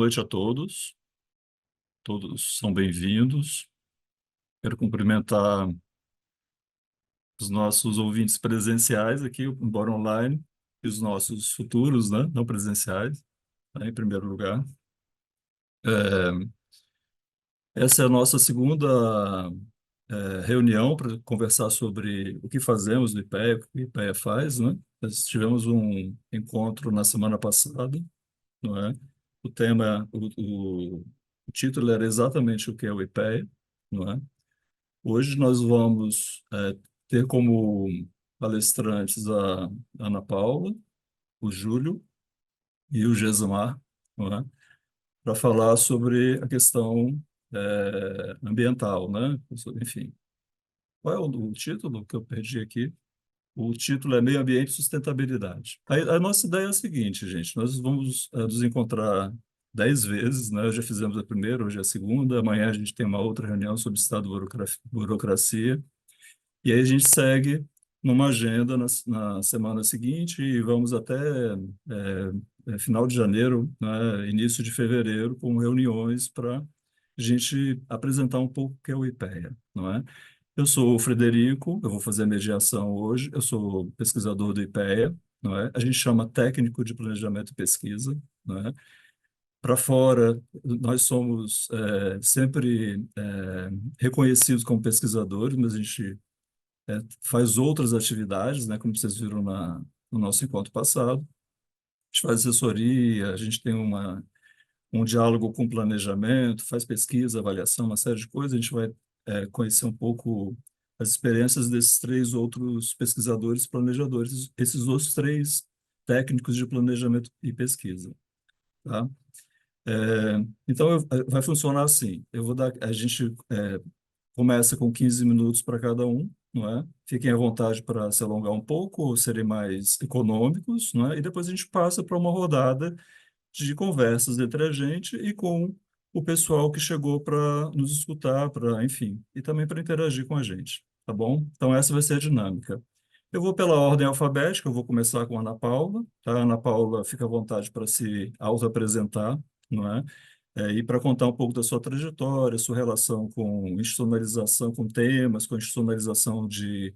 noite a todos. Todos são bem-vindos. Quero cumprimentar os nossos ouvintes presenciais aqui, embora online, e os nossos futuros, né, não presenciais, né, em primeiro lugar. Essa é a nossa segunda reunião para conversar sobre o que fazemos no IPEA, o que o IPEA faz, né? Nós tivemos um encontro na semana passada, não é? O tema, o título era exatamente o que é o IPEA, não é? Hoje nós vamos ter como palestrantes a Ana Paula, o Júlio e o Gesamar, não é? Para falar sobre a questão ambiental, né? Enfim, qual é o título que eu perdi aqui? O título é Meio Ambiente e Sustentabilidade. A nossa ideia é a seguinte, gente, nós vamos nos encontrar 10 vezes, né? Já fizemos a primeira, hoje é a segunda, amanhã a gente tem uma outra reunião sobre Estado e burocracia, e aí a gente segue numa agenda na semana seguinte e vamos até final de janeiro, né? Início de fevereiro, com reuniões para a gente apresentar um pouco o que é o IPEA, não é? Eu sou o Frederico, eu vou fazer a mediação hoje, eu sou pesquisador do IPEA, não é? A gente chama técnico de planejamento e pesquisa, não é? Para fora, nós somos sempre reconhecidos como pesquisadores, mas a gente faz outras atividades, né? Como vocês viram no nosso encontro passado. A gente faz assessoria, a gente tem um diálogo com planejamento, faz pesquisa, avaliação, uma série de coisas. A gente vai conhecer um pouco as experiências desses três outros pesquisadores, planejadores, esses outros três técnicos de planejamento e pesquisa, tá? Então, vai funcionar assim. A gente começa com 15 minutos para cada um, não é? Fiquem à vontade para se alongar um pouco ou serem mais econômicos, não é? E depois a gente passa para uma rodada de conversas entre a gente e com o pessoal que chegou para nos escutar, para, enfim, e também para interagir com a gente, tá bom? Então, essa vai ser a dinâmica. Eu vou pela ordem alfabética, eu vou começar com a Ana Paula, tá? A Ana Paula, fica à vontade para se auto-apresentar, não é? E para contar um pouco da sua trajetória, sua relação com institucionalização, com temas, com institucionalização de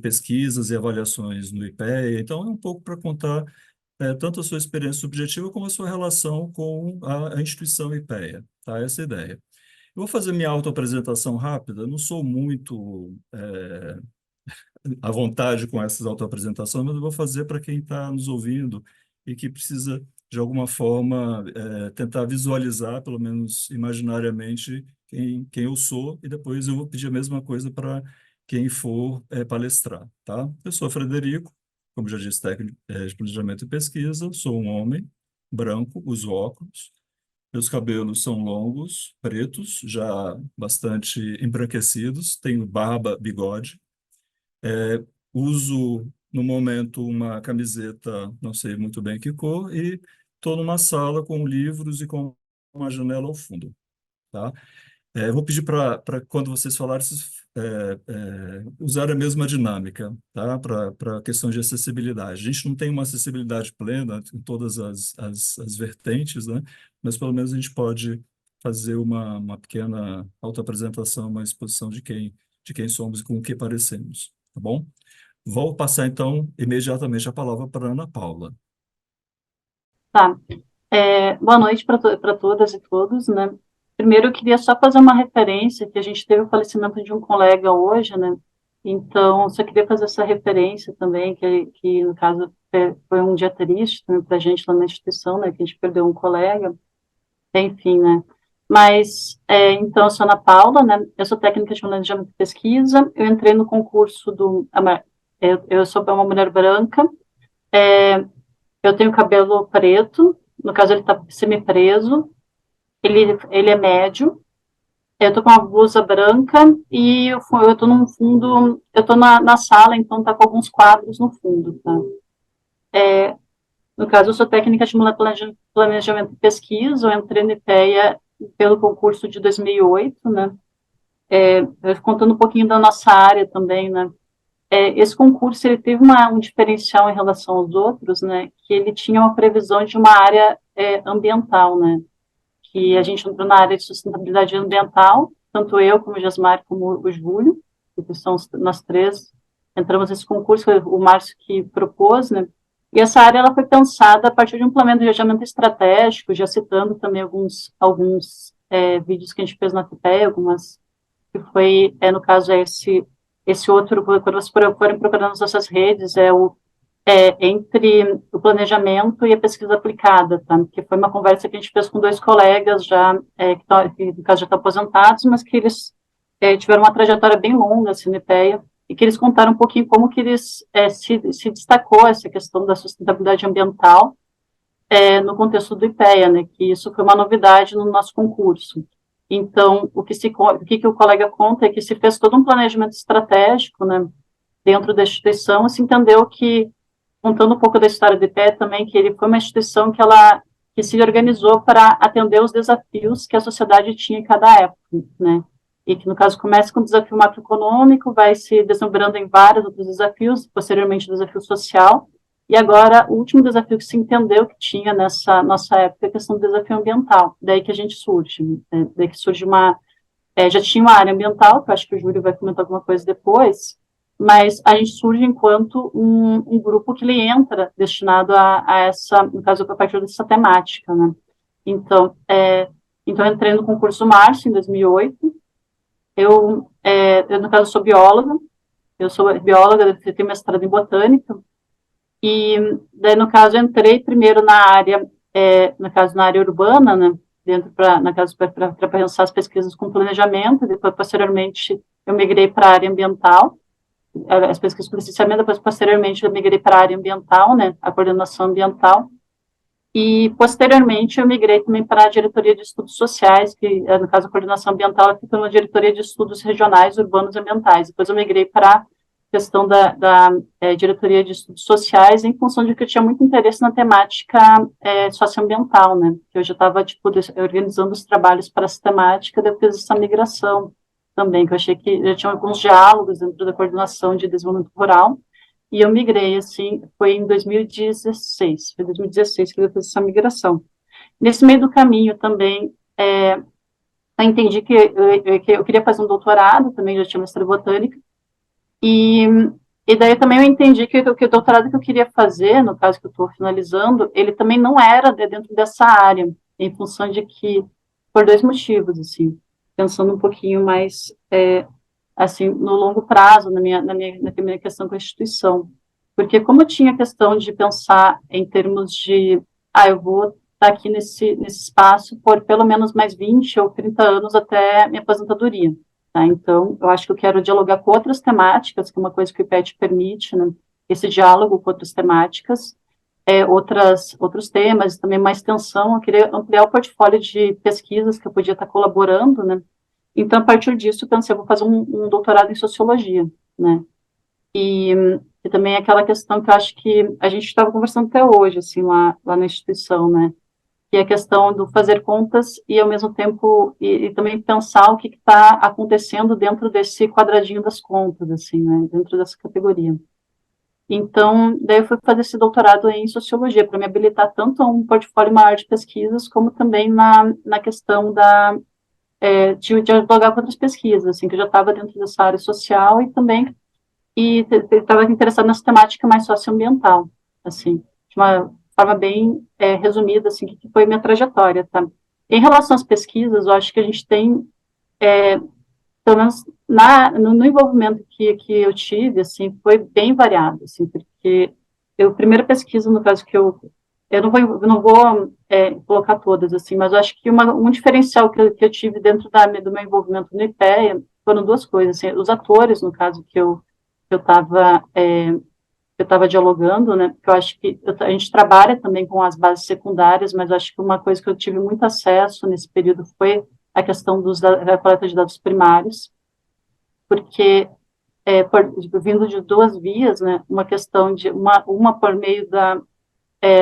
pesquisas e avaliações no IPEA. Então, é um pouco para contar tanto a sua experiência subjetiva como a sua relação com a instituição IPEA, tá? Essa é a ideia. Eu vou fazer minha autoapresentação rápida, eu não sou muito à vontade com essas autoapresentações, mas eu vou fazer para quem está nos ouvindo e que precisa, de alguma forma, tentar visualizar, pelo menos imaginariamente, quem eu sou, e depois eu vou pedir a mesma coisa para quem for palestrar, tá? Eu sou Frederico, como já disse, técnico de planejamento e pesquisa, sou um homem branco, uso óculos, meus cabelos são longos, pretos, já bastante embranquecidos, tenho barba, bigode, uso no momento uma camiseta, não sei muito bem que cor, e estou numa sala com livros e com uma janela ao fundo, tá? Eu vou pedir para quando vocês falarem, vocês usar a mesma dinâmica, tá? Para questões de acessibilidade. A gente não tem uma acessibilidade plena em todas as vertentes, né? Mas pelo menos a gente pode fazer uma pequena autoapresentação, uma exposição de quem somos e com o que parecemos, tá bom? Vou passar, então, imediatamente a palavra para a Ana Paula. Tá. Boa noite para todas e todos, né? Primeiro, eu queria só fazer uma referência, que a gente teve o falecimento de um colega hoje, né? Então, só queria fazer essa referência também, que no caso, foi um dia triste para a gente lá na instituição, né? Que a gente perdeu um colega, enfim, né? Mas, então, eu sou Ana Paula, né? Eu sou técnica de planejamento e pesquisa, eu entrei no concurso eu sou uma mulher branca, eu tenho cabelo preto, no caso ele está semi-preso, ele é médio, eu tô com uma blusa branca e eu tô num fundo, eu tô na sala, então tá com alguns quadros no fundo, tá? No caso, eu sou técnica de planejamento e pesquisa, eu entrei no IPEA pelo concurso de 2008, né? Contando um pouquinho da nossa área também, né? Esse concurso ele teve um diferencial em relação aos outros, né? Que ele tinha uma previsão de uma área ambiental, né? Que a gente entrou na área de sustentabilidade ambiental, tanto eu, como o Jasmar, como o Júlio, que são nós três, entramos nesse concurso, foi o Márcio que propôs, né? E essa área ela foi pensada a partir de um planejamento estratégico, já citando também alguns vídeos que a gente fez na FPE, algumas que foi, no caso, esse outro, quando vocês forem procurando nas nossas redes, entre o planejamento e a pesquisa aplicada, tá? Que foi uma conversa que a gente fez com dois colegas já, que no caso já estão aposentados, mas que eles tiveram uma trajetória bem longa, assim, no IPEA, e que eles contaram um pouquinho como que eles se destacou essa questão da sustentabilidade ambiental no contexto do IPEA, né? Que isso foi uma novidade no nosso concurso. Então, o que o colega conta é que se fez todo um planejamento estratégico, né, dentro da instituição, e se entendeu que, contando um pouco da história do IPE também, que ele foi uma instituição que se organizou para atender os desafios que a sociedade tinha em cada época, né, e que, no caso, começa com o desafio macroeconômico, vai se desdobrando em vários outros desafios, posteriormente o desafio social, e agora, o último desafio que se entendeu que tinha nessa nossa época é a questão do desafio ambiental, daí que a gente surge, né? Daí que surge já tinha uma área ambiental, que eu acho que o Júlio vai comentar alguma coisa depois, mas a gente surge enquanto um grupo que ele entra destinado a essa, no caso, a partir dessa temática, né? Então, eu entrei no concurso Março, em 2008, eu, no caso, sou bióloga, eu tenho mestrado em botânica, e daí, no caso, eu entrei primeiro na área, na área urbana, né, para pensar as pesquisas com planejamento, e depois, posteriormente, eu migrei para a área ambiental, as pesquisas com licenciamento, depois, posteriormente, eu migrei para a área ambiental, né, a coordenação ambiental, e, posteriormente, eu migrei também para a diretoria de estudos sociais, que, no caso, a coordenação ambiental, eu fico na diretoria de estudos regionais, urbanos e ambientais. Depois eu migrei para a questão da diretoria de estudos sociais, em função de que eu tinha muito interesse na temática socioambiental, né? Eu já estava, tipo, organizando os trabalhos para essa temática, depois dessa migração também, que eu achei que já tinha alguns diálogos dentro da coordenação de desenvolvimento rural, e eu migrei, assim, foi em 2016, foi 2016 que eu fiz essa migração. Nesse meio do caminho também, eu entendi que eu queria fazer um doutorado, também já tinha mestrado em botânica, e, e daí também eu entendi que o doutorado que eu queria fazer, no caso que eu estou finalizando, ele também não era dentro dessa área, em função de que, por dois motivos, assim, pensando um pouquinho mais assim, no longo prazo, na minha questão com a instituição. Porque como eu tinha a questão de pensar em termos de, eu vou estar aqui nesse espaço por pelo menos mais 20 ou 30 anos até minha aposentadoria. Tá? Então, eu acho que eu quero dialogar com outras temáticas, que é uma coisa que o IPET permite, né? Esse diálogo com outras temáticas, outros temas, também uma extensão, eu queria ampliar o portfólio de pesquisas que eu podia estar colaborando, né? Então, a partir disso, eu pensei, eu vou fazer um doutorado em sociologia, né? E, e também aquela questão que eu acho que a gente estava conversando até hoje, assim, lá na instituição, né? Que é a questão do fazer contas e, ao mesmo tempo, e também pensar o que está acontecendo dentro desse quadradinho das contas, assim, né? Dentro dessa categoria. Então, daí eu fui fazer esse doutorado em sociologia, para me habilitar tanto a um portfólio maior de pesquisas, como também na questão de dialogar com outras pesquisas, assim, que eu já estava dentro dessa área social e também estava interessado nessa temática mais socioambiental, assim, de uma forma bem resumida, assim, que foi minha trajetória, tá? Em relação às pesquisas, eu acho que a gente tem, pelo menos no envolvimento que eu tive, assim, foi bem variado, assim, porque a primeira pesquisa, no caso que eu não vou colocar todas, assim, mas eu acho que um diferencial que eu tive dentro do meu envolvimento no IPEA foram duas coisas, assim, os atores, no caso, que eu estava dialogando, né, que eu acho que a gente trabalha também com as bases secundárias, mas eu acho que uma coisa que eu tive muito acesso nesse período foi a questão da coleta de dados primários, porque vindo de duas vias, né, uma questão de uma por meio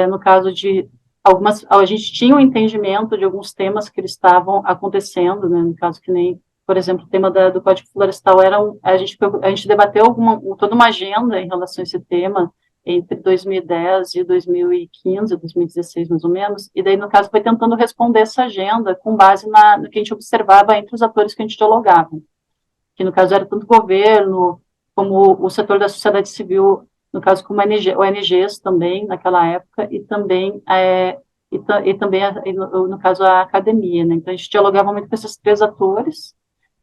no caso de a gente tinha um entendimento de alguns temas que eles estavam acontecendo, né, no caso que nem, por exemplo, o tema do Código Florestal a gente debateu toda uma agenda em relação a esse tema, entre 2010 e 2015, 2016, mais ou menos, e daí, no caso, foi tentando responder essa agenda com base no que a gente observava entre os atores que a gente dialogava, que, no caso, era tanto o governo, como o setor da sociedade civil, no caso, como ONGs também, naquela época, e também, e também no caso, a academia, né? Então, a gente dialogava muito com esses três atores.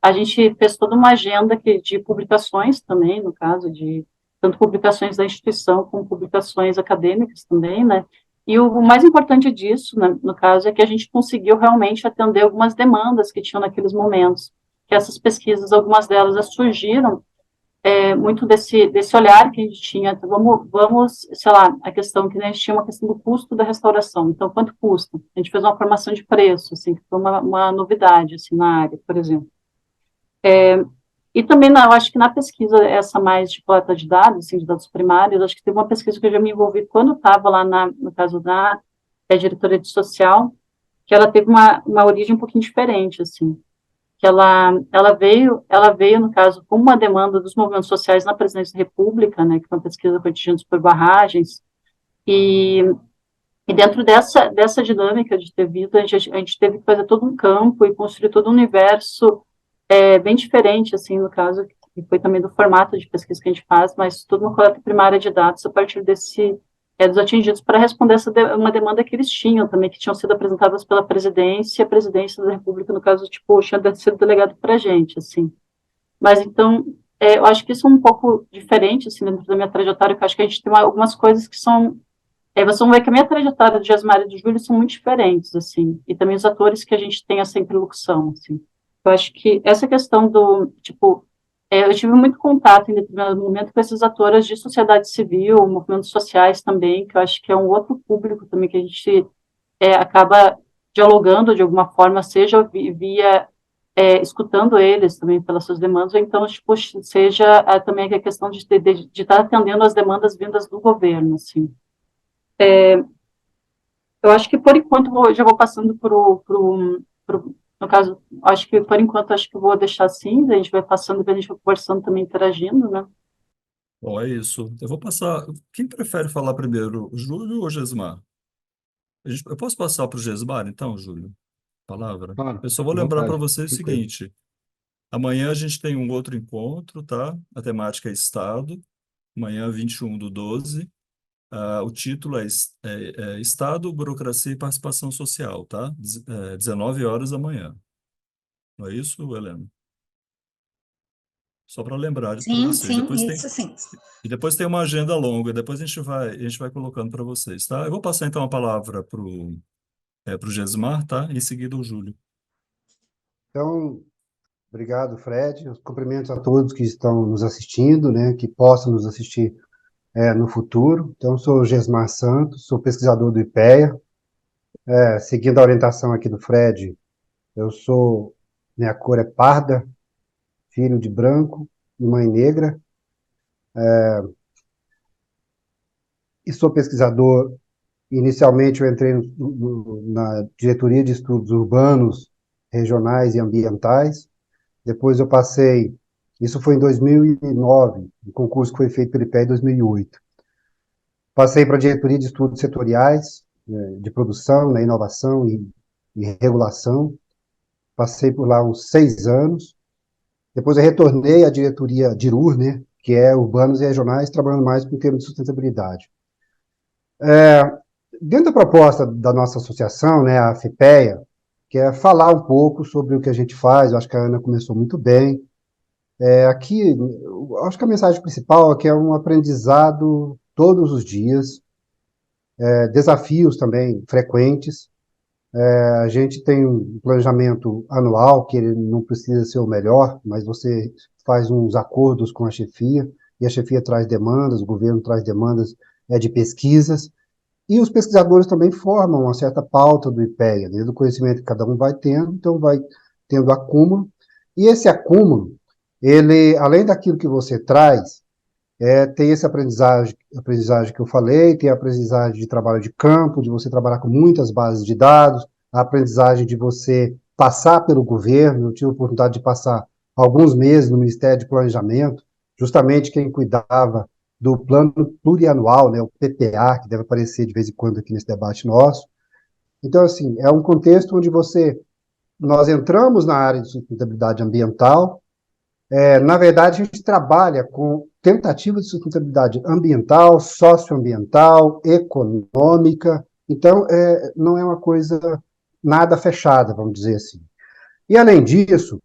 A gente fez toda uma agenda de publicações também, no caso, de tanto publicações da instituição como publicações acadêmicas também, né? E o mais importante disso, né, no caso, é que a gente conseguiu realmente atender algumas demandas que tinham naqueles momentos, que essas pesquisas, algumas delas surgiram muito desse olhar que a gente tinha, então, vamos, sei lá, a questão que a gente tinha uma questão do custo da restauração, então, quanto custa? A gente fez uma formação de preço, assim, que foi uma novidade, assim, na área, por exemplo. E também, eu acho que na pesquisa, essa mais de coleta de dados, assim, de dados primários, acho que teve uma pesquisa que eu já me envolvi quando estava lá, no caso da diretoria de social, que ela teve uma origem um pouquinho diferente, assim, que ela veio, no caso, como uma demanda dos movimentos sociais na Presidência da República, né, que foi uma pesquisa contingente por barragens, e, e dentro dessa dinâmica de ter vida, a gente teve que fazer todo um campo e construir todo um universo bem diferente, assim, no caso, que foi também do formato de pesquisa que a gente faz, mas tudo uma coleta primária de dados a partir dos atingidos para responder uma demanda que eles tinham também, que tinham sido apresentadas pela presidência, e a presidência da República, no caso, tipo, tinha sido delegado para a gente, assim. Mas, então, eu acho que isso é um pouco diferente, assim, dentro da minha trajetória, que eu acho que a gente tem algumas coisas que são vocês vão ver que a minha trajetória do Jasmine e do Júlio são muito diferentes, assim, e também os atores que a gente tem essa interlocução, assim. Eu acho que essa questão do, tipo, eu tive muito contato em determinado momento com esses atores de sociedade civil, movimentos sociais também, que eu acho que é um outro público também que a gente acaba dialogando de alguma forma, seja via escutando eles também pelas suas demandas, ou então, tipo, seja também a questão de estar atendendo as demandas vindas do governo, assim. Eu acho que, por enquanto, já vou passando no caso, acho que, por enquanto, acho que eu vou deixar assim, a gente vai passando, a gente vai conversando também, interagindo, né? Bom, é isso. Eu vou passar. Quem prefere falar primeiro, Júlio ou Gesmar? Eu posso passar para o Gesmar, então, Júlio? Palavra? Claro, Eu só vou à lembrar para vontade, você o tranquilo. seguinte: amanhã a gente tem um outro encontro, tá? A temática é Estado, amanhã, 21/12. O título é Estado, Burocracia e Participação Social, tá? 19 horas da manhã. Não é isso, Helena? Só para lembrar para Sim, vocês. sim, isso sim. E depois tem uma agenda longa, depois a gente vai colocando para vocês, tá? Eu vou passar então a palavra pro Gesmar, tá? Em seguida o Júlio. Então, obrigado, Fred. Os cumprimentos a todos que estão nos assistindo, né, que possam nos assistir no futuro. Então, sou Gesmar Santos, sou pesquisador do IPEA. Seguindo a orientação aqui do Fred, minha cor é parda, filho de branco e mãe negra, e sou pesquisador. Inicialmente, eu entrei na diretoria de estudos urbanos, regionais e ambientais. Depois eu passei, isso foi em 2009, o concurso que foi feito pelo IPEA em 2008. Passei para a diretoria de estudos setoriais, de produção, né, inovação e regulação. Passei por lá uns 6 anos. Depois eu retornei à diretoria DIRUR, né, que é urbanos e regionais, trabalhando mais com o tema de sustentabilidade. Dentro da proposta da nossa associação, né, a FIPEA, que é falar um pouco sobre o que a gente faz, eu acho que a Ana começou muito bem. Aqui, eu acho que a mensagem principal é que é um aprendizado todos os dias, desafios também frequentes. A gente tem um planejamento anual, que ele não precisa ser o melhor, mas você faz uns acordos com a chefia, e a chefia traz demandas, o governo traz demandas de pesquisas, e os pesquisadores também formam uma certa pauta do IPEA, né, do conhecimento que cada um vai tendo, então vai tendo acúmulo, e esse acúmulo, ele, além daquilo que você traz, tem essa aprendizagem que eu falei, tem a aprendizagem de trabalho de campo, de você trabalhar com muitas bases de dados, a aprendizagem de você passar pelo governo. Eu tive a oportunidade de passar alguns meses no Ministério de Planejamento, justamente quem cuidava do Plano Plurianual, né, o PPA, que deve aparecer de vez em quando aqui nesse debate nosso. Então, assim, é um contexto onde nós entramos na área de sustentabilidade ambiental. Na verdade, a gente trabalha com tentativas de sustentabilidade ambiental, socioambiental, econômica. Então, não é uma coisa nada fechada, vamos dizer assim. E, além disso,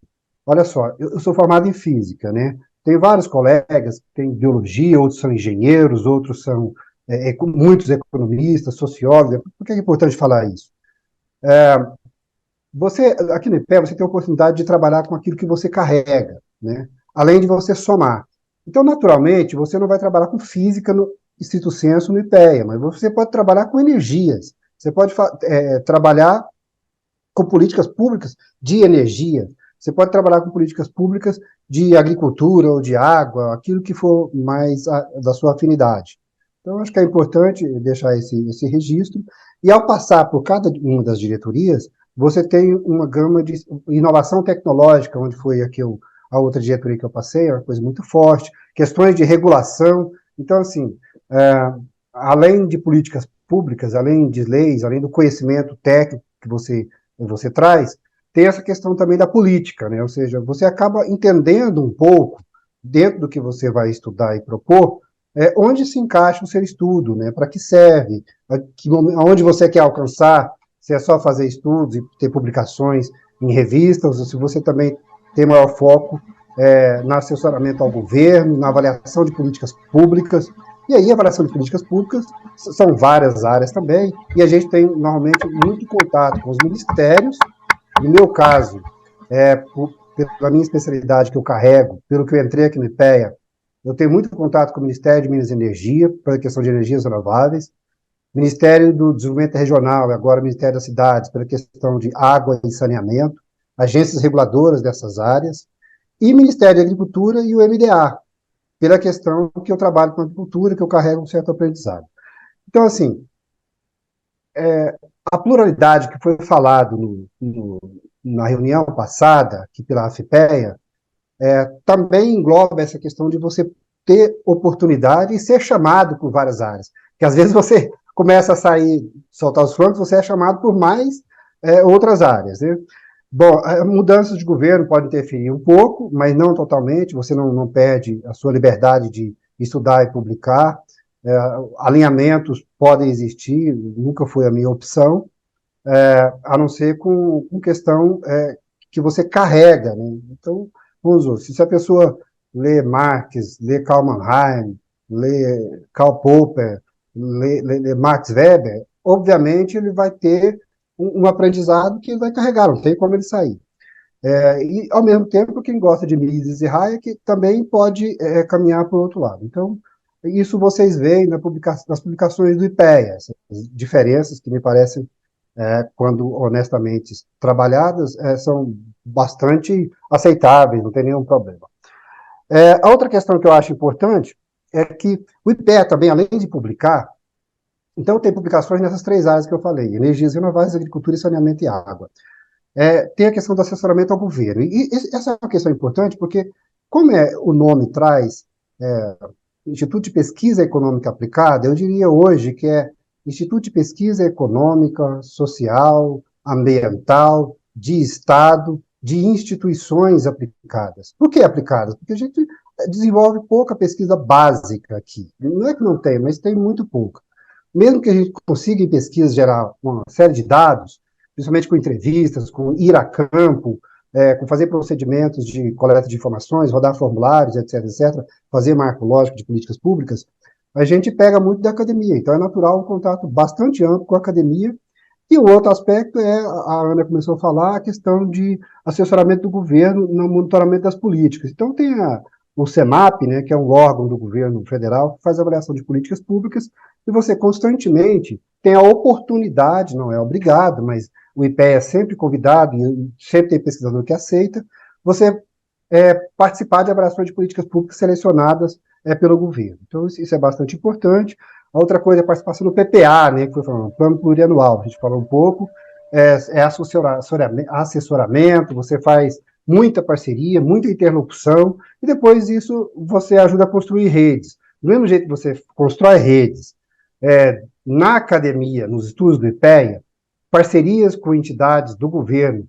olha só, eu sou formado em física, né? Tem vários colegas que têm biologia, outros são engenheiros, outros são muitos economistas, sociólogos. Por que é importante falar isso? Aqui no IPE, você tem a oportunidade de trabalhar com aquilo que você carrega, né? Além de você somar. Então, naturalmente, você não vai trabalhar com física no estrito sensu no IPEA, mas você pode trabalhar com energias, você pode trabalhar com políticas públicas de energia, você pode trabalhar com políticas públicas de agricultura ou de água, aquilo que for mais da sua afinidade. Então, acho que é importante deixar esse registro, e ao passar por cada uma das diretorias, você tem uma gama de inovação tecnológica, onde foi a outra diretoria que eu passei, é uma coisa muito forte, questões de regulação. Então, assim, além de políticas públicas, além de leis, além do conhecimento técnico que você traz, tem essa questão também da política, né? Ou seja, você acaba entendendo um pouco, dentro do que você vai estudar e propor, onde se encaixa o seu estudo, né? Para que serve, aonde você quer alcançar, se é só fazer estudos e ter publicações em revistas, ou se você também tem maior foco no assessoramento ao governo, na avaliação de políticas públicas. E aí, a avaliação de políticas públicas são várias áreas também, e a gente tem, normalmente, muito contato com os ministérios. No meu caso, pela minha especialidade que eu carrego, pelo que eu entrei aqui no IPEA, eu tenho muito contato com o Ministério de Minas e Energia, pela questão de energias renováveis, Ministério do Desenvolvimento Regional, e agora Ministério das Cidades, pela questão de água e saneamento, agências reguladoras dessas áreas, e Ministério da Agricultura e o MDA, pela questão que eu trabalho com agricultura, que eu carrego um certo aprendizado. Então, assim, a pluralidade que foi falado na reunião passada, aqui pela AFPEA, também engloba essa questão de você ter oportunidade e ser chamado por várias áreas. Porque às vezes você começa a soltar os flancos, você é chamado por mais outras áreas, né? Bom, mudanças de governo podem interferir um pouco, mas não totalmente, você não perde a sua liberdade de estudar e publicar, alinhamentos podem existir, nunca foi a minha opção, a não ser com questão que você carrega, né? Então, vamos ver, se a pessoa lê Marx, lê Karl Mannheim, lê Karl Popper, lê Max Weber, obviamente ele vai ter um aprendizado que ele vai carregar, não tem como ele sair. E, ao mesmo tempo, quem gosta de Mises e Hayek também pode caminhar para o outro lado. Então, isso vocês veem nas publicações do IPEA, essas diferenças que me parecem, quando honestamente trabalhadas, são bastante aceitáveis, não tem nenhum problema. A outra questão que eu acho importante é que o IPEA também, além de publicar, então tem publicações nessas três áreas que eu falei, energias renováveis, agricultura, saneamento e água. Tem a questão do assessoramento ao governo. E essa é uma questão importante, porque, como o nome traz Instituto de Pesquisa Econômica Aplicada, eu diria hoje que é Instituto de Pesquisa Econômica, Social, Ambiental, de Estado, de instituições aplicadas. Por que aplicadas? Porque a gente desenvolve pouca pesquisa básica aqui. Não é que não tem, mas tem muito pouca. Mesmo que a gente consiga em pesquisa gerar uma série de dados, principalmente com entrevistas, com ir a campo, com fazer procedimentos de coleta de informações, rodar formulários, etc., etc., fazer marco lógico de políticas públicas, a gente pega muito da academia. Então, é natural um contato bastante amplo com a academia. E o outro aspecto a Ana começou a falar, a questão de assessoramento do governo no monitoramento das políticas. Então, tem o CEMAP, né, que é um órgão do governo federal, que faz avaliação de políticas públicas, e você constantemente tem a oportunidade, não é obrigado, mas o IPEA é sempre convidado, e sempre tem pesquisador que aceita, você participar de avaliações de políticas públicas selecionadas pelo governo. Então, isso é bastante importante. A outra coisa é a participação no PPA, né, que foi falando, Plano Plurianual, a gente falou um pouco, assessoramento, você faz muita parceria, muita interlocução, e depois isso você ajuda a construir redes. Do mesmo jeito que você constrói redes na academia, nos estudos do IPEA, parcerias com entidades do governo,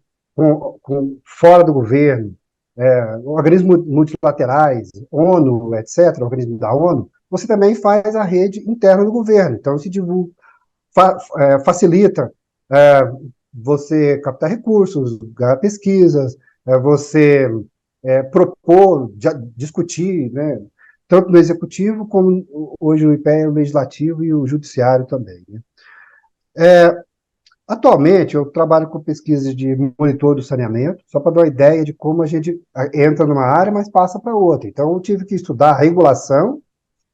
fora do governo, organismos multilaterais, ONU, etc., organismos da ONU, você também faz a rede interna do governo. Então, se divulga, facilita você captar recursos, ganhar pesquisas, você propor, discutir, né, tanto no executivo como hoje o IPEA, o legislativo e o judiciário também. Né. Atualmente, eu trabalho com pesquisas de monitor do saneamento, só para dar uma ideia de como a gente entra numa área, mas passa para outra. Então, eu tive que estudar regulação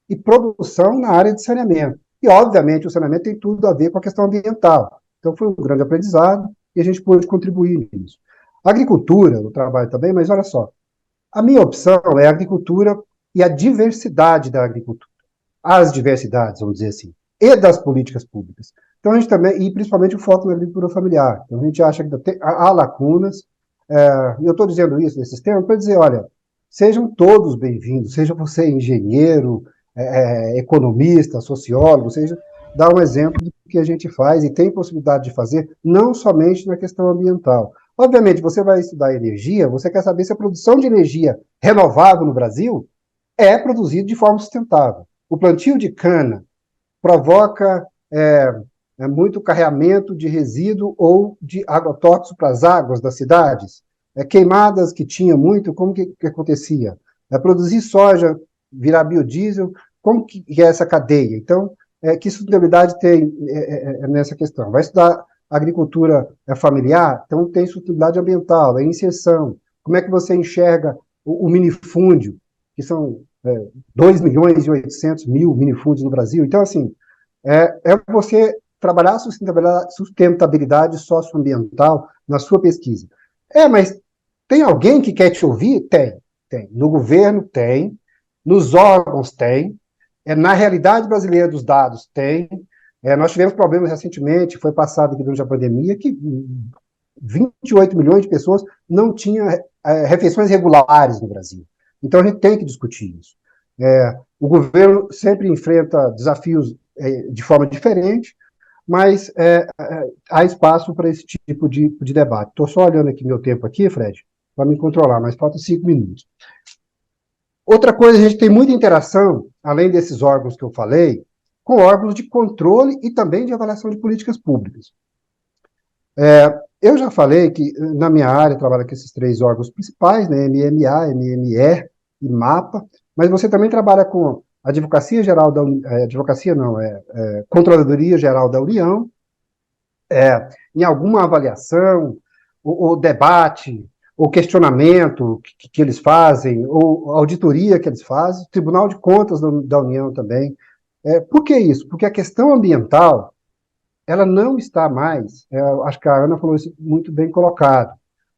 e produção na área de saneamento. E, obviamente, o saneamento tem tudo a ver com a questão ambiental. Então, foi um grande aprendizado e a gente pôde contribuir nisso. Agricultura, eu trabalho também, mas olha só, a minha opção é a agricultura e a diversidade da agricultura. As diversidades, vamos dizer assim, e das políticas públicas. Então, a gente também, e principalmente o foco na agricultura familiar. Então, a gente acha que há lacunas, e eu estou dizendo isso nesses termos para dizer, olha, sejam todos bem-vindos, seja você engenheiro, economista, sociólogo, seja, dá um exemplo do que a gente faz e tem possibilidade de fazer, não somente na questão ambiental. Obviamente, você vai estudar energia, você quer saber se a produção de energia renovável no Brasil é produzida de forma sustentável. O plantio de cana provoca muito carreamento de resíduo ou de agrotóxico para as águas das cidades. Queimadas que tinha muito, como que acontecia? Produzir soja, virar biodiesel, como que é essa cadeia? Então, que sustentabilidade tem nessa questão? Vai estudar agricultura familiar? Então, tem sustentabilidade ambiental, inserção. Como é que você enxerga o minifúndio, que são 2.800.000 minifúndios no Brasil? Então, assim, você trabalhar a sustentabilidade socioambiental na sua pesquisa. Mas tem alguém que quer te ouvir? Tem. No governo tem, nos órgãos tem, na realidade brasileira dos dados tem. Nós tivemos problemas recentemente, foi passado aqui durante a pandemia, que 28 milhões de pessoas não tinham refeições regulares no Brasil. Então a gente tem que discutir isso. O governo sempre enfrenta desafios de forma diferente, mas há espaço para esse tipo de debate. Estou só olhando aqui meu tempo aqui, Fred, para me controlar, mas faltam 5 minutos. Outra coisa, a gente tem muita interação, além desses órgãos que eu falei, com órgãos de controle e também de avaliação de políticas públicas. Eu já falei que, na minha área, eu trabalho com esses 3 órgãos principais, né, MMA, MME e MAPA, mas você também trabalha com a Advocacia Geral da Controladoria Geral da União, em alguma avaliação, ou debate, ou questionamento que eles fazem, ou auditoria que eles fazem, Tribunal de Contas da União também. Por que isso? Porque a questão ambiental, ela não está mais, acho que a Ana falou isso muito bem colocado,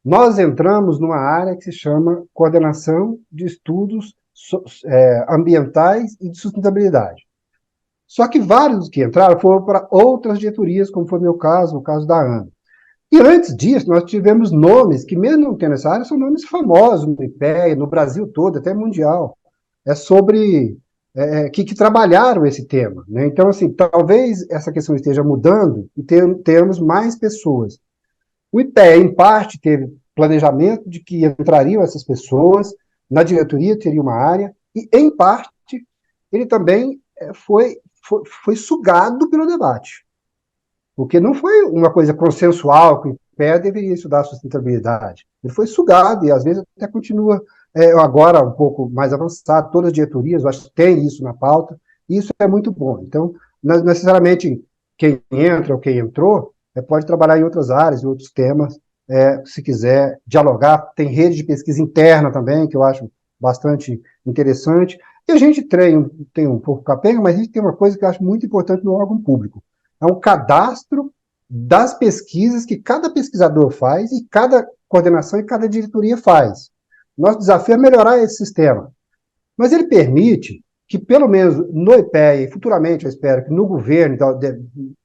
nós entramos numa área que se chama Coordenação de Estudos Ambientais e de Sustentabilidade. Só que vários que entraram foram para outras diretorias, como foi o meu caso, o caso da Ana. E antes disso, nós tivemos nomes que, mesmo não tendo essa área, são nomes famosos no IPEA, no Brasil todo, até mundial. Que trabalharam esse tema. Né? Então, assim, talvez essa questão esteja mudando e termos mais pessoas. O IPEA, em parte, teve planejamento de que entrariam essas pessoas, na diretoria teria uma área, e, em parte, ele também foi sugado pelo debate. Porque não foi uma coisa consensual que o IPEA deveria estudar a sustentabilidade. Ele foi sugado e, às vezes, até continua agora um pouco mais avançado. Todas as diretorias, eu acho que tem isso na pauta, e isso é muito bom. Então, não necessariamente quem entra ou quem entrou pode trabalhar em outras áreas, em outros temas, se quiser dialogar. Tem rede de pesquisa interna também, que eu acho bastante interessante. E a gente tem um pouco capenga, mas a gente tem uma coisa que eu acho muito importante no órgão público. É um cadastro das pesquisas que cada pesquisador faz e cada coordenação e cada diretoria faz. Nosso desafio é melhorar esse sistema. Mas ele permite que, pelo menos no IPEA, e futuramente eu espero que no governo,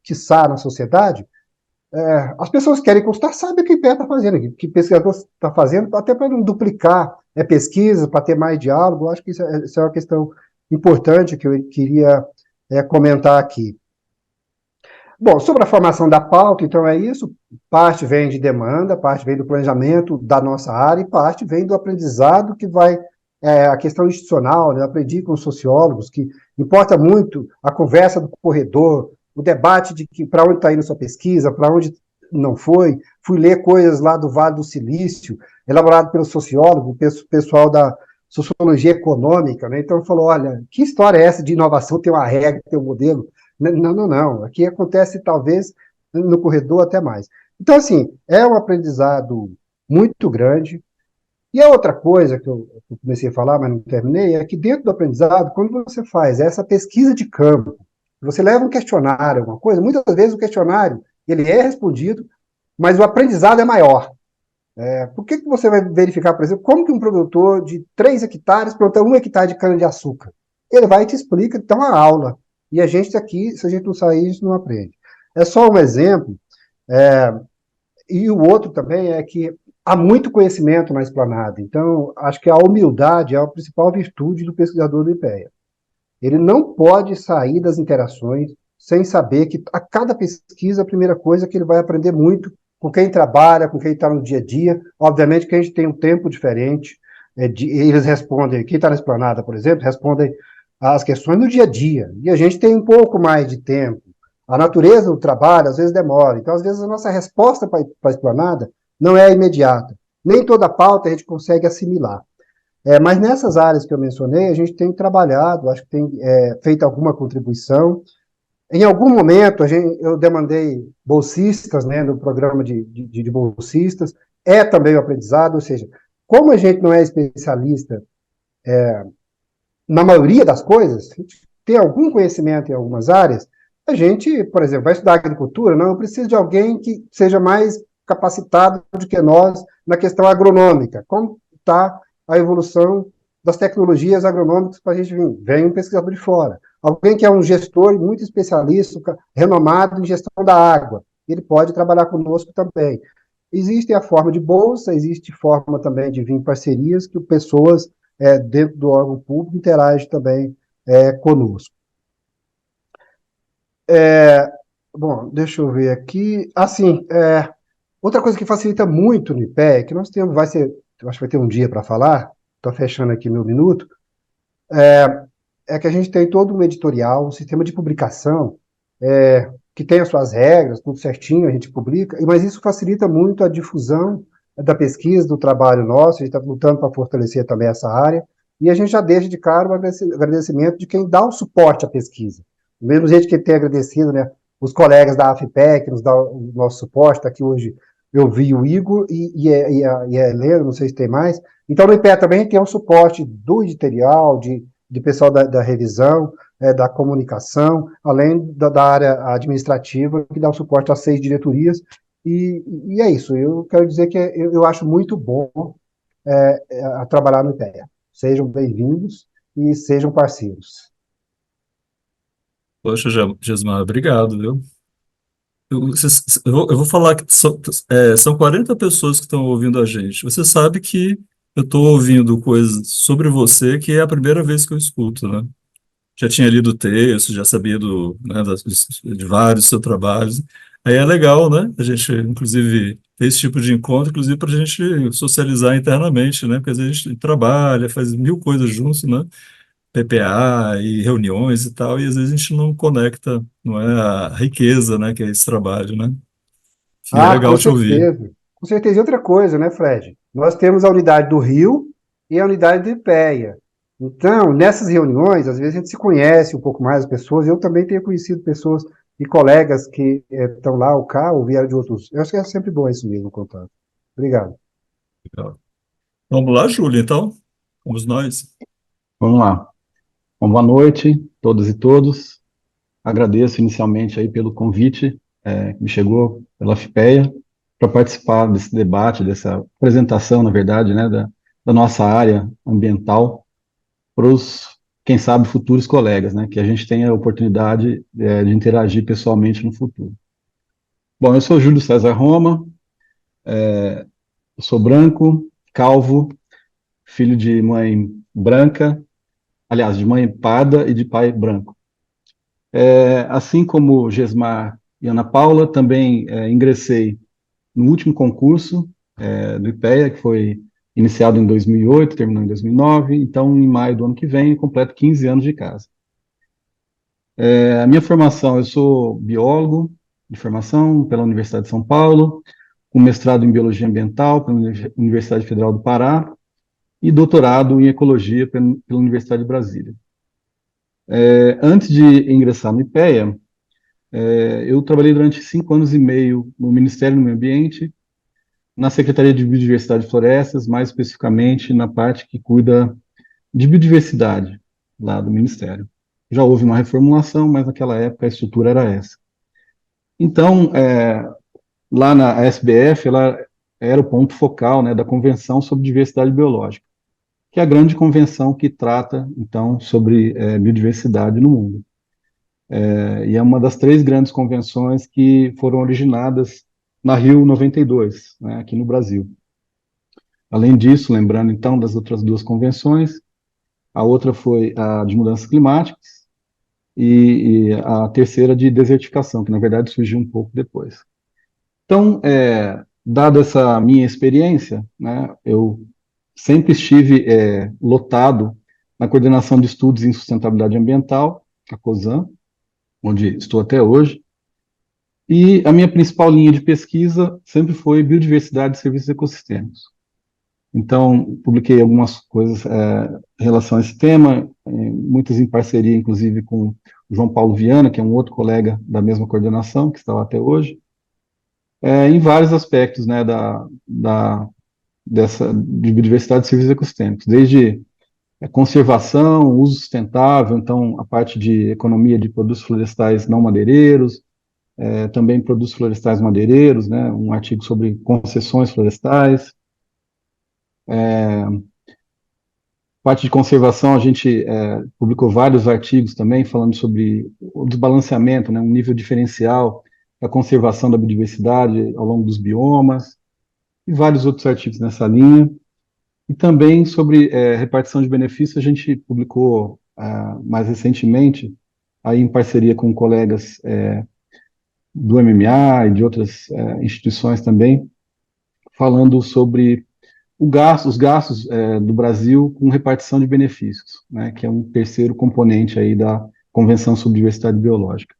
quiçá na sociedade, as pessoas querem consultar, sabem o que o IPEA está fazendo, que o pesquisador está fazendo, até para não duplicar pesquisas, para ter mais diálogo. Eu acho que isso é uma questão importante que eu queria comentar aqui. Bom, sobre a formação da pauta, então é isso, parte vem de demanda, parte vem do planejamento da nossa área e parte vem do aprendizado que vai, a questão institucional, né? Eu aprendi com os sociólogos que importa muito a conversa do corredor, o debate de que para onde está indo sua pesquisa, para onde não foi, fui ler coisas lá do Vale do Silício, elaborado pelo sociólogo, pessoal da sociologia econômica, né? Então falou, olha, que história é essa de inovação, tem uma regra, tem um modelo? Não. Aqui acontece, talvez, no corredor até mais. Então, assim, é um aprendizado muito grande. E a outra coisa que eu comecei a falar, mas não terminei, é que dentro do aprendizado, quando você faz essa pesquisa de campo, você leva um questionário, alguma coisa, muitas vezes o questionário, ele é respondido, mas o aprendizado é maior. Por que você vai verificar, por exemplo, como que um produtor de 3 hectares planta 1 hectare de cana-de-açúcar? Ele vai e te explica, então, uma aula. E a gente aqui, se a gente não sair, a gente não aprende. É só um exemplo. E o outro também é que há muito conhecimento na esplanada. Então, acho que a humildade é a principal virtude do pesquisador do IPEA. Ele não pode sair das interações sem saber que a cada pesquisa, a primeira coisa é que ele vai aprender muito com quem trabalha, com quem está no dia a dia. Obviamente que a gente tem um tempo diferente. Eles respondem, quem está na esplanada, por exemplo, respondem as questões no dia a dia. E a gente tem um pouco mais de tempo. A natureza do trabalho, às vezes, demora. Então, às vezes, a nossa resposta para a esplanada não é imediata. Nem toda a pauta a gente consegue assimilar. Mas nessas áreas que eu mencionei, a gente tem trabalhado, acho que tem feito alguma contribuição. Em algum momento, eu demandei bolsistas, né, no programa de bolsistas, também o aprendizado, ou seja, como a gente não é especialista na maioria das coisas, a gente tem algum conhecimento em algumas áreas, a gente, por exemplo, vai estudar agricultura, não, eu preciso de alguém que seja mais capacitado do que nós na questão agronômica. Como está a evolução das tecnologias agronômicas para a gente vir? Vem um pesquisador de fora. Alguém que é um gestor muito especialista, renomado em gestão da água, ele pode trabalhar conosco também. Existe a forma de bolsa, existe forma também de vir em parcerias que pessoas dentro do órgão público interagem também conosco. Bom, deixa eu ver aqui. Assim, outra coisa que facilita muito no IPEA, que nós temos, eu acho que vai ter um dia para falar, estou fechando aqui meu minuto, é que a gente tem todo um editorial, um sistema de publicação, que tem as suas regras, tudo certinho, a gente publica, mas isso facilita muito a difusão da pesquisa, do trabalho nosso, a gente está lutando para fortalecer também essa área, e a gente já deixa de cara o agradecimento de quem dá o suporte à pesquisa. Do mesmo jeito que tem agradecido, né, os colegas da AFPE, que nos dão o nosso suporte, está aqui hoje, eu vi o Igor e a Helena, não sei se tem mais. Então, no IPEA também tem o suporte do editorial, de pessoal da revisão, da comunicação, além da área administrativa, que dá o suporte às 6 diretorias, e é isso. Eu quero dizer que eu acho muito bom trabalhar no IPEA. Sejam bem-vindos e sejam parceiros. Poxa, Gesmar, obrigado, viu? Eu vou falar que são 40 pessoas que estão ouvindo a gente. Você sabe que eu estou ouvindo coisas sobre você que é a primeira vez que eu escuto, né? Já tinha lido o texto, já sabia né, de vários seus trabalhos. Aí é legal, né? A gente, inclusive, ter esse tipo de encontro, inclusive para a gente socializar internamente, né? Porque às vezes a gente trabalha, faz mil coisas juntos, né? PPA e reuniões e tal, e às vezes a gente não conecta, não é a riqueza, né, que é esse trabalho, né? E é Ah, com legal te ouvir. certeza. Com certeza. E outra coisa, né, Fred? Nós temos a unidade do Rio e a unidade do IPEA. Então, nessas reuniões, às vezes a gente se conhece um pouco mais as pessoas. Eu também tenho conhecido pessoas e colegas que estão lá, ou cá, ou vieram de outros. Eu acho que é sempre bom isso mesmo, contato. Obrigado. Legal. Vamos lá, Júlia, então? Vamos nós. Vamos lá. Bom, boa noite, todas e todos. Agradeço inicialmente aí pelo convite que me chegou pela FIPEA para participar desse debate, dessa apresentação, na verdade, né, da nossa área ambiental para os, quem sabe, futuros colegas, né, que a gente tenha a oportunidade de interagir pessoalmente no futuro. Bom, eu sou Júlio César Roma, eu sou branco, calvo, filho de mãe branca, aliás, de mãe parda e de pai branco. Assim como Gesmar e Ana Paula, também ingressei no último concurso do IPEA, que foi iniciado em 2008, terminou em 2009, então em maio do ano que vem eu completo 15 anos de casa. A minha formação, eu sou biólogo de formação pela Universidade de São Paulo, com mestrado em Biologia Ambiental pela Universidade Federal do Pará e doutorado em Ecologia pela Universidade de Brasília. Antes de ingressar no IPEA, eu trabalhei durante 5 anos e meio no Ministério do Meio Ambiente, na Secretaria de Biodiversidade e Florestas, mais especificamente na parte que cuida de biodiversidade lá do Ministério. Já houve uma reformulação, mas naquela época a estrutura era essa. Então, lá na SBF, ela era o ponto focal, né, da Convenção sobre Diversidade Biológica, que é a grande convenção que trata, então, sobre biodiversidade no mundo. E é uma das 3 grandes convenções que foram originadas na Rio 92, né, aqui no Brasil. Além disso, lembrando então das outras 2 convenções, a outra foi a de mudanças climáticas e a terceira de desertificação, que na verdade surgiu um pouco depois. Então, dada essa minha experiência, né, eu sempre estive lotado na coordenação de estudos em sustentabilidade ambiental, a COSAM, onde estou até hoje, e a minha principal linha de pesquisa sempre foi biodiversidade e serviços ecossistêmicos. Então, publiquei algumas coisas em relação a esse tema, muitas em parceria, inclusive, com o João Paulo Viana, que é um outro colega da mesma coordenação, que está lá até hoje, em vários aspectos, né, de biodiversidade e serviços ecossistêmicos, desde conservação, uso sustentável, então a parte de economia de produtos florestais não madeireiros, também produtos florestais madeireiros, né, um artigo sobre concessões florestais. Parte de conservação, a gente publicou vários artigos também falando sobre o desbalanceamento, né, um nível diferencial da conservação da biodiversidade ao longo dos biomas, e vários outros artigos nessa linha. E também sobre repartição de benefícios, a gente publicou mais recentemente, aí em parceria com colegas do MMA e de outras instituições também, falando sobre os gastos do Brasil com repartição de benefícios, né, que é um terceiro componente aí da Convenção sobre Diversidade Biológica.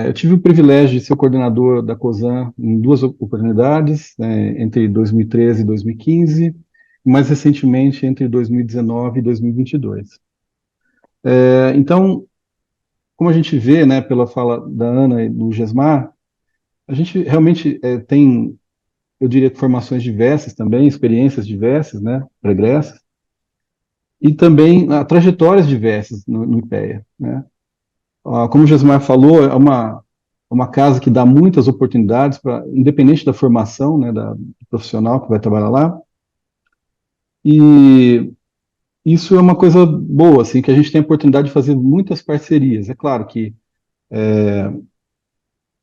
Eu tive o privilégio de ser o coordenador da COSAM em 2 oportunidades, entre 2013 e 2015, e mais recentemente entre 2019 e 2022. Então, como a gente vê, né, pela fala da Ana e do Gesmar, a gente realmente tem, eu diria, formações diversas também, experiências diversas, né, pregressas, e também trajetórias diversas no IPEA, né. Como o Gesmar falou, é uma casa que dá muitas oportunidades, independente da formação, né, do profissional que vai trabalhar lá, e isso é uma coisa boa, assim, que a gente tem a oportunidade de fazer muitas parcerias. É claro que,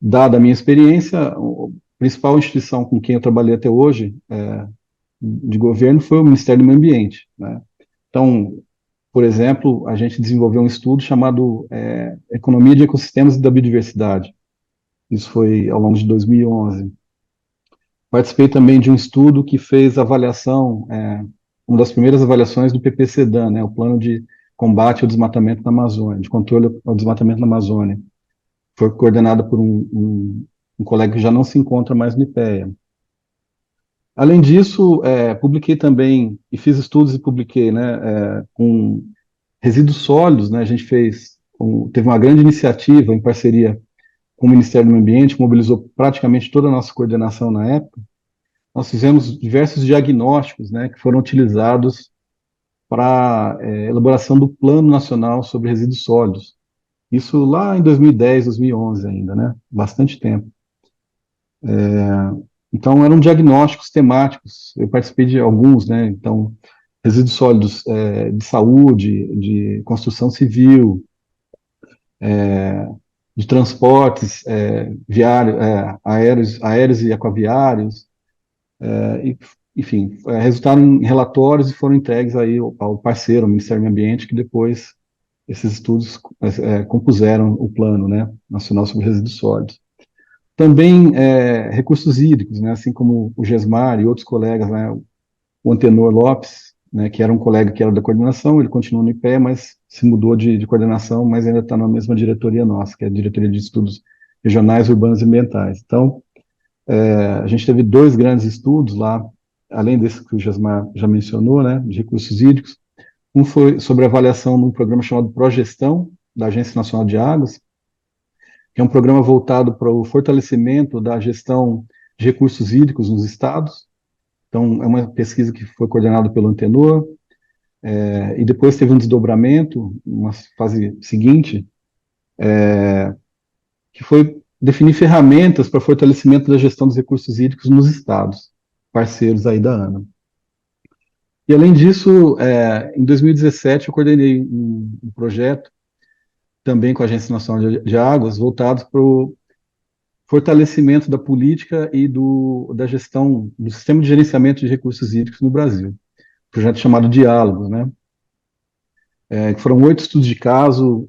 dada a minha experiência, a principal instituição com quem eu trabalhei até hoje, de governo, foi o Ministério do Meio Ambiente, né? Então, por exemplo, a gente desenvolveu um estudo chamado Economia de Ecossistemas e da Biodiversidade. Isso foi ao longo de 2011. Participei também de um estudo que fez avaliação, uma das primeiras avaliações do PPCDAN, né, o Plano de Combate ao Desmatamento na Amazônia, de controle ao desmatamento na Amazônia. Foi coordenado por um colega que já não se encontra mais no IPEA. Além disso, publiquei também, e fiz estudos e publiquei, né, com resíduos sólidos, né, a gente teve uma grande iniciativa em parceria com o Ministério do Meio Ambiente, mobilizou praticamente toda a nossa coordenação na época. Nós fizemos diversos diagnósticos, né, que foram utilizados para elaboração do Plano Nacional sobre Resíduos Sólidos. Isso lá em 2010, 2011 ainda, né, bastante tempo. Então, eram diagnósticos temáticos, eu participei de alguns, né, então, resíduos sólidos de saúde, de construção civil, de transportes aéreos e aquaviários, e enfim, resultaram em relatórios e foram entregues aí ao parceiro, ao Ministério do Meio Ambiente, que depois esses estudos compuseram o Plano, né, Nacional sobre Resíduos Sólidos. Também recursos hídricos, né, assim como o Gesmar e outros colegas, né, o Antenor Lopes, né, que era um colega que era da coordenação, ele continua no IPEA, mas se mudou de coordenação, mas ainda está na mesma diretoria nossa, que é a Diretoria de Estudos Regionais, Urbanos e Ambientais. Então, a gente teve 2 grandes estudos lá, além desse que o Gesmar já mencionou, né, de recursos hídricos. Um foi sobre avaliação num programa chamado Progestão, da Agência Nacional de Águas, que é um programa voltado para o fortalecimento da gestão de recursos hídricos nos estados. Então, é uma pesquisa que foi coordenada pelo Antenor, e depois teve um desdobramento, uma fase seguinte, que foi definir ferramentas para fortalecimento da gestão dos recursos hídricos nos estados, parceiros aí da ANA. E, além disso, em 2017, eu coordenei um projeto, também com a Agência Nacional de Águas, voltado para o fortalecimento da política e da gestão do sistema de gerenciamento de recursos hídricos no Brasil. Um projeto chamado Diálogos, né? Foram 8 estudos de caso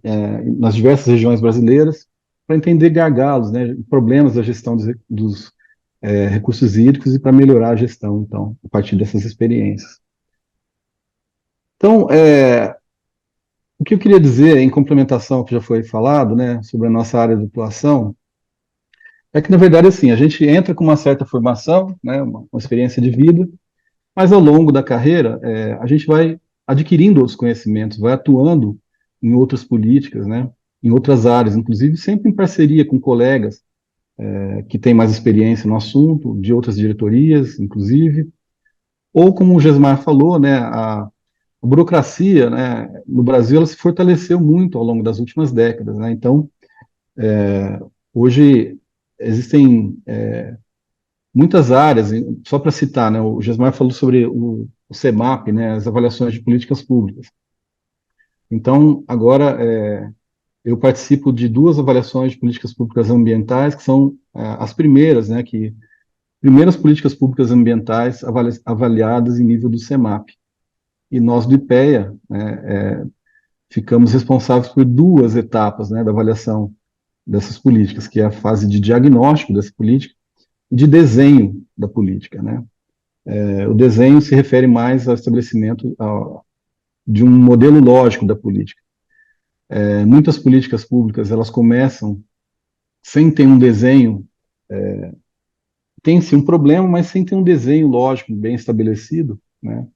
nas diversas regiões brasileiras para entender gargalos, né, problemas da gestão dos recursos hídricos e para melhorar a gestão, então, a partir dessas experiências. Então, o que eu queria dizer, em complementação ao que já foi falado, né, sobre a nossa área de atuação, é que, na verdade, assim, a gente entra com uma certa formação, né, uma experiência de vida, mas ao longo da carreira, a gente vai adquirindo outros conhecimentos, vai atuando em outras políticas, né, em outras áreas, inclusive sempre em parceria com colegas que têm mais experiência no assunto, de outras diretorias, inclusive, ou como o Gesmar falou, né, a burocracia, né, no Brasil, ela se fortaleceu muito ao longo das últimas décadas, né, então, hoje existem muitas áreas, só para citar, né, o Gesmar falou sobre o CEMAP, né, as avaliações de políticas públicas. Então, agora, eu participo de 2 avaliações de políticas públicas ambientais, que são as primeiras, né, primeiras políticas públicas ambientais avaliadas em nível do CEMAP. E nós do IPEA, né, ficamos responsáveis por 2 etapas, né, da avaliação dessas políticas, que é a fase de diagnóstico dessa política e de desenho da política, né. O desenho se refere mais ao estabelecimento de um modelo lógico da política. Muitas políticas públicas, elas começam sem ter um desenho, tem-se um problema, mas sem ter um desenho lógico bem estabelecido, né?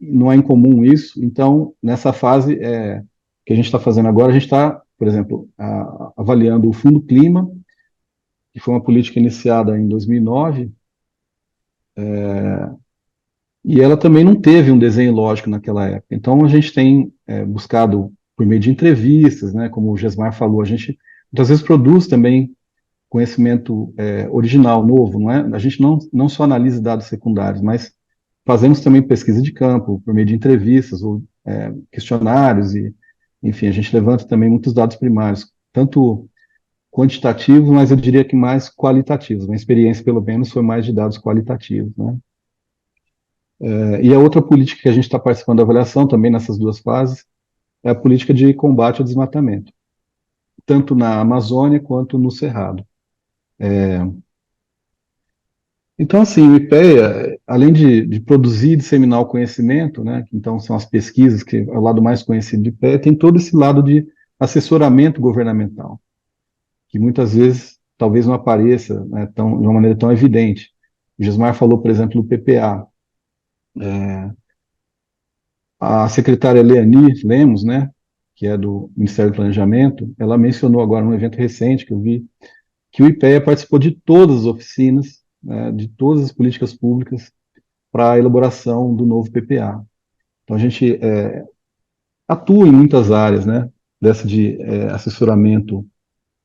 Não é incomum isso. Então, nessa fase que a gente está fazendo agora, a gente está, por exemplo, avaliando o Fundo Clima, que foi uma política iniciada em 2009, e ela também não teve um desenho lógico naquela época. Então, a gente tem buscado, por meio de entrevistas, né, como o Gesmar falou, a gente muitas vezes produz também conhecimento original, novo, não é? A gente não só analisa dados secundários, mas fazemos também pesquisa de campo, por meio de entrevistas ou questionários, e, enfim, a gente levanta também muitos dados primários, tanto quantitativos, mas eu diria que mais qualitativos. Minha experiência, pelo menos, foi mais de dados qualitativos, né? E a outra política que a gente está participando da avaliação, também nessas 2 fases, é a política de combate ao desmatamento, tanto na Amazônia quanto no Cerrado. Então, assim, o IPEA, além de produzir e disseminar o conhecimento, né, que então são as pesquisas, que é o lado mais conhecido do IPEA, tem todo esse lado de assessoramento governamental, que muitas vezes talvez não apareça, né, de uma maneira tão evidente. O Gismar falou, por exemplo, do PPA. A secretária Leani Lemos, né, que é do Ministério do Planejamento, ela mencionou agora num evento recente que eu vi, que o IPEA participou de todas as oficinas, né, de todas as políticas públicas para a elaboração do novo PPA. Então, a gente atua em muitas áreas, né, dessa de assessoramento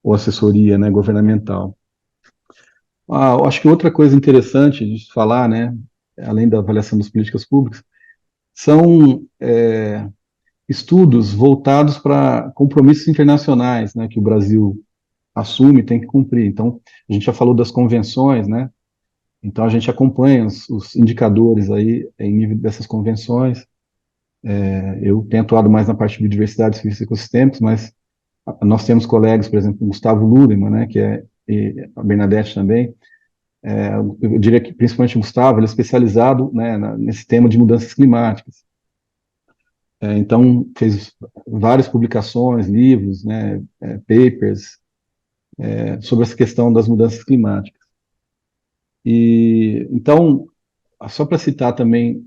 ou assessoria, né, governamental. Eu acho que outra coisa interessante de falar, né, além da avaliação das políticas públicas, são estudos voltados para compromissos internacionais, né, que o Brasil assume e tem que cumprir. Então, a gente já falou das convenções, né, Então, a gente acompanha os indicadores aí em nível dessas convenções. Eu tenho atuado mais na parte de biodiversidade e serviços ecossistêmicos, mas nós temos colegas, por exemplo, o Gustavo Ludemann, né, e a Bernadette também. Eu diria que principalmente o Gustavo, ele é especializado, né, nesse tema de mudanças climáticas. Então, fez várias publicações, livros, né, papers, sobre essa questão das mudanças climáticas. E então, só para citar também,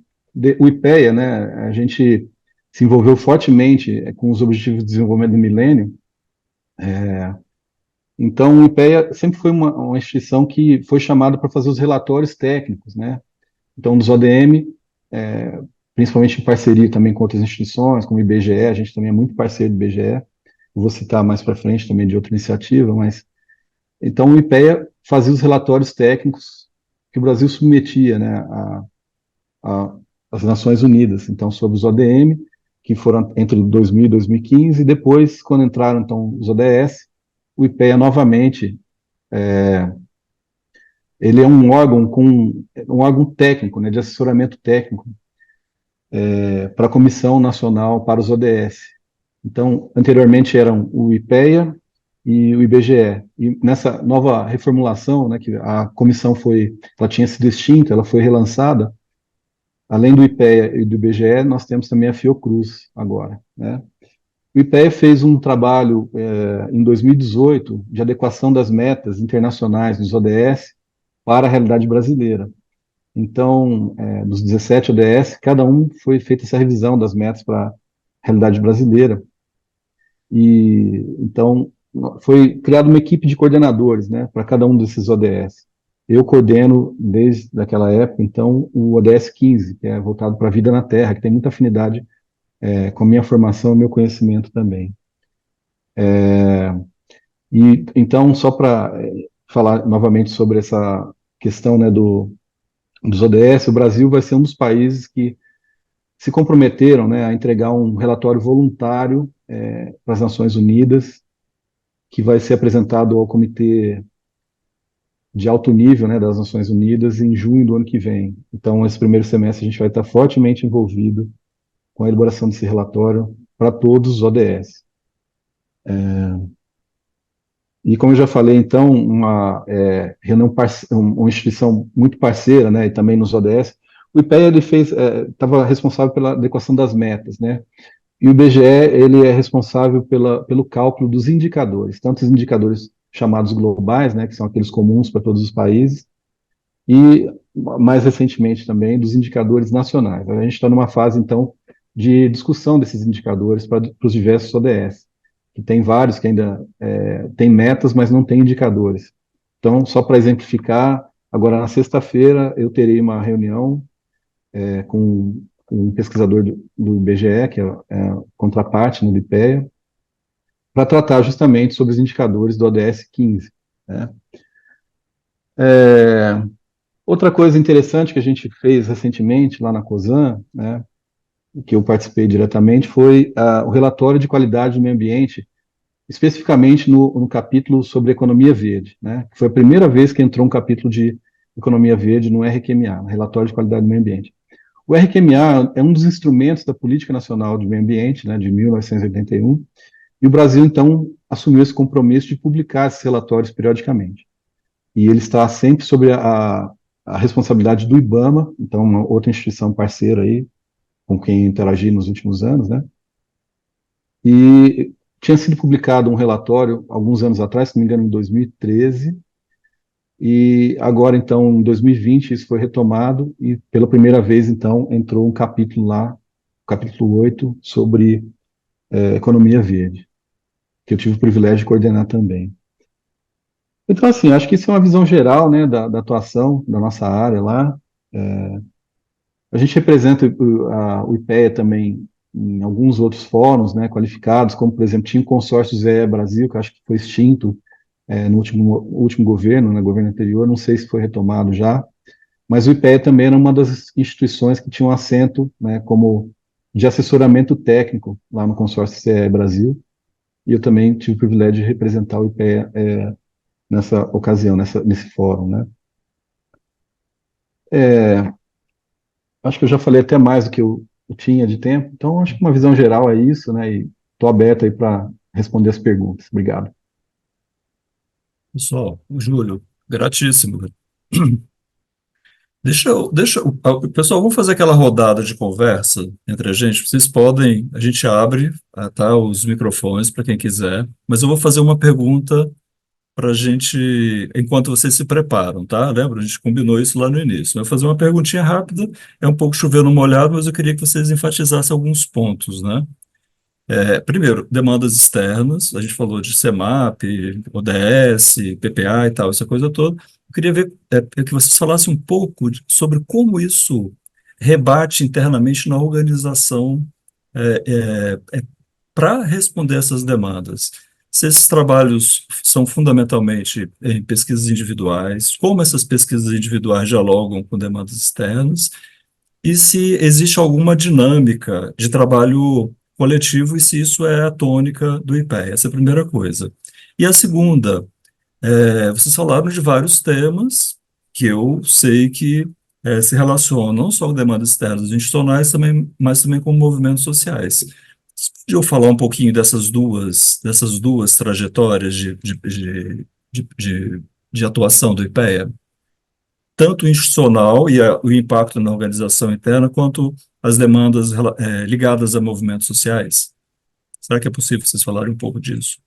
o IPEA, né, a gente se envolveu fortemente com os Objetivos de Desenvolvimento do Milênio. Então, o IPEA sempre foi uma instituição que foi chamada para fazer os relatórios técnicos, né? Então, dos ODM, principalmente em parceria também com outras instituições, como o IBGE, a gente também é muito parceiro do IBGE. Eu vou citar mais para frente também de outra iniciativa, mas então o IPEA fazia os relatórios técnicos que o Brasil submetia, né, às Nações Unidas, então sobre os ODM, que foram entre 2000 e 2015, e depois, quando entraram então os ODS, o IPEA novamente, ele é um órgão técnico, né, de assessoramento técnico para a Comissão Nacional para os ODS. Então, anteriormente eram o IPEA e o IBGE. E nessa nova reformulação, né, que a comissão ela tinha sido extinta, ela foi relançada. Além do IPEA e do IBGE, nós temos também a Fiocruz agora, né? O IPEA fez um trabalho em 2018 de adequação das metas internacionais dos ODS para a realidade brasileira. Então, dos 17 ODS, cada um foi feita essa revisão das metas para a realidade brasileira. E então foi criada uma equipe de coordenadores, né, para cada um desses ODS. Eu coordeno desde aquela época, então, o ODS 15, que é voltado para a vida na Terra, que tem muita afinidade com a minha formação e meu conhecimento também. E então, só para falar novamente sobre essa questão, né, dos ODS, o Brasil vai ser um dos países que se comprometeram, né, a entregar um relatório voluntário para as Nações Unidas, que vai ser apresentado ao Comitê de Alto Nível, né, das Nações Unidas em junho do ano que vem. Então, esse primeiro semestre a gente vai estar fortemente envolvido com a elaboração desse relatório para todos os ODS. E como eu já falei, então, uma reunião uma instituição muito parceira, né, e também nos ODS, o IPEA ele estava responsável pela adequação das metas, né, e o IBGE ele é responsável pelo cálculo dos indicadores, tanto os indicadores chamados globais, né, que são aqueles comuns para todos os países, e mais recentemente também dos indicadores nacionais. A gente está numa fase, então, de discussão desses indicadores para os diversos ODS, que tem vários que ainda têm metas, mas não têm indicadores. Então, só para exemplificar, agora na sexta-feira eu terei uma reunião com um pesquisador do IBGE, que é a contraparte no IPEA, para tratar justamente sobre os indicadores do ODS 15. Né? Outra coisa interessante que a gente fez recentemente lá na COSAN, né, que eu participei diretamente, foi o relatório de qualidade do meio ambiente, especificamente no capítulo sobre economia verde, né, que foi a primeira vez que entrou um capítulo de economia verde no RQMA, no Relatório de Qualidade do Meio Ambiente. O RQMA é um dos instrumentos da Política Nacional de Meio Ambiente, né, de 1981, e o Brasil, então, assumiu esse compromisso de publicar esses relatórios periodicamente. E ele está sempre sobre a responsabilidade do IBAMA, então uma outra instituição parceira aí, com quem interagi nos últimos anos, né? E tinha sido publicado um relatório alguns anos atrás, se não me engano, em 2013, e agora, então, em 2020, isso foi retomado, e pela primeira vez, então, entrou um capítulo lá, capítulo 8, sobre economia verde, que eu tive o privilégio de coordenar também. Então, assim, acho que isso é uma visão geral, né, da atuação da nossa área lá. A gente representa o IPEA também em alguns outros fóruns, né, qualificados, como, por exemplo, tinha o consórcio ZE Brasil, que eu acho que foi extinto no último governo, no governo anterior, não sei se foi retomado já, mas o IPEA também era uma das instituições que tinha um assento, né, como de assessoramento técnico lá no consórcio ZE Brasil, e eu também tive o privilégio de representar o IPEA nessa ocasião, nesse fórum, né. Acho que eu já falei até mais do que eu tinha de tempo, então acho que uma visão geral é isso, né? E estou aberto aí para responder as perguntas. Obrigado. Pessoal, o Júlio, gratíssimo. Pessoal, vamos fazer aquela rodada de conversa entre a gente. Vocês podem, a gente abre, tá, os microfones para quem quiser, mas eu vou fazer uma pergunta para a gente, enquanto vocês se preparam, tá? Lembra? A gente combinou isso lá no início. Eu vou fazer uma perguntinha rápida, é um pouco chovendo molhado, mas eu queria que vocês enfatizassem alguns pontos, né? Primeiro, demandas externas, a gente falou de CEMAP, ODS, PPA e tal, essa coisa toda. Eu queria ver que vocês falassem um pouco sobre como isso rebate internamente na organização para responder essas demandas. Se esses trabalhos são fundamentalmente em pesquisas individuais, como essas pesquisas individuais dialogam com demandas externas, e se existe alguma dinâmica de trabalho coletivo e se isso é a tônica do IPEA. Essa é a primeira coisa. E a segunda, vocês falaram de vários temas que eu sei que se relacionam não só com demandas externas e institucionais, também, mas também com movimentos sociais. Vocês podiam falar um pouquinho dessas duas trajetórias de, de, de atuação do IPEA? Tanto institucional e o impacto na organização interna, quanto as demandas ligadas a movimentos sociais. Será que é possível vocês falarem um pouco disso?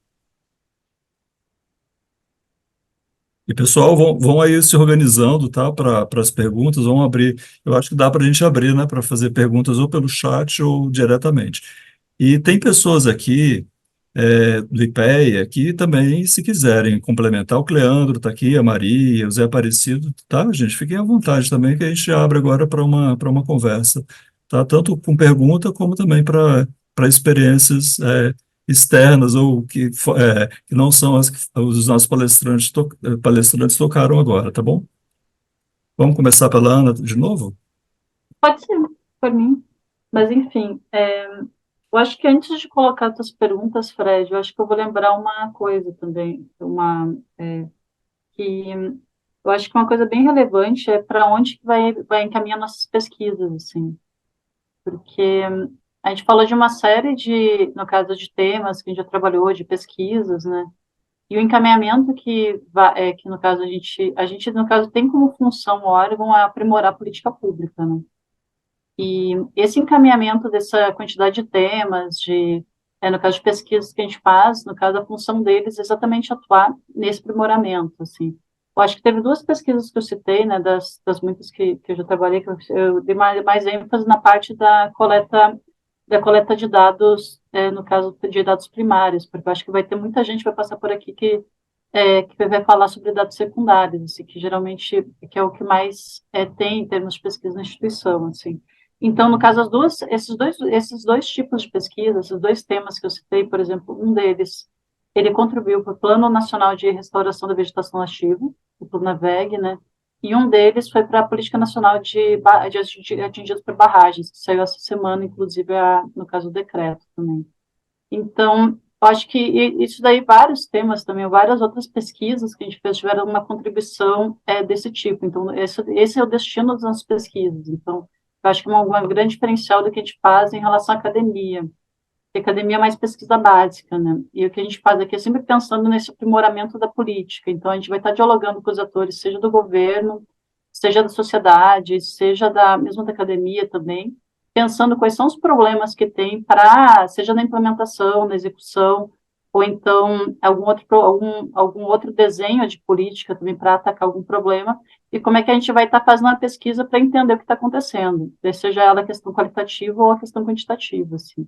E, pessoal, vão aí se organizando, tá, para as perguntas, vão abrir. Eu acho que dá para a gente abrir, né, para fazer perguntas ou pelo chat ou diretamente. E tem pessoas aqui do IPEA que também, se quiserem complementar, o Cleandro está aqui, a Maria, o Zé Aparecido, tá, gente? Fiquem à vontade também, que a gente abre agora para uma conversa, tá? Tanto com pergunta, como também para experiências externas ou que não são as que os nossos palestrantes tocaram agora, tá bom? Vamos começar pela Ana de novo? Pode ser, por mim. Mas, enfim, eu acho que antes de colocar as perguntas, Fred, eu acho que eu vou lembrar uma coisa também, que eu acho que uma coisa bem relevante é para onde que vai encaminhar nossas pesquisas, assim, porque a gente falou de uma série de, no caso de temas que a gente já trabalhou, de pesquisas, né, e o encaminhamento que no caso a gente no caso tem como função o órgão é aprimorar a política pública, né? E esse encaminhamento dessa quantidade de temas, no caso de pesquisas que a gente faz, no caso, a função deles é exatamente atuar nesse aprimoramento, assim. Eu acho que teve duas pesquisas que eu citei, né, das muitas que eu já trabalhei, que eu dei mais ênfase na parte da coleta de dados, no caso de dados primários, porque eu acho que vai ter muita gente que vai passar por aqui que vai falar sobre dados secundários, assim, que geralmente que é o que mais tem em termos de pesquisa na instituição, assim. Então, no caso, esses dois tipos de pesquisa, esses dois temas que eu citei, por exemplo, um deles, ele contribuiu para o Plano Nacional de Restauração da Vegetação Nativa, o PLUNAVEG, né? E um deles foi para a Política Nacional de Atingidos por Barragens, que saiu essa semana, inclusive, no caso, o decreto também. Então, eu acho que isso daí, vários temas também, várias outras pesquisas que a gente fez tiveram uma contribuição desse tipo. Então, esse é o destino das nossas pesquisas. Então, eu acho que um grande diferencial do que a gente faz em relação à academia. Porque a academia é mais pesquisa básica, né? E o que a gente faz aqui é sempre pensando nesse aprimoramento da política. Então, a gente vai estar dialogando com os atores, seja do governo, seja da sociedade, seja mesmo da academia também, pensando quais são os problemas que tem seja na implementação, na execução, ou então algum outro desenho de política também para atacar algum problema, e como é que a gente vai estar fazendo a pesquisa para entender o que está acontecendo, seja ela a questão qualitativa ou a questão quantitativa, assim.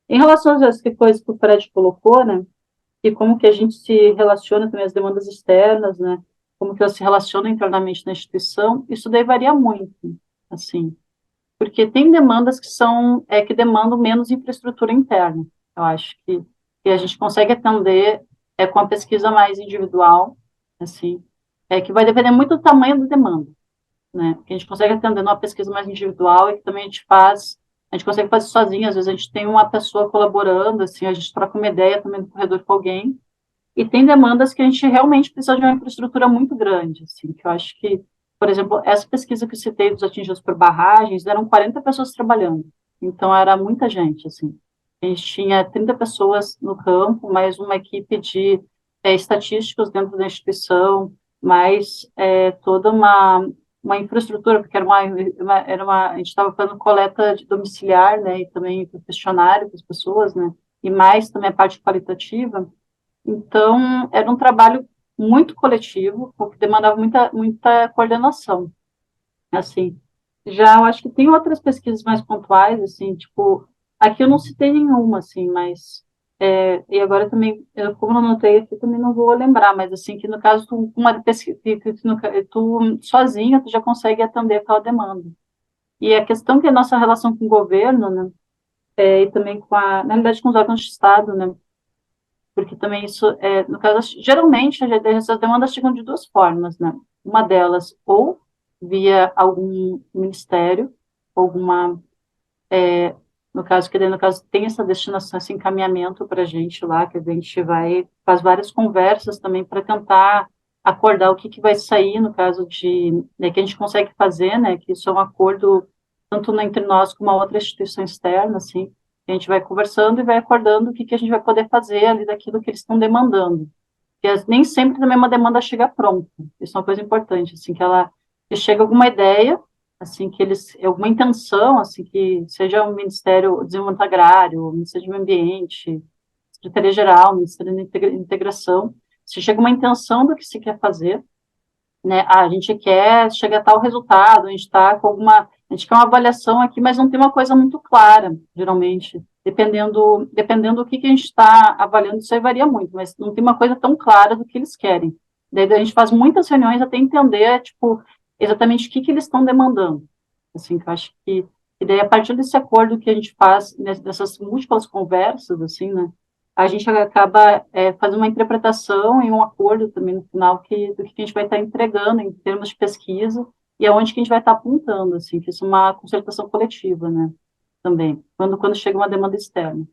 Em relação às coisas que o Fred colocou, né, e como que a gente se relaciona também às demandas externas, né, como que elas se relacionam internamente na instituição, isso daí varia muito, assim, porque tem demandas que demandam menos infraestrutura interna. Eu acho que a gente consegue atender com a pesquisa mais individual, assim, que vai depender muito do tamanho da demanda, né? Que a gente consegue atender numa pesquisa mais individual e que também a gente consegue fazer sozinho, às vezes a gente tem uma pessoa colaborando, assim, a gente troca uma ideia também no corredor com alguém, e tem demandas que a gente realmente precisa de uma infraestrutura muito grande, assim, que eu acho que por exemplo, essa pesquisa que eu citei dos atingidos por barragens, eram 40 pessoas trabalhando, então era muita gente, assim. A gente tinha 30 pessoas no campo, mais uma equipe de estatísticos dentro da instituição, mais toda uma infraestrutura, porque a gente estava fazendo coleta de domiciliar, né, e também questionário para as pessoas, né, e mais também a parte qualitativa. Então, era um trabalho muito coletivo, porque demandava muita coordenação, assim. Já eu acho que tem outras pesquisas mais pontuais, assim, tipo, aqui eu não citei nenhuma, assim, mas, e agora também, como eu não anotei aqui, também não vou lembrar, mas, assim, que no caso, uma pesquisa, tu sozinha, tu já consegue atender aquela demanda. E a questão que é a nossa relação com o governo, né, e também na realidade, com os órgãos de Estado, né, porque também isso, no caso, geralmente, essas demandas chegam de duas formas, né? Uma delas, ou via algum ministério, alguma, no caso, que daí, no caso, tem essa destinação, esse encaminhamento para a gente lá, que a gente faz várias conversas também para tentar acordar o que vai sair, no caso né, que a gente consegue fazer, né, que isso é um acordo tanto entre nós como a outra instituição externa, assim, a gente vai conversando e vai acordando o que a gente vai poder fazer ali daquilo que eles estão demandando. Porque nem sempre também uma demanda chega pronta. Isso é uma coisa importante, assim, que chega alguma ideia, assim, alguma intenção, assim, que seja o Ministério do Desenvolvimento Agrário, o Ministério do Meio Ambiente, Secretaria-Geral, Ministério da Integração, se chega uma intenção do que se quer fazer, né? A gente quer chegar a tal resultado, a gente está com a gente quer uma avaliação aqui, mas não tem uma coisa muito clara, geralmente, dependendo do que a gente está avaliando, isso aí varia muito, mas não tem uma coisa tão clara do que eles querem. Daí a gente faz muitas reuniões até entender, tipo, exatamente o que eles estão demandando. Assim, que eu acho que e daí, a partir desse acordo que a gente faz, nessas múltiplas conversas, assim, né, a gente acaba fazendo uma interpretação e um acordo também no final do que a gente vai estar entregando em termos de pesquisa e aonde que a gente vai estar apontando, assim, que isso é uma concertação coletiva, né, também, quando chega uma demanda externa.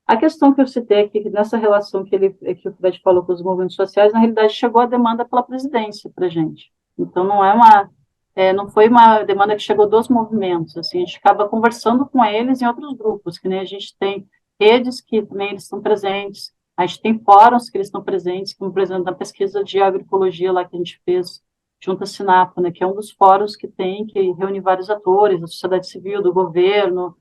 A questão que eu citei aqui, que nessa relação que o Fred falou com os movimentos sociais, na realidade chegou a demanda pela presidência para a gente. Então, não foi uma demanda que chegou dos movimentos, assim, a gente acaba conversando com eles em outros grupos, que nem a gente tem redes que também eles estão presentes, a gente tem fóruns que eles estão presentes, como, por exemplo, na pesquisa de agroecologia lá que a gente fez junto à Sinapa, né, que é um dos fóruns que reúne vários atores, da sociedade civil, do governo,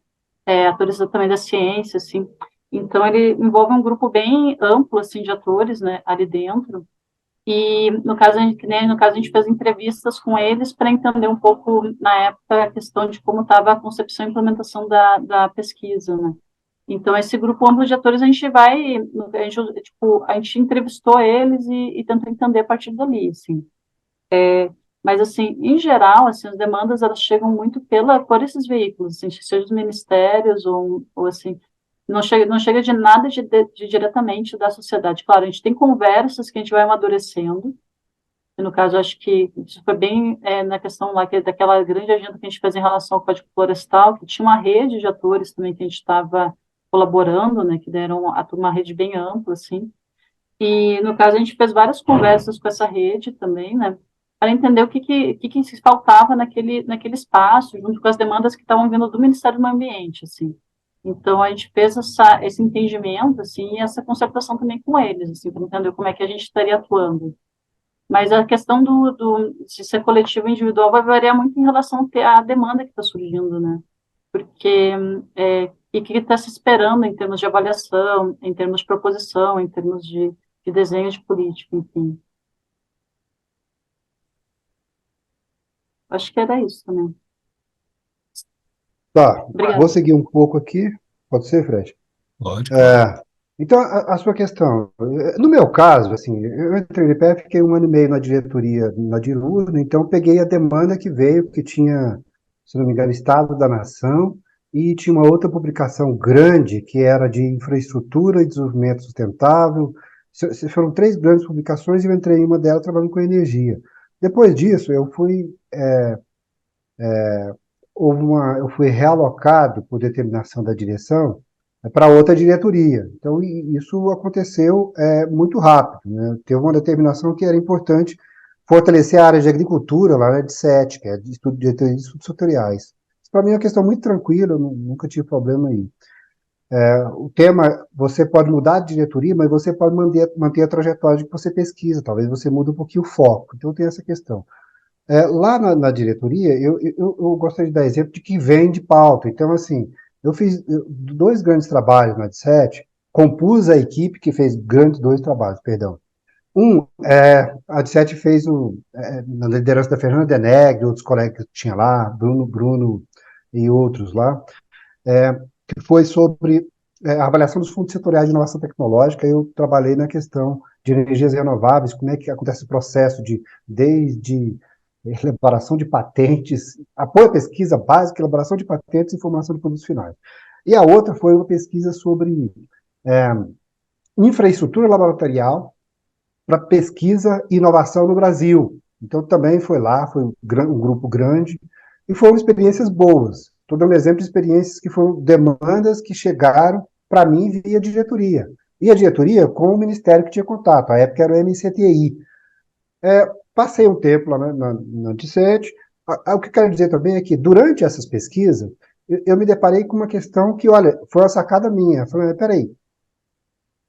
atores também da ciência, assim. Então, ele envolve um grupo bem amplo, assim, de atores, né, ali dentro. E, no caso, a gente fez entrevistas com eles para entender um pouco, na época, a questão de como estava a concepção e implementação da pesquisa, né. Então, esse grupo amplo de atores, a gente entrevistou eles e tentou entender a partir dali, assim. Mas, assim, em geral, assim, as demandas, elas chegam muito por esses veículos, assim, seja os ministérios ou assim, não chega de nada de diretamente da sociedade. Claro, a gente tem conversas que a gente vai amadurecendo, e no caso, acho que isso foi bem na questão lá, daquela grande agenda que a gente fez em relação ao Código Florestal, que tinha uma rede de atores também que a gente estava colaborando, né, que deram uma rede bem ampla, assim, e, no caso, a gente fez várias conversas com essa rede também, né, para entender o que se faltava naquele espaço, junto com as demandas que estavam vindo do Ministério do Meio Ambiente, assim. Então, a gente fez esse entendimento, assim, e essa concertação também com eles, assim, para entender como é que a gente estaria atuando. Mas a questão de ser coletivo e individual vai variar muito em relação à demanda que está surgindo, né? Porque e o que está se esperando em termos de avaliação, em termos de proposição, em termos de desenho de política, enfim. Acho que era isso também. Tá, vou Obrigada. seguir um pouco aqui. Pode ser, Fred? Pode, claro. Então, a sua questão, no meu caso, assim, eu entrei no IPE, fiquei 1 ano e meio na diretoria na DIRU, né, então peguei a demanda que veio, que tinha, se não me engano, Estado da Nação, e tinha uma outra publicação grande, que era de infraestrutura e desenvolvimento sustentável. Foram 3 grandes publicações e eu entrei em uma delas trabalhando com energia. Depois disso, eu fui realocado por determinação da direção para outra diretoria. Então, isso aconteceu muito rápido, né? Teve uma determinação que era importante fortalecer a área de agricultura lá, né, de SET, que é de estudo de estudos setoriais. Isso para mim é uma questão muito tranquila, eu nunca tive problema aí. O tema, você pode mudar de diretoria, mas você pode manter a trajetória que você pesquisa, talvez você mude um pouquinho o foco, então tem essa questão. Lá na diretoria, eu gostaria de dar exemplo de que vem de pauta. Então, assim, eu fiz dois grandes trabalhos na DSET, compus a equipe que fez grandes dois trabalhos, perdão. A DSET fez na liderança da Fernanda Deneg, outros colegas que tinha lá, Bruno e outros lá, que foi sobre a avaliação dos fundos setoriais de inovação tecnológica. Eu trabalhei na questão de energias renováveis, como é que acontece o processo desde elaboração de patentes, apoio à pesquisa básica, elaboração de patentes e formação de produtos finais. E a outra foi uma pesquisa sobre infraestrutura laboratorial para pesquisa e inovação no Brasil. Então também foi lá, foi um grupo grande, e foram experiências boas. Estou dando exemplo de experiências que foram demandas que chegaram para mim via diretoria. E a diretoria com o ministério que tinha contato, à época era o MCTI. Passei um tempo lá na DSET. O que eu quero dizer também é que, durante essas pesquisas, eu me deparei com uma questão que, olha, foi uma sacada minha. Eu falei, peraí,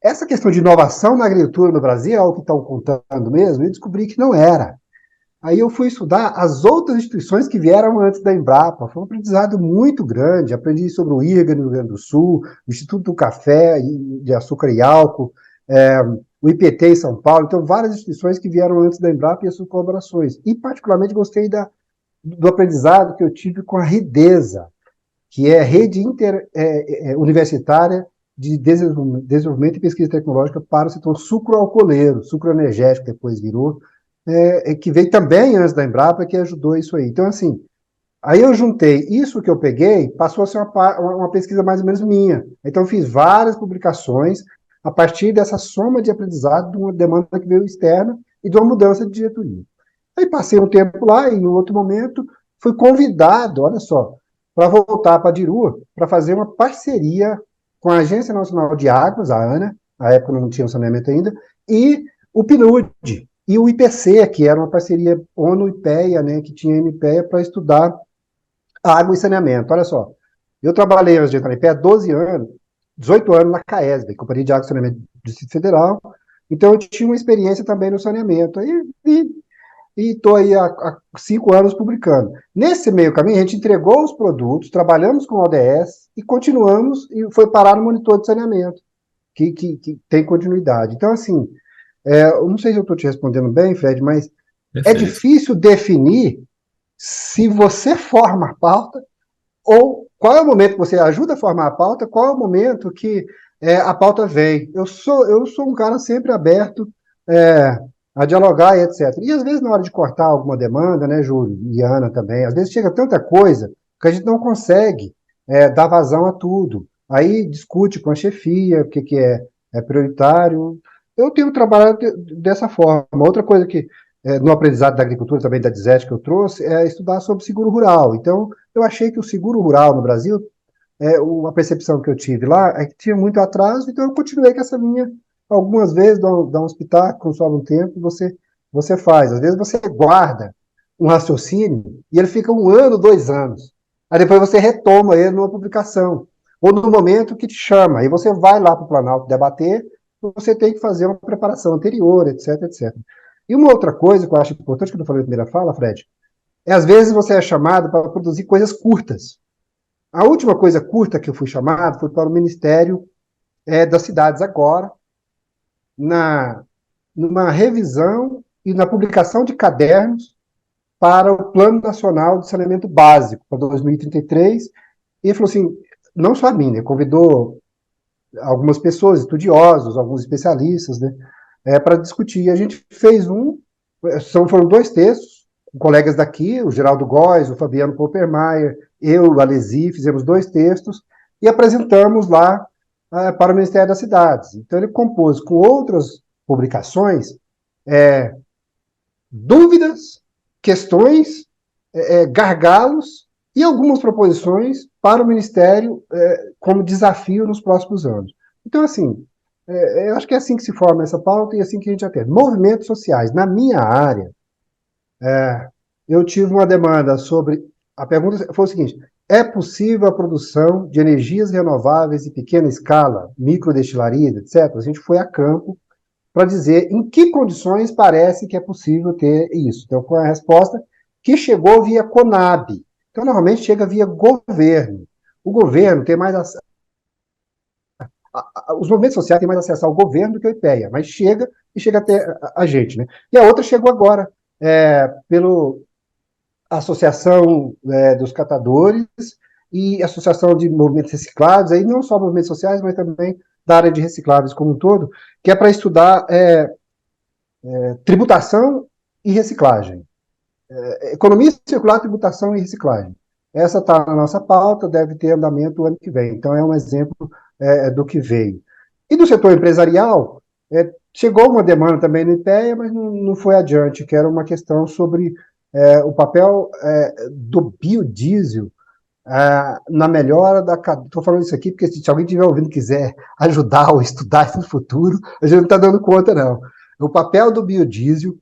essa questão de inovação na agricultura no Brasil é algo que estão contando mesmo? E descobri que não era. Aí eu fui estudar as outras instituições que vieram antes da Embrapa. Foi um aprendizado muito grande. Aprendi sobre o IRGA no Rio Grande do Sul, o Instituto do Café, de Açúcar e Álcool, o IPT em São Paulo. Então, várias instituições que vieram antes da Embrapa e as suas colaborações. E, particularmente, gostei do aprendizado que eu tive com a RIDESA, que é a Rede Universitária de Desenvolvimento e Pesquisa Tecnológica para o setor sucroalcooleiro, sucroenergético, depois virou, que veio também antes da Embrapa, que ajudou isso aí. Então, assim, aí eu juntei isso que eu peguei, passou a ser uma pesquisa mais ou menos minha. Então, eu fiz várias publicações a partir dessa soma de aprendizado de uma demanda que veio externa e de uma mudança de diretoria. Aí passei um tempo lá e, em outro momento, fui convidado, olha só, para voltar para a Dirua, para fazer uma parceria com a Agência Nacional de Águas, a ANA, na época não tinha saneamento ainda, e o PNUD, e o IPC, que era uma parceria ONU-IPEA, né, que tinha NPEA para estudar água e saneamento. Olha só, eu trabalhei na Agência IPEA há 12 anos, 18 anos na CAESB, Companhia de Água e Saneamento do Distrito Federal, então eu tinha uma experiência também no saneamento. E estou aí há 5 anos publicando. Nesse meio caminho, a gente entregou os produtos, trabalhamos com o ODS e continuamos, e foi parar no monitor de saneamento, que tem continuidade. Então, assim, eu não sei se eu estou te respondendo bem, Fred, mas é Perfeito. difícil definir se você forma a pauta, ou qual é o momento que você ajuda a formar a pauta, qual é o momento que a pauta vem. Eu sou um cara sempre aberto a dialogar e etc. E às vezes na hora de cortar alguma demanda, né, Júlio e Ana também, às vezes chega tanta coisa que a gente não consegue dar vazão a tudo. Aí discute com a chefia o que é prioritário. Eu tenho trabalhado dessa forma. Outra coisa que no aprendizado da agricultura também da DSET que eu trouxe é estudar sobre seguro rural. Então, eu achei que o seguro rural no Brasil, uma percepção que eu tive lá é que tinha muito atraso, então eu continuei com essa linha. Algumas vezes dá um espetáculo, consome um tempo, você faz. Às vezes você guarda um raciocínio e ele fica 1 ano, 2 anos. Aí depois você retoma ele numa publicação, ou no momento que te chama. Aí você vai lá para o Planalto debater, você tem que fazer uma preparação anterior, etc, etc. E uma outra coisa que eu acho importante, que eu falei na primeira fala, Fred, às vezes você é chamado para produzir coisas curtas. A última coisa curta que eu fui chamado foi para o Ministério das Cidades agora, numa revisão e na publicação de cadernos para o Plano Nacional de Saneamento Básico para 2033. E ele falou assim, não só a mim, né, convidou algumas pessoas, estudiosos, alguns especialistas, né, para discutir. E a gente fez foram 2 textos, com colegas daqui, o Geraldo Góes, o Fabiano Poppermeier, eu, o Alesi, fizemos 2 textos e apresentamos lá para o Ministério das Cidades. Então ele compôs com outras publicações dúvidas, questões, gargalos e algumas proposições para o Ministério como desafio nos próximos anos. Então, assim, eu acho que é assim que se forma essa pauta e é assim que a gente atende. Movimentos sociais. Na minha área, Eu tive uma demanda sobre. A pergunta foi o seguinte: é possível a produção de energias renováveis em pequena escala, microdestilarias, etc.? A gente foi a campo para dizer em que condições parece que é possível ter isso. Então, foi a resposta que chegou via Conab. Então, normalmente chega via governo. O governo tem mais acesso. Os movimentos sociais têm mais acesso ao governo do que ao IPEA, mas chega e chega até a gente, né? E a outra chegou agora, pelo Associação dos Catadores e Associação de Movimentos Reciclados, aí não só movimentos sociais, mas também da área de recicláveis como um todo, que é para estudar tributação e reciclagem. Economia circular, tributação e reciclagem. Essa está na nossa pauta, deve ter andamento o ano que vem. Então, é um exemplo do que veio. E do setor empresarial, chegou uma demanda também no IPEA, mas não foi adiante, que era uma questão sobre o papel do biodiesel na melhora da cadeia. Estou falando isso aqui porque se alguém estiver ouvindo e quiser ajudar ou estudar isso no futuro, a gente não está dando conta, não. O papel do biodiesel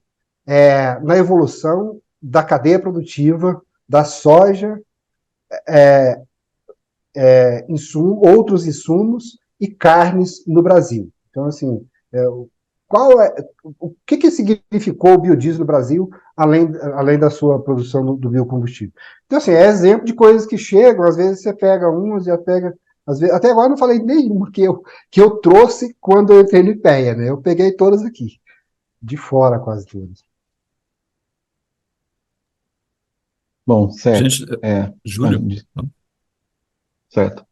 na evolução da cadeia produtiva da soja, outros insumos e carnes no Brasil. Então, assim, o que significou o biodiesel no Brasil, além da sua produção do biocombustível? Então, assim, é exemplo de coisas que chegam, às vezes você pega umas, já pega. Às vezes, até agora eu não falei nenhuma que eu trouxe quando eu entrei no IPEA, né? Eu peguei todas aqui, de fora quase todas. Bom, certo. Gente, Júlio, Certo.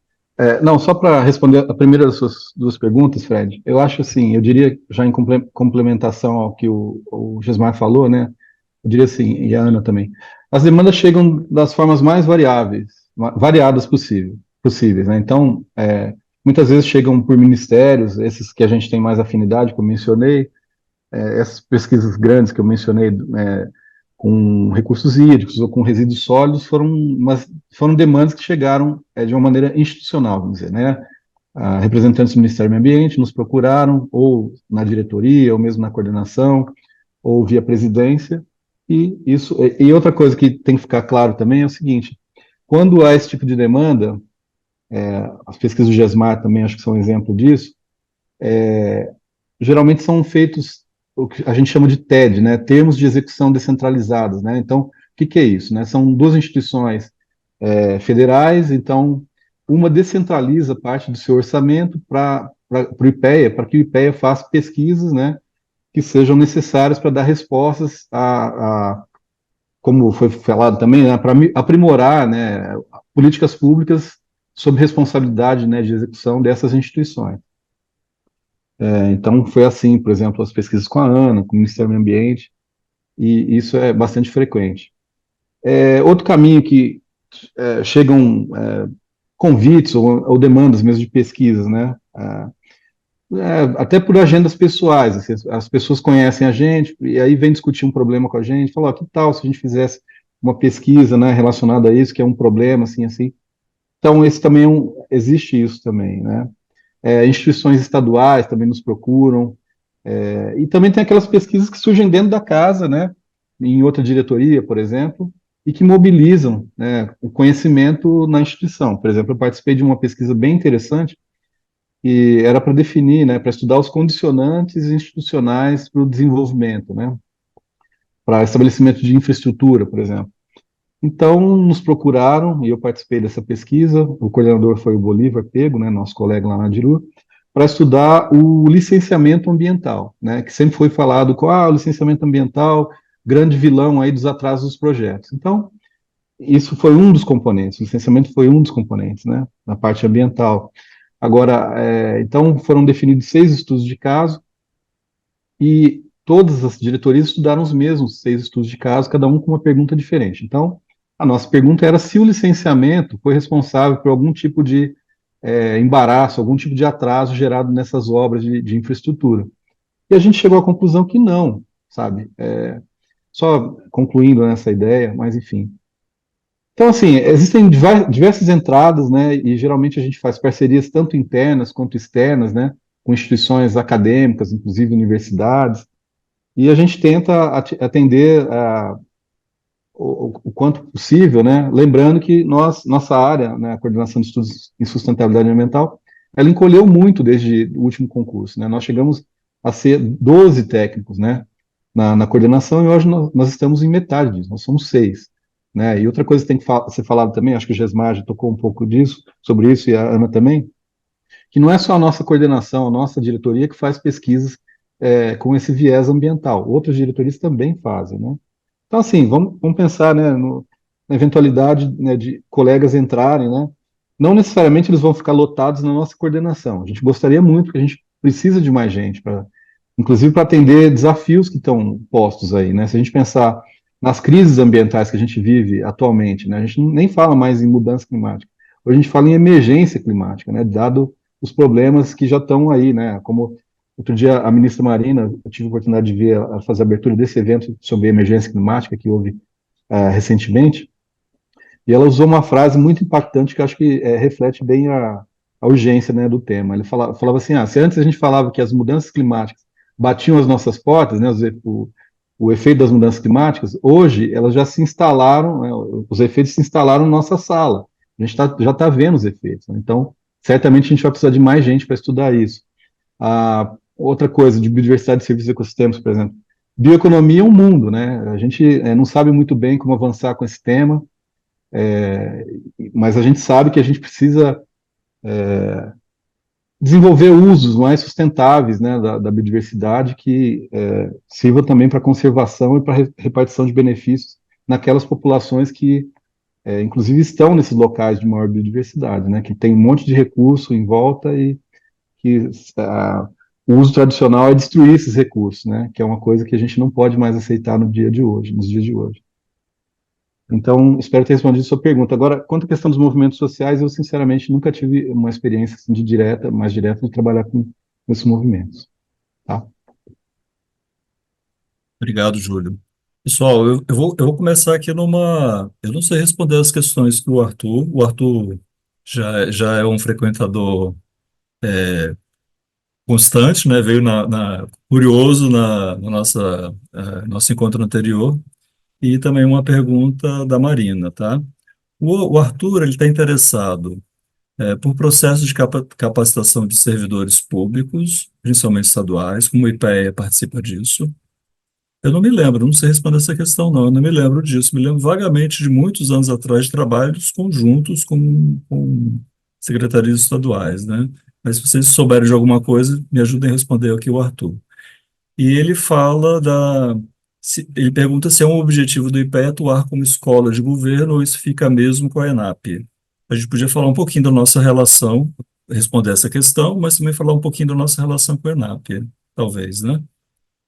Não, só para responder a primeira das suas duas perguntas, Fred, eu acho assim, eu diria, já em complementação ao que o Gesmar falou, né, eu diria assim, e a Ana também, as demandas chegam das formas mais variadas possíveis, né, então, muitas vezes chegam por ministérios, esses que a gente tem mais afinidade, que eu mencionei, essas pesquisas grandes que eu mencionei, com recursos hídricos ou com resíduos sólidos, foram demandas que chegaram de uma maneira institucional, vamos dizer, né? Representantes do Ministério do Meio Ambiente nos procuraram, ou na diretoria, ou mesmo na coordenação, ou via presidência, e outra coisa que tem que ficar claro também é o seguinte, quando há esse tipo de demanda, as pesquisas do GESMAR também acho que são um exemplo disso, geralmente são feitos o que a gente chama de TED, né, Termos de Execução Descentralizados, né, então, o que é isso, né, são duas instituições federais, então, uma descentraliza parte do seu orçamento para o IPEA, para que o IPEA faça pesquisas, né, que sejam necessárias para dar respostas como foi falado também, né, para aprimorar, né, políticas públicas sob responsabilidade, né, de execução dessas instituições. Então, foi assim, por exemplo, as pesquisas com a ANA, com o Ministério do Meio Ambiente, e isso é bastante frequente. Outro caminho que chegam convites ou demandas mesmo de pesquisas, né? Até por agendas pessoais, assim, as pessoas conhecem a gente, e aí vem discutir um problema com a gente, falam, que tal se a gente fizesse uma pesquisa, né, relacionada a isso, que é um problema, assim, assim. Então, esse também existe isso também, né? Instituições estaduais também nos procuram, e também tem aquelas pesquisas que surgem dentro da casa, né, em outra diretoria, por exemplo, e que mobilizam, né, o conhecimento na instituição. Por exemplo, eu participei de uma pesquisa bem interessante, que era para definir, né, para estudar os condicionantes institucionais para o desenvolvimento, né, para estabelecimento de infraestrutura, por exemplo. Então, nos procuraram, e eu participei dessa pesquisa, o coordenador foi o Bolívar Pego, né, nosso colega lá na Diru, para estudar o licenciamento ambiental, né, que sempre foi falado com o licenciamento ambiental, grande vilão aí dos atrasos dos projetos. Então, isso foi um dos componentes, o licenciamento foi um dos componentes, né, na parte ambiental. Agora, então, foram definidos 6 estudos de caso, e todas as diretorias estudaram os mesmos 6 estudos de caso, cada um com uma pergunta diferente. Então, a nossa pergunta era se o licenciamento foi responsável por algum tipo de embaraço, algum tipo de atraso gerado nessas obras de infraestrutura. E a gente chegou à conclusão que não, sabe? Só concluindo nessa ideia, mas enfim. Então, assim, existem diversas entradas, né? E geralmente a gente faz parcerias tanto internas quanto externas, né? Com instituições acadêmicas, inclusive universidades, e a gente tenta atender o quanto possível, né? Lembrando que nossa área, né, a coordenação de estudos em sustentabilidade ambiental, ela encolheu muito desde o último concurso, né? Nós chegamos a ser 12 técnicos, né, na coordenação, e hoje nós estamos em metade disso, nós somos 6, né? E outra coisa que tem que ser falado também, acho que o Gesmar já tocou um pouco disso, sobre isso, e a Ana também, que não é só a nossa coordenação, a nossa diretoria que faz pesquisas com esse viés ambiental, outras diretorias também fazem, né? Então, assim, vamos pensar, né, na eventualidade, né, de colegas entrarem, né? Não necessariamente eles vão ficar lotados na nossa coordenação. A gente gostaria muito, porque a gente precisa de mais gente, inclusive para atender desafios que estão postos aí, né? Se a gente pensar nas crises ambientais que a gente vive atualmente, né? A gente nem fala mais em mudança climática. Hoje a gente fala em emergência climática, né? Dado os problemas que já estão aí, né? Como outro dia a ministra Marina, eu tive a oportunidade de ver ela fazer a abertura desse evento sobre emergência climática que houve recentemente, e ela usou uma frase muito impactante que eu acho que reflete bem a urgência, né, do tema. Ele falava assim, se antes a gente falava que as mudanças climáticas batiam as nossas portas, né, o efeito das mudanças climáticas, hoje elas já se instalaram, né, os efeitos se instalaram na nossa sala. A gente já está vendo os efeitos, né? Então, certamente a gente vai precisar de mais gente para estudar isso. Outra coisa de biodiversidade de serviços e ecossistemas, por exemplo. Bioeconomia é um mundo, né? A gente não sabe muito bem como avançar com esse tema, mas a gente sabe que a gente precisa desenvolver usos mais sustentáveis, né, da biodiversidade que sirva também para conservação e para repartição de benefícios naquelas populações que, inclusive, estão nesses locais de maior biodiversidade, né, que tem um monte de recurso em volta e que o uso tradicional é destruir esses recursos, né, que é uma coisa que a gente não pode mais aceitar nos dias de hoje. Então, espero ter respondido a sua pergunta. Agora, quanto à questão dos movimentos sociais, eu, sinceramente, nunca tive uma experiência assim, mais direta de trabalhar com esses movimentos. Tá? Obrigado, Júlio. Pessoal, eu vou começar aqui numa. Eu não sei responder as questões que o Arthur já é um frequentador constante, né? Veio curioso na nosso encontro anterior. E também uma pergunta da Marina, tá? O Arthur, ele está interessado por processos de capacitação de servidores públicos, principalmente estaduais, como o IPEA participa disso. Eu não me lembro, não sei responder essa questão, não. Eu não me lembro disso. Me lembro vagamente de muitos anos atrás de trabalhos conjuntos com secretarias estaduais, né? Mas se vocês souberem de alguma coisa, me ajudem a responder aqui o Arthur. E ele ele pergunta se é um objetivo do IPEA atuar como escola de governo ou isso fica mesmo com a ENAP. A gente podia falar um pouquinho da nossa relação, responder essa questão, mas também falar um pouquinho da nossa relação com a ENAP, talvez, né?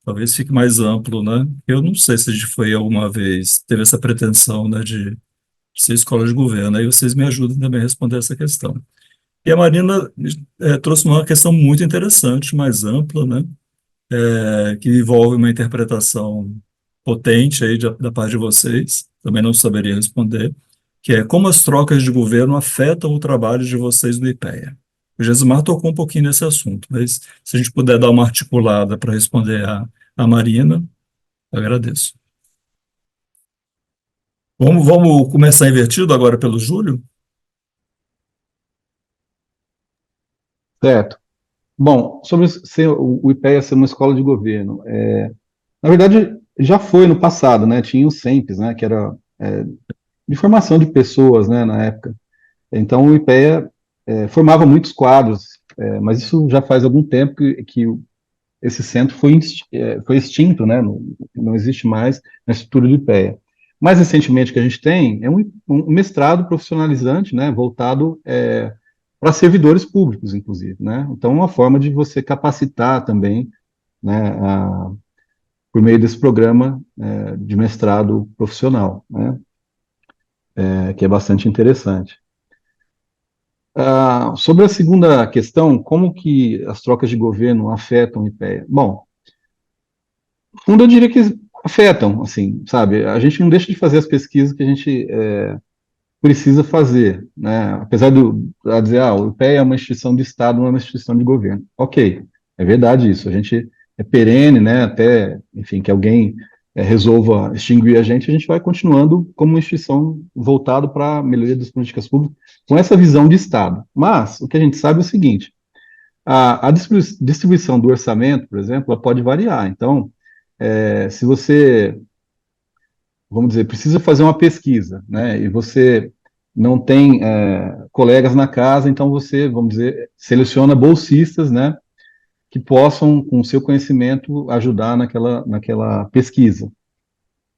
Talvez fique mais amplo, né? Eu não sei se a gente foi alguma vez, teve essa pretensão, né, de ser escola de governo. Aí vocês me ajudem também a responder essa questão. E a Marina trouxe uma questão muito interessante, mais ampla, né? Que envolve uma interpretação potente aí da parte de vocês, também não saberia responder, que é como as trocas de governo afetam o trabalho de vocês no IPEA. O Gesimar tocou um pouquinho nesse assunto, mas se a gente puder dar uma articulada para responder a Marina, eu agradeço. Vamos começar invertido agora pelo Júlio? Certo. Bom, sobre o IPEA ser uma escola de governo, na verdade, já foi no passado, né? Tinha o SEMPES, né? Que era de formação de pessoas, né? Na época. Então, o IPEA formava muitos quadros, mas isso já faz algum tempo que esse centro foi extinto, né? Não existe mais na estrutura do IPEA. Mais recentemente, o que a gente tem é um mestrado profissionalizante, né? Voltado para servidores públicos, inclusive, né? Então, uma forma de você capacitar também, né? Por meio desse programa de mestrado profissional, né? Que é bastante interessante. Sobre a segunda questão, como que as trocas de governo afetam o IPEA? Bom, no fundo eu diria que afetam, assim, sabe? A gente não deixa de fazer as pesquisas que a gente precisa fazer, né? Apesar de dizer, o IPEA é uma instituição de Estado, não é uma instituição de governo. Ok, é verdade isso. A gente é perene, né? Até, enfim, que alguém resolva extinguir a gente vai continuando como uma instituição voltada para a melhoria das políticas públicas, com essa visão de Estado. Mas o que a gente sabe é o seguinte: a distribuição do orçamento, por exemplo, ela pode variar. Então, se você, vamos dizer, precisa fazer uma pesquisa, né, e você não tem colegas na casa, então você, vamos dizer, seleciona bolsistas, né, que possam, com o seu conhecimento, ajudar naquela pesquisa.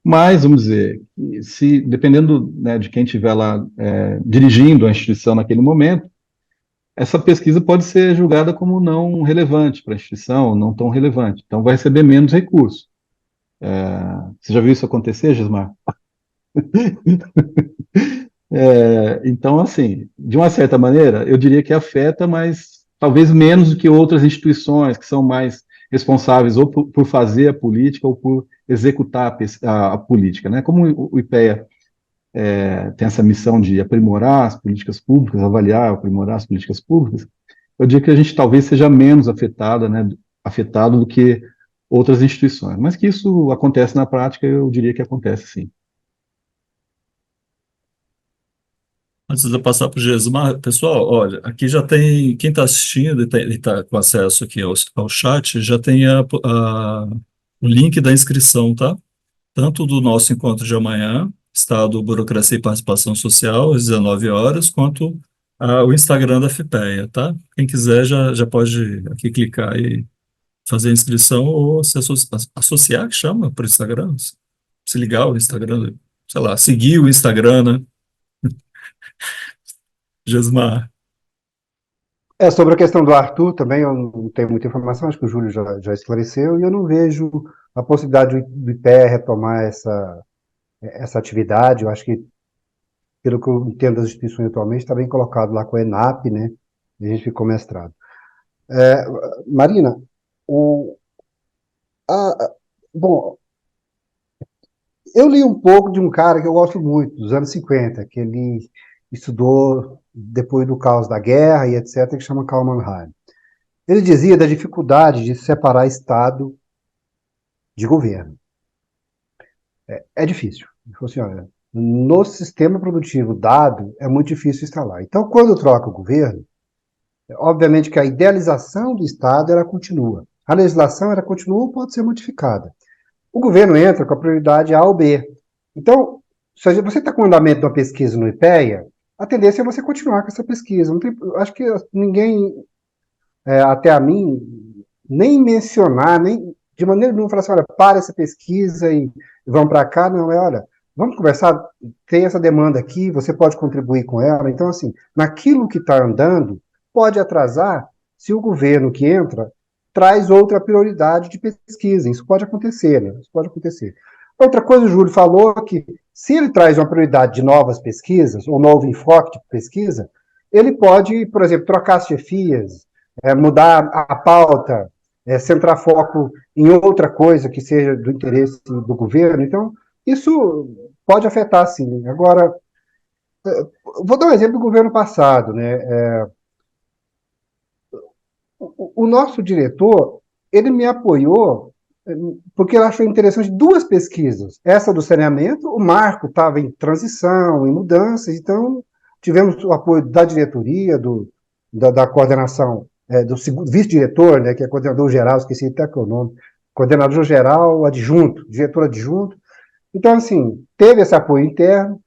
Mas, vamos dizer, se dependendo, né, de quem estiver lá dirigindo a instituição naquele momento, essa pesquisa pode ser julgada como não relevante para a instituição, não tão relevante. Então, vai receber menos recursos. Você já viu isso acontecer, Gismar? Então, assim, de uma certa maneira, eu diria que afeta, mas talvez menos do que outras instituições que são mais responsáveis ou por fazer a política ou por executar a política, né? Como o IPEA tem essa missão de aprimorar as políticas públicas, avaliar, aprimorar as políticas públicas, eu diria que a gente talvez seja menos afetada, né, afetado do que outras instituições. Mas que isso acontece na prática, eu diria que acontece sim. Antes de eu passar para o Gesmar, pessoal, olha, aqui já tem, quem está assistindo e está com acesso aqui ao chat, já tem o link da inscrição, tá? Tanto do nosso encontro de amanhã, Estado, Burocracia e Participação Social, às 19 horas, quanto o Instagram da FIPEA, tá? Quem quiser já pode aqui clicar e fazer a inscrição ou se associar, que chama, para o Instagram, se ligar ao Instagram, sei lá, seguir o Instagram, né? Gesmar. Sobre a questão do Arthur também, eu não tenho muita informação, acho que o Júlio já esclareceu, e eu não vejo a possibilidade do IPE retomar essa atividade. Eu acho que, pelo que eu entendo das instituições atualmente, está bem colocado lá com a ENAP, né? E a gente ficou mestrado. Marina, bom, eu li um pouco de um cara que eu gosto muito, dos anos 50, que ele estudou depois do caos da guerra e etc., que chama Karl Mannheim. Ele dizia da dificuldade de separar Estado de governo. É difícil. Ele falou assim, olha, no sistema produtivo dado, é muito difícil instalar. Então, quando troca o governo, obviamente que a idealização do Estado, ela continua. A legislação, ela continua ou pode ser modificada. O governo entra com a prioridade A ou B. Então, se você está com o andamento de uma pesquisa no IPEA, a tendência é você continuar com essa pesquisa. Não tem, acho que ninguém, até a mim, nem mencionar, nem de maneira nenhuma falar assim, olha, para essa pesquisa e vamos para cá. Não, olha, vamos conversar, tem essa demanda aqui, você pode contribuir com ela. Então, assim, naquilo que está andando, pode atrasar se o governo que entra traz outra prioridade de pesquisa. Isso pode acontecer, né? Isso pode acontecer. Outra coisa, o Júlio falou que se ele traz uma prioridade de novas pesquisas, ou novo enfoque de pesquisa, ele pode, por exemplo, trocar as chefias, mudar a pauta, centrar foco em outra coisa que seja do interesse do governo. Então, isso pode afetar, sim. Agora, vou dar um exemplo do governo passado, né? O nosso diretor, ele me apoiou porque ele achou interessante duas pesquisas. Essa do saneamento, o marco estava em transição, em mudanças, então tivemos o apoio da diretoria, da coordenação, do vice-diretor, né, que é coordenador geral, esqueci até que é o nome, coordenador geral adjunto, diretor adjunto. Então, assim, teve esse apoio interno.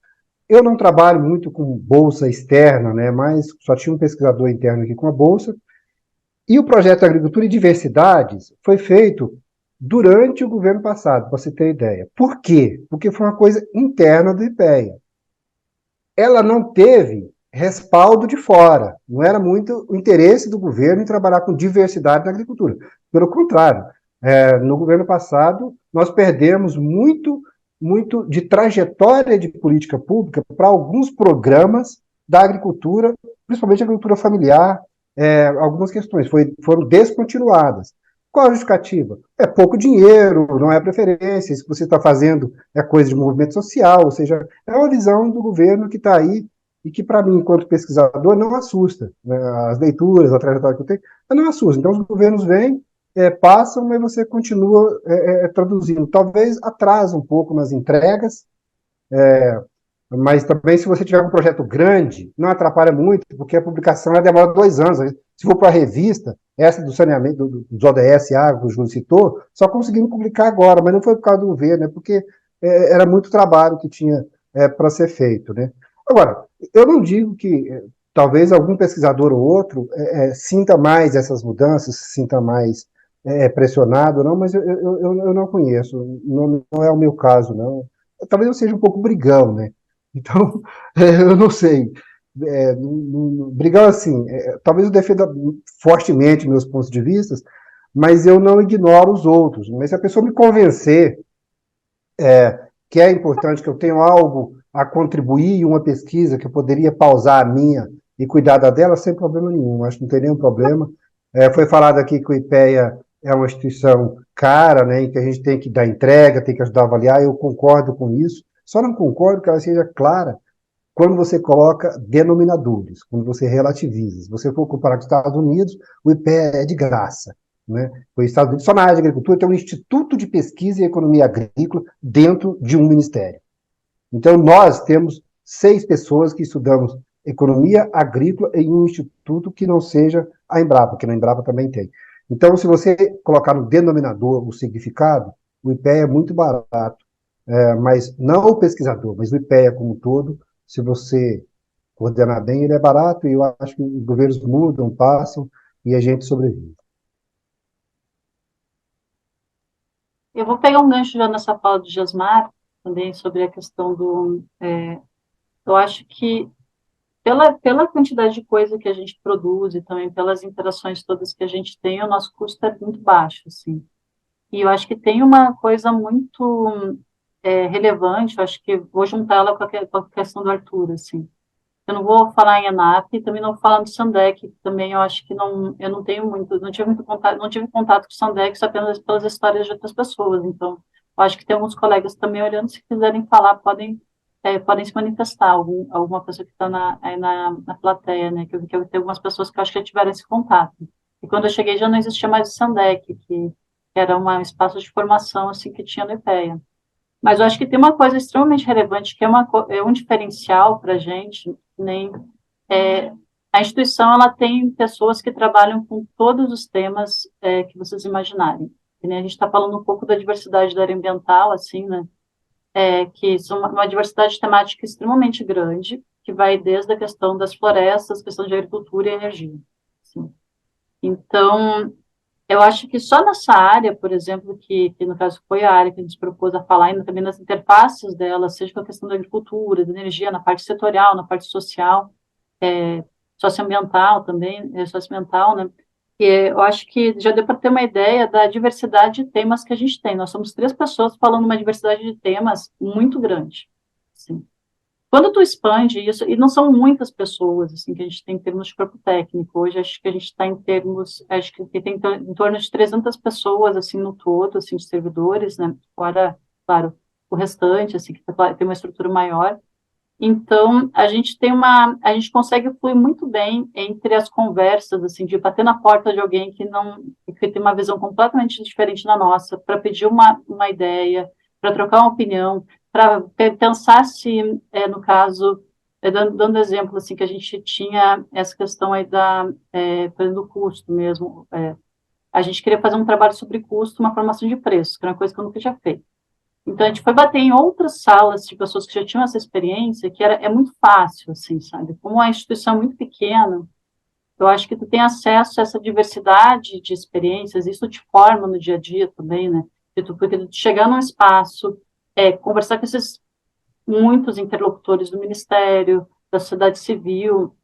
Eu não trabalho muito com bolsa externa, né, mas só tinha um pesquisador interno aqui com a bolsa. E o projeto Agricultura e Diversidades foi feito durante o governo passado, para você ter ideia. Por quê? Porque foi uma coisa interna do IPEA. Ela não teve respaldo de fora. Não era muito o interesse do governo em trabalhar com diversidade na agricultura. Pelo contrário, no governo passado, nós perdemos muito de trajetória de política pública para alguns programas da agricultura, principalmente a agricultura familiar. Algumas questões foram descontinuadas. Qual a justificativa? É pouco dinheiro, não é preferência, isso que você está fazendo é coisa de movimento social, ou seja, é uma visão do governo que está aí e que, para mim, enquanto pesquisador, não assusta. As leituras, a trajetória que eu tenho, não assusta. Então, os governos vêm passam, mas você continua traduzindo. Talvez atrasa um pouco nas entregas, mas também, se você tiver um projeto grande, não atrapalha muito, porque a publicação ela demora 2 anos. Se for para a revista, essa do saneamento, dos ODS, água, que o Júlio citou, só conseguimos publicar agora, mas não foi por causa do governo, porque era muito trabalho que tinha para ser feito. Né? Agora, eu não digo que talvez algum pesquisador ou outro sinta mais essas mudanças, sinta mais pressionado, não, mas eu não conheço, não é o meu caso, não. Talvez eu seja um pouco brigão, né? Então, eu não sei. Brigão assim, talvez eu defenda fortemente meus pontos de vista, mas eu não ignoro os outros. Mas se a pessoa me convencer que é importante, que eu tenho algo a contribuir, uma pesquisa que eu poderia pausar a minha e cuidar da dela, sem problema nenhum. Acho que não tem nenhum problema. Foi falado aqui que o IPEA é uma instituição cara, né, em que a gente tem que dar entrega, tem que ajudar a avaliar. Eu concordo com isso. Só não concordo que ela seja clara quando você coloca denominadores, quando você relativiza. Se você for comparar com os Estados Unidos, o IPEA é de graça. Né? Os Estados Unidos, só na área de agricultura, tem um Instituto de Pesquisa e Economia Agrícola dentro de um ministério. Então, nós temos 6 pessoas que estudamos economia agrícola em um instituto que não seja a Embrapa, que na Embrapa também tem. Então, se você colocar no denominador o significado, o IPEA é muito barato, mas não o pesquisador, mas o IPEA como um todo, se você coordenar bem, ele é barato e eu acho que os governos mudam, passam e a gente sobrevive. Eu vou pegar um gancho já nessa fala do Jasmar, também sobre a questão do... eu acho que pela quantidade de coisa que a gente produz e também pelas interações todas que a gente tem, o nosso custo é muito baixo, assim. E eu acho que tem uma coisa muito relevante, eu acho que vou juntar ela com a questão do Arthur, assim. Eu não vou falar em ENAP, também não vou falar do Sandec, que também eu acho que eu não tenho muito, não tive muito contato, não tive contato com o Sandec apenas pelas histórias de outras pessoas, então eu acho que tem alguns colegas também olhando, se quiserem falar, podem se manifestar, alguma pessoa que está aí na plateia, né, que eu vi que tem algumas pessoas que eu acho que já tiveram esse contato. E quando eu cheguei já não existia mais o Sandec, que era um espaço de formação, assim, que tinha no IPEA. Mas eu acho que tem uma coisa extremamente relevante, que é um diferencial para a gente, nem a instituição ela tem pessoas que trabalham com todos os temas que vocês imaginarem. E, né, a gente está falando um pouco da diversidade da área ambiental, assim, né, que são uma diversidade temática extremamente grande, que vai desde a questão das florestas, questão de agricultura e energia. Assim. Então, eu acho que só nessa área, por exemplo, que no caso foi a área que a gente propôs a falar, ainda também nas interfaces dela, seja com a questão da agricultura, da energia, na parte setorial, na parte social, socioambiental também, socioambiental, né? E eu acho que já deu para ter uma ideia da diversidade de temas que a gente tem. Nós somos 3 pessoas falando uma diversidade de temas muito grande. Assim. Quando tu expande isso, e não são muitas pessoas, assim, que a gente tem em termos de corpo técnico, hoje acho que a gente está em termos, acho que tem em torno de 300 pessoas, assim, no todo, assim, de servidores, né, fora, claro, o restante, assim, que tem uma estrutura maior. Então, a gente consegue fluir muito bem entre as conversas, assim, de bater na porta de alguém que tem uma visão completamente diferente da nossa, para pedir uma ideia, para trocar uma opinião, para pensar se, no caso, dando exemplo, assim, que a gente tinha essa questão aí do custo mesmo, a gente queria fazer um trabalho sobre custo, uma formação de preços, que era uma coisa que eu nunca tinha feito. Então, a gente foi bater em outras salas de pessoas que já tinham essa experiência, que é muito fácil, assim, sabe? Como a instituição é muito pequena, eu acho que tu tem acesso a essa diversidade de experiências, isso te forma no dia a dia também, né? Porque tu chegar num espaço, conversar com esses muitos interlocutores do Ministério, da sociedade civil,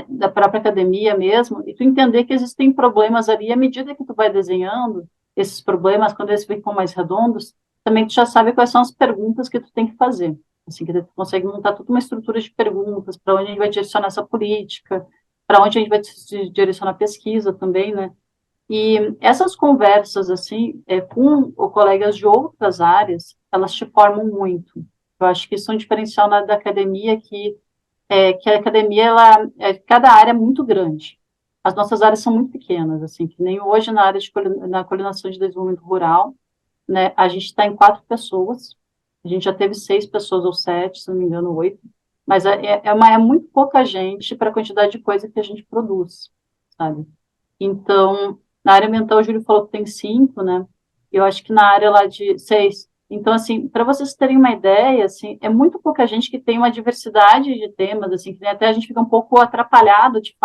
da própria academia mesmo, e tu entender que existem problemas ali, à medida que tu vai desenhando esses problemas, quando eles ficam mais redondos, também tu já sabe quais são as perguntas que tu tem que fazer. Assim, que tu consegue montar toda uma estrutura de perguntas, para onde a gente vai direcionar essa política, para onde a gente vai direcionar a pesquisa também, né? E essas conversas, assim, com colegas de outras áreas, elas te formam muito. Eu acho que isso é um diferencial da academia que a academia, cada área é muito grande. as nossas áreas são muito pequenas, assim, que nem hoje na área na coordenação de desenvolvimento rural, né, a gente está em 4 pessoas, a gente já teve 6 pessoas ou 7, se não me engano, 8, mas é muito pouca gente para a quantidade de coisa que a gente produz, sabe? Então, na área ambiental, o Júlio falou que tem 5, né? Eu acho que na área lá de 6. Então, assim, para vocês terem uma ideia, assim, é muito pouca gente que tem uma diversidade de temas, assim, que até a gente fica um pouco atrapalhado de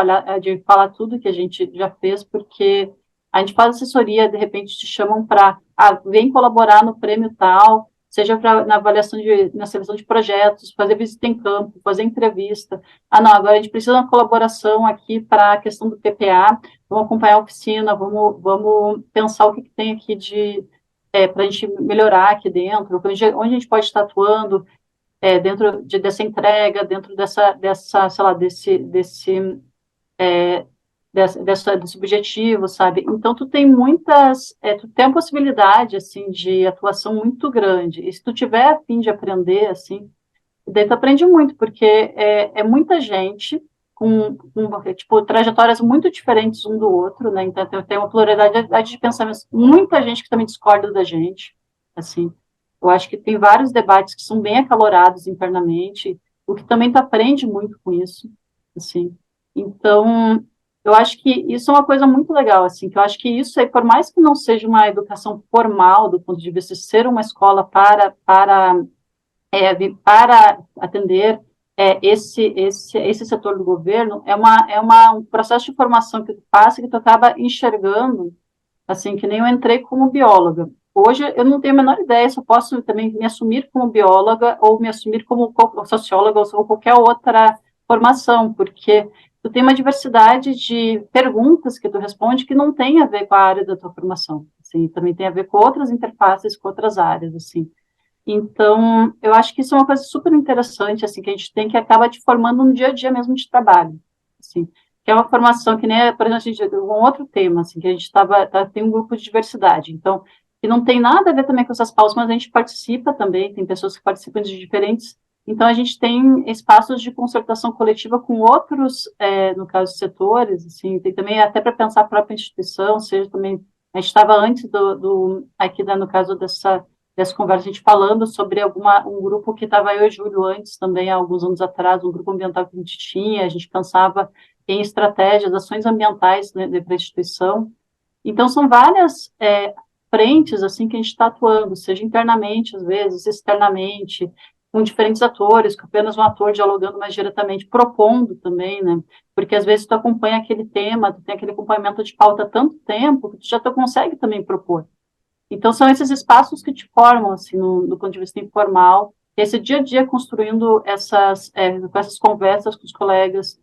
falar tudo que a gente já fez, porque a gente faz assessoria, de repente te chamam para, vem colaborar no prêmio tal, seja na avaliação na seleção de projetos, fazer visita em campo, fazer entrevista. Não, agora a gente precisa de uma colaboração aqui para a questão do PPA, vamos acompanhar a oficina, vamos pensar o que tem aqui para a gente melhorar aqui dentro, onde a gente pode estar atuando dentro dessa entrega, dentro sei lá, desse objetivo, sabe? Então, tu tem tu tem a possibilidade, assim, de atuação muito grande, e se tu tiver a fim de aprender, assim, daí tu aprende muito, porque é muita gente tipo, trajetórias muito diferentes um do outro, né? Então tem uma pluralidade de pensamentos, muita gente que também discorda da gente, assim. Eu acho que tem vários debates que são bem acalorados internamente, o que também tu aprende muito com isso, assim. Então, eu acho que isso é uma coisa muito legal, assim, que eu acho que isso aí, por mais que não seja uma educação formal, do ponto de vista de ser uma escola para atender esse setor do governo, um processo de formação que tu passa, que tu acaba enxergando, assim, que nem eu entrei como bióloga. Hoje eu não tenho a menor ideia se eu posso também me assumir como bióloga ou me assumir como socióloga ou qualquer outra formação, porque tu tem uma diversidade de perguntas que tu responde que não tem a ver com a área da tua formação, assim, também tem a ver com outras interfaces, com outras áreas, assim. Então, eu acho que isso é uma coisa super interessante, assim, que a gente tem que acaba te formando no dia a dia mesmo de trabalho, assim, que é uma formação que nem, por exemplo, um outro tema, assim, que a gente tem um grupo de diversidade, então, que não tem nada a ver também com essas pautas, mas a gente participa também, tem pessoas que participam de diferentes, então a gente tem espaços de concertação coletiva com outros, no caso, setores, assim, tem também até para pensar a própria instituição, seja também, a gente estava antes aqui, no caso dessa conversa, a gente falando sobre um grupo que estava eu e Júlio antes também, há alguns anos atrás, um grupo ambiental que a gente tinha, a gente pensava em estratégias, ações ambientais, né, para a instituição. Então, são várias frentes, assim, que a gente está atuando, seja internamente, às vezes, externamente, com diferentes atores, com apenas um ator dialogando mais diretamente, propondo também, né, porque às vezes tu acompanha aquele tema, tu tem aquele acompanhamento de pauta há tanto tempo, que tu já consegue também propor. Então, são esses espaços que te formam, assim, do ponto de vista informal, esse dia a dia construindo com essas conversas com os colegas,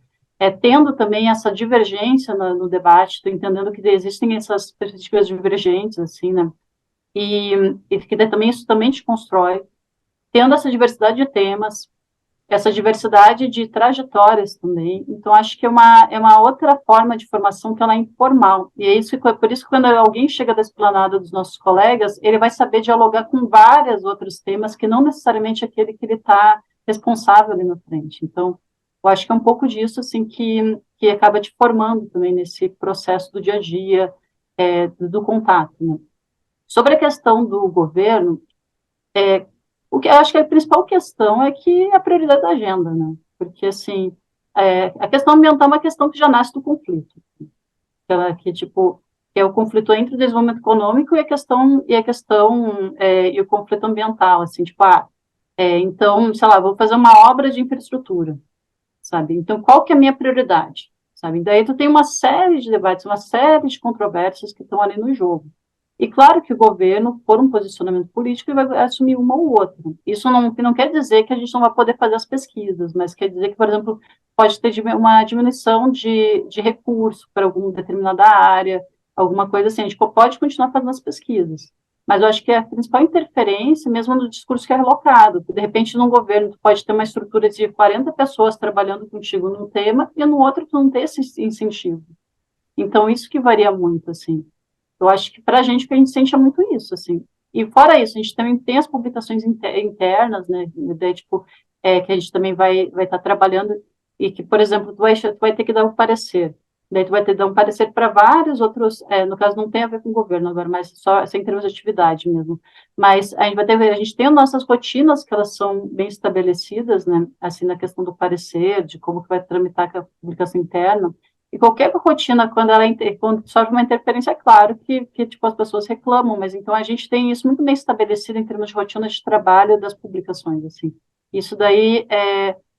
tendo também essa divergência no debate, tô entendendo que existem essas perspectivas divergentes, assim, né, e que também isso também te constrói, tendo essa diversidade de temas, essa diversidade de trajetórias também. Então, acho que é uma outra forma de formação que ela é informal. E por isso que quando alguém chega da esplanada dos nossos colegas, ele vai saber dialogar com vários outros temas que não necessariamente aquele que ele está responsável ali na frente. Então, eu acho que é um pouco disso, assim, que acaba te formando também nesse processo do dia a dia, do contato, né? Sobre a questão do governo, o que eu acho que a principal questão é que é a prioridade da agenda, né? Porque, assim, a questão ambiental é uma questão que já nasce do conflito. Tipo, que é o conflito entre o desenvolvimento econômico e o conflito ambiental, assim, tipo, então, sei lá, vou fazer uma obra de infraestrutura, sabe? Então, qual que é a minha prioridade, sabe? Daí tu tem uma série de debates, uma série de controvérsias que estão ali no jogo. E claro que o governo, por um posicionamento político, vai assumir uma ou outra. Isso não quer dizer que a gente não vai poder fazer as pesquisas, mas quer dizer que, por exemplo, pode ter uma diminuição de recurso para alguma determinada área, alguma coisa assim. A gente pode continuar fazendo as pesquisas. Mas eu acho que a principal interferência, mesmo no discurso que é relocado, de repente, num governo, tu pode ter uma estrutura de 40 pessoas trabalhando contigo num tema, e no outro, tu não tem esse incentivo. Então, isso que varia muito, assim. Eu acho que para a gente, que a gente sente é muito isso, assim. E fora isso, a gente também tem as publicações internas, né, tipo, que a gente também vai estar trabalhando, e que, por exemplo, tu vai ter que dar o parecer. Daí tu vai ter que dar um parecer para vários outros, no caso não tem a ver com o governo agora, mas só em termos de atividade mesmo. Mas a gente tem as nossas rotinas que elas são bem estabelecidas, né? Assim, na questão do parecer, de como que vai tramitar a publicação interna. E qualquer rotina, quando sofre uma interferência, é claro que tipo, as pessoas reclamam, mas então a gente tem isso muito bem estabelecido em termos de rotina de trabalho das publicações, assim. Isso daí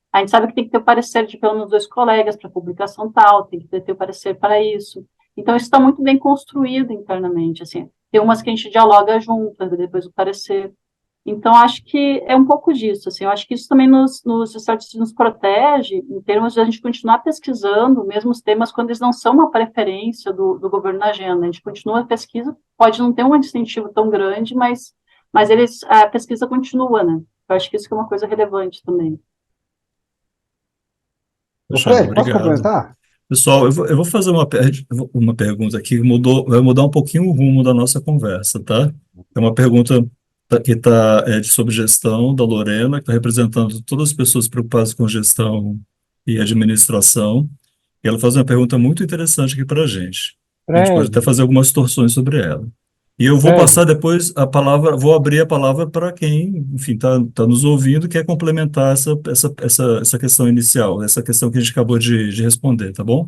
a gente sabe que tem que ter o parecer de pelo menos 2 colegas para publicação tal, tem que ter o parecer para isso. Então, isso está muito bem construído internamente, assim. Tem umas que a gente dialoga junto, depois o parecer. Então, acho que é um pouco disso, assim. Eu acho que isso também nos protege, em termos de a gente continuar pesquisando, mesmo os temas, quando eles não são uma preferência do governo na agenda. A gente continua a pesquisa, pode não ter um incentivo tão grande, mas a pesquisa continua, né? Eu acho que isso que é uma coisa relevante também. Ô, Alexandre, Fred, posso obrigado. complementar? Pessoal, eu vou fazer uma pergunta aqui que vai mudar um pouquinho o rumo da nossa conversa, tá? É uma pergunta que está sobre gestão da Lorena, que está representando todas as pessoas preocupadas com gestão e administração. E ela faz uma pergunta muito interessante aqui para a gente. A gente pode Fred, até fazer algumas torções sobre ela. E eu vou Fred, passar depois a palavra, vou abrir a palavra para quem, enfim, está nos ouvindo e quer complementar essa questão inicial, essa questão que a gente acabou de responder, tá bom?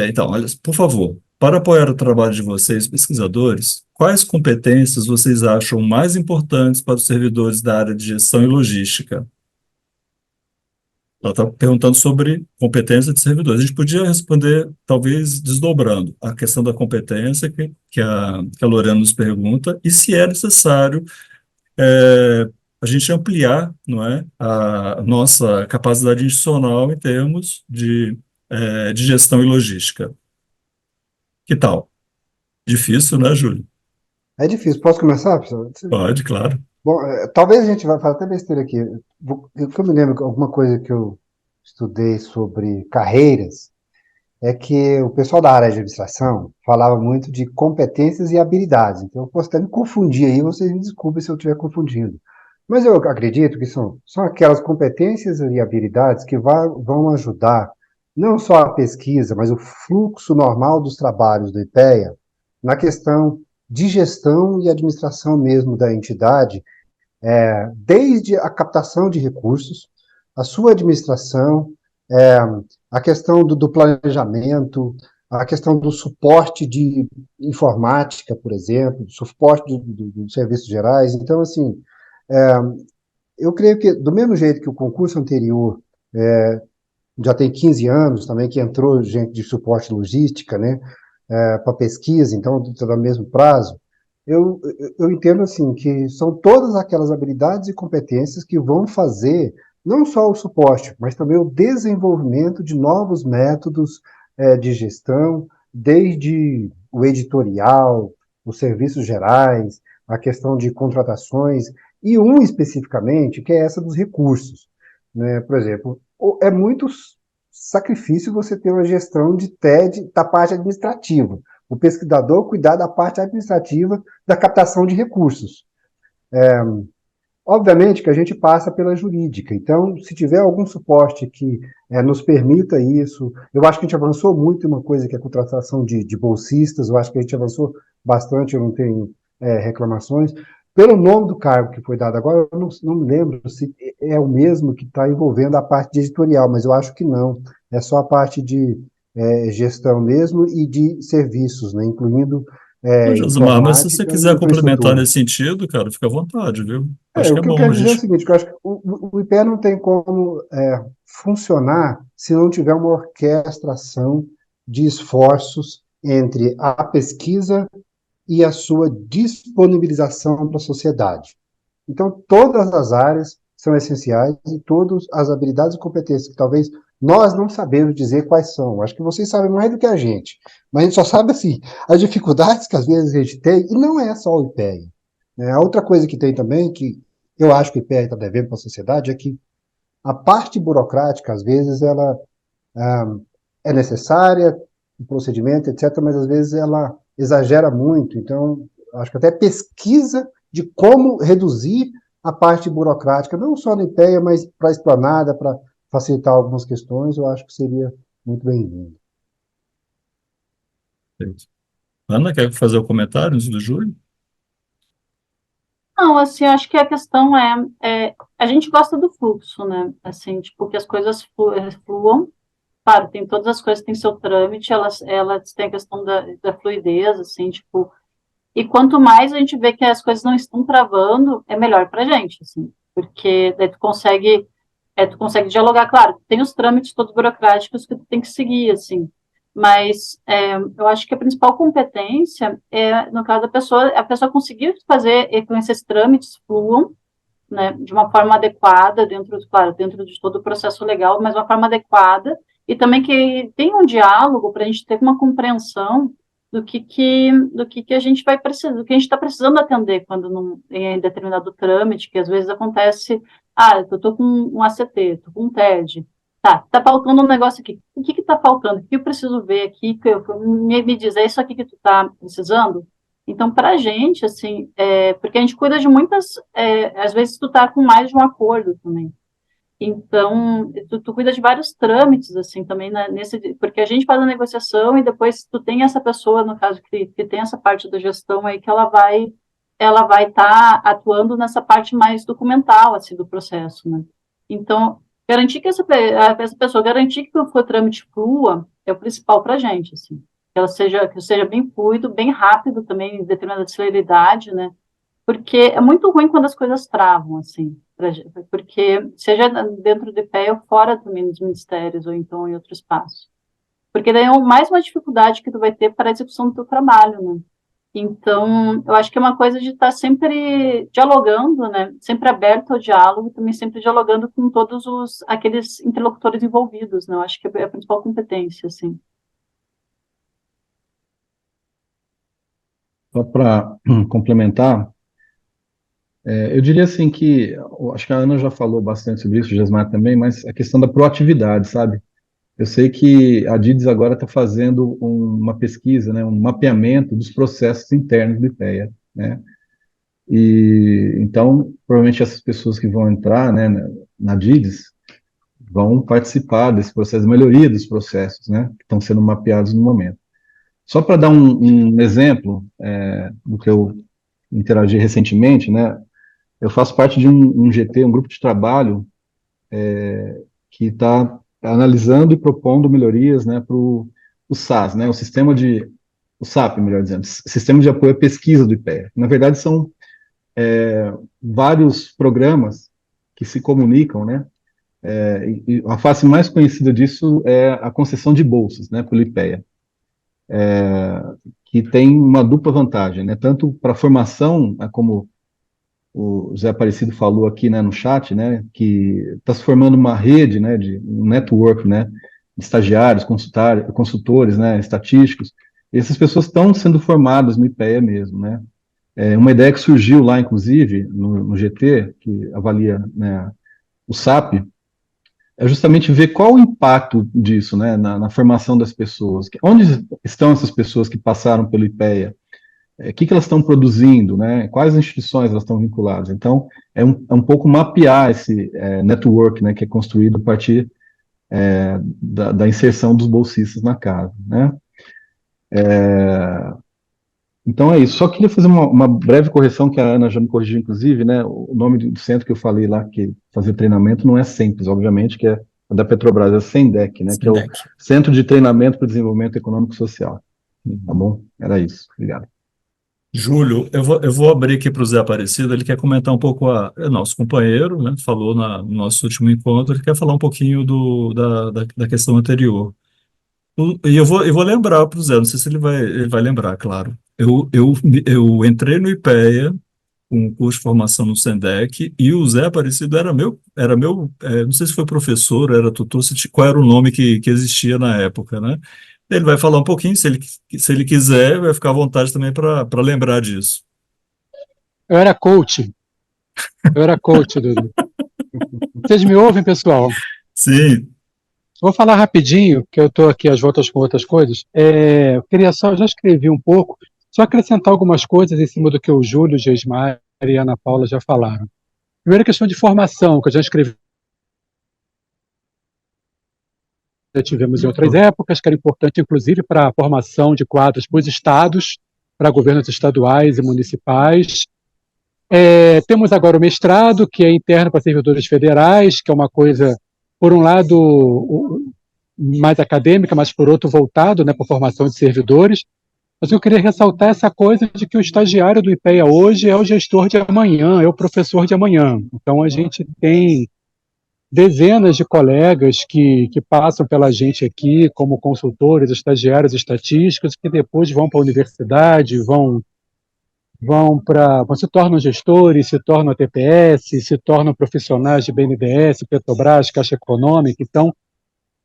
Então, olha, por favor, para apoiar o trabalho de vocês, pesquisadores, quais competências vocês acham mais importantes para os servidores da área de gestão e logística? Ela está perguntando sobre competência de servidores. A gente podia responder, talvez, desdobrando a questão da competência que a Lorena nos pergunta, e se é necessário a gente ampliar, não é, a nossa capacidade institucional em termos de gestão e logística. Que tal? Difícil, né, Júlio? É difícil. Posso começar, pessoal? Pode, claro. Bom, talvez a gente vai falar até besteira aqui. Eu me lembro que alguma coisa que eu estudei sobre carreiras é que o pessoal da área de administração falava muito de competências e habilidades. Então, eu posso até me confundir aí, vocês me desculpem se eu estiver confundindo. Mas eu acredito que são aquelas competências e habilidades que vão ajudar não só a pesquisa, mas o fluxo normal dos trabalhos do IPEA na questão de gestão e administração mesmo da entidade, desde a captação de recursos, a sua administração, é, a questão do planejamento, a questão do suporte de informática, por exemplo, do suporte dos serviços gerais. Então, assim, é, eu creio que, do mesmo jeito que o concurso anterior já tem 15 anos também, que entrou gente de suporte logística, né, para pesquisa, então, está no mesmo prazo, eu, eu entendo assim que são todas aquelas habilidades e competências que vão fazer não só o suporte, mas também o desenvolvimento de novos métodos de gestão, desde o editorial, os serviços gerais, a questão de contratações, e um especificamente, que é essa dos recursos. Né? Por exemplo, é muito sacrifício você ter uma gestão de TED da parte administrativa. O pesquisador cuidar da parte administrativa da captação de recursos. Obviamente que a gente passa pela jurídica, então, se tiver algum suporte que nos permita isso, eu acho que a gente avançou muito em uma coisa que é a contratação de bolsistas, eu acho que a gente avançou bastante, eu não tenho reclamações. Pelo nome do cargo que foi dado agora, eu não me lembro se é o mesmo que está envolvendo a parte de editorial, mas eu acho que não, é só a parte de gestão mesmo e de serviços, né, incluindo Ô, Josimar, mas se você informática e quiser complementar infraestrutura. nesse sentido, cara, fica à vontade, viu? Acho que O é que eu bom a quero dizer é o gente. seguinte, que eu acho que o IPE não tem como funcionar se não tiver uma orquestração de esforços entre a pesquisa e a sua disponibilização para a sociedade. Então, todas as áreas são essenciais e todas as habilidades e competências que talvez nós não sabemos dizer quais são. Acho que vocês sabem mais do que a gente, mas a gente só sabe, assim, as dificuldades que às vezes a gente tem, e não é só o IPEA. Né? A outra coisa que tem também, que eu acho que o IPEA está devendo para a sociedade, é que a parte burocrática, às vezes, ela é necessária, o procedimento, etc., mas às vezes ela exagera muito. Então, acho que até pesquisa de como reduzir a parte burocrática, não só no IPEA, mas para a esplanada, para facilitar algumas questões, eu acho que seria muito bem-vindo. Perfeito. Ana, quer fazer o comentário antes do Júlio? Não, assim, acho que a questão a gente gosta do fluxo, né? Assim, tipo, que as coisas fluam. Claro, tem todas as coisas têm seu trâmite, elas têm a questão da fluidez, assim, tipo, e quanto mais a gente vê que as coisas não estão travando, é melhor para a gente, assim, porque daí tu consegue dialogar, claro, tem os trâmites todos burocráticos que tu tem que seguir, assim, mas eu acho que a principal competência é, no caso da pessoa, a pessoa conseguir fazer com esses trâmites fluam, né, de uma forma adequada, claro, dentro de todo o processo legal, mas de uma forma adequada, e também que tenha um diálogo para a gente ter uma compreensão do que a gente vai precisar, do que a gente está precisando atender quando não, em determinado trâmite, que às vezes acontece, eu estou com um ACT, estou com um TED, tá faltando um negócio aqui, o que está faltando, o que eu preciso ver aqui, me diz, é isso aqui que tu está precisando? Então, para a gente, assim, porque a gente cuida de muitas, às vezes tu tá com mais de um acordo também. Então, tu cuida de vários trâmites, assim, também, né, porque a gente faz a negociação e depois tu tem essa pessoa, no caso, que tem essa parte da gestão aí, que ela vai estar atuando nessa parte mais documental, assim, do processo, né? Então, garantir que essa pessoa, garantir que o trâmite flua é o principal para a gente, assim. Que seja bem fluido, bem rápido também, em determinada celeridade, né? Porque é muito ruim quando as coisas travam, assim, porque seja dentro do IPEA ou fora também dos ministérios, ou então em outro espaço. Porque daí é mais uma dificuldade que tu vai ter para a execução do teu trabalho, né? Então, eu acho que é uma coisa de estar sempre dialogando, né? Sempre aberto ao diálogo, também sempre dialogando com todos aqueles interlocutores envolvidos, né? Eu acho que é a principal competência, assim. Só para complementar, eu diria assim que, eu acho que a Ana já falou bastante sobre isso, o Gesmar também, mas a questão da proatividade, sabe? Eu sei que a DIDES agora está fazendo uma pesquisa, né, um mapeamento dos processos internos do IPEA, né? E então, provavelmente essas pessoas que vão entrar, né, na DIDES vão participar desse processo de melhoria dos processos, né, que estão sendo mapeados no momento. Só para dar um exemplo do que eu interagi recentemente, né, eu faço parte de um GT, um grupo de trabalho que está analisando e propondo melhorias, né, para o SAS, né, o SAP, melhor dizendo, Sistema de Apoio à Pesquisa do IPEA. Na verdade, são vários programas que se comunicam, né, e a face mais conhecida disso é a concessão de bolsas, né, pelo IPEA, que tem uma dupla vantagem, né, tanto para a formação, né, como o Zé Aparecido falou aqui, né, no chat, né, que está se formando uma rede, né, de um network, né, de estagiários, consultores, né, estatísticos. E essas pessoas estão sendo formadas no IPEA mesmo, né. Uma ideia que surgiu lá, inclusive, no GT, que avalia, né, o SAP, é justamente ver qual o impacto disso, né, na formação das pessoas. Onde estão essas pessoas que passaram pelo IPEA? O que elas estão produzindo, né? Quais instituições elas estão vinculadas. Então, é um pouco mapear esse network, né, que é construído a partir da inserção dos bolsistas na casa, né? Então é isso. Só queria fazer uma breve correção, que a Ana já me corrigiu, inclusive, né? O nome do centro que eu falei lá, que fazia treinamento, não é Simples, obviamente, que é da Petrobras, é o SENDEC, né? Que é o Sendec. Centro de Treinamento para o Desenvolvimento Econômico e Social. Tá bom? Era isso. Obrigado. Júlio, eu vou abrir aqui para o Zé Aparecido, ele quer comentar um pouco, é nosso companheiro, né, falou no nosso último encontro, ele quer falar um pouquinho da questão anterior. E eu vou lembrar para o Zé, não sei se ele vai lembrar, claro. Eu entrei no IPEA, com um curso de formação no Sendec, e o Zé Aparecido era meu, não sei se foi professor, era tutor, qual era o nome que existia na época, né? Ele vai falar um pouquinho, se ele quiser, vai ficar à vontade também para lembrar disso. Eu era coach, Dudu. Vocês me ouvem, pessoal? Sim, Vou falar rapidinho, que eu estou aqui às voltas com outras coisas. Eu queria só, eu já escrevi um pouco, só acrescentar algumas coisas em cima do que o Júlio, o Gesmar e a Ana Paula já falaram. Primeira questão de formação, que eu já escrevi tivemos em outras épocas, que era importante, inclusive, para a formação de quadros para os estados, para governos estaduais e municipais. Temos agora o mestrado, que é interno para servidores federais, que é uma coisa, por um lado, mais acadêmica, mas por outro voltado, né, para a formação de servidores. Mas eu queria ressaltar essa coisa de que o estagiário do IPEA hoje é o gestor de amanhã, é o professor de amanhã. Então, a gente tem dezenas de colegas que passam pela gente aqui como consultores, estagiários estatísticos, que depois vão para a universidade, se tornam gestores, se tornam TPS, se tornam profissionais de BNDES, Petrobras, Caixa Econômica. Então,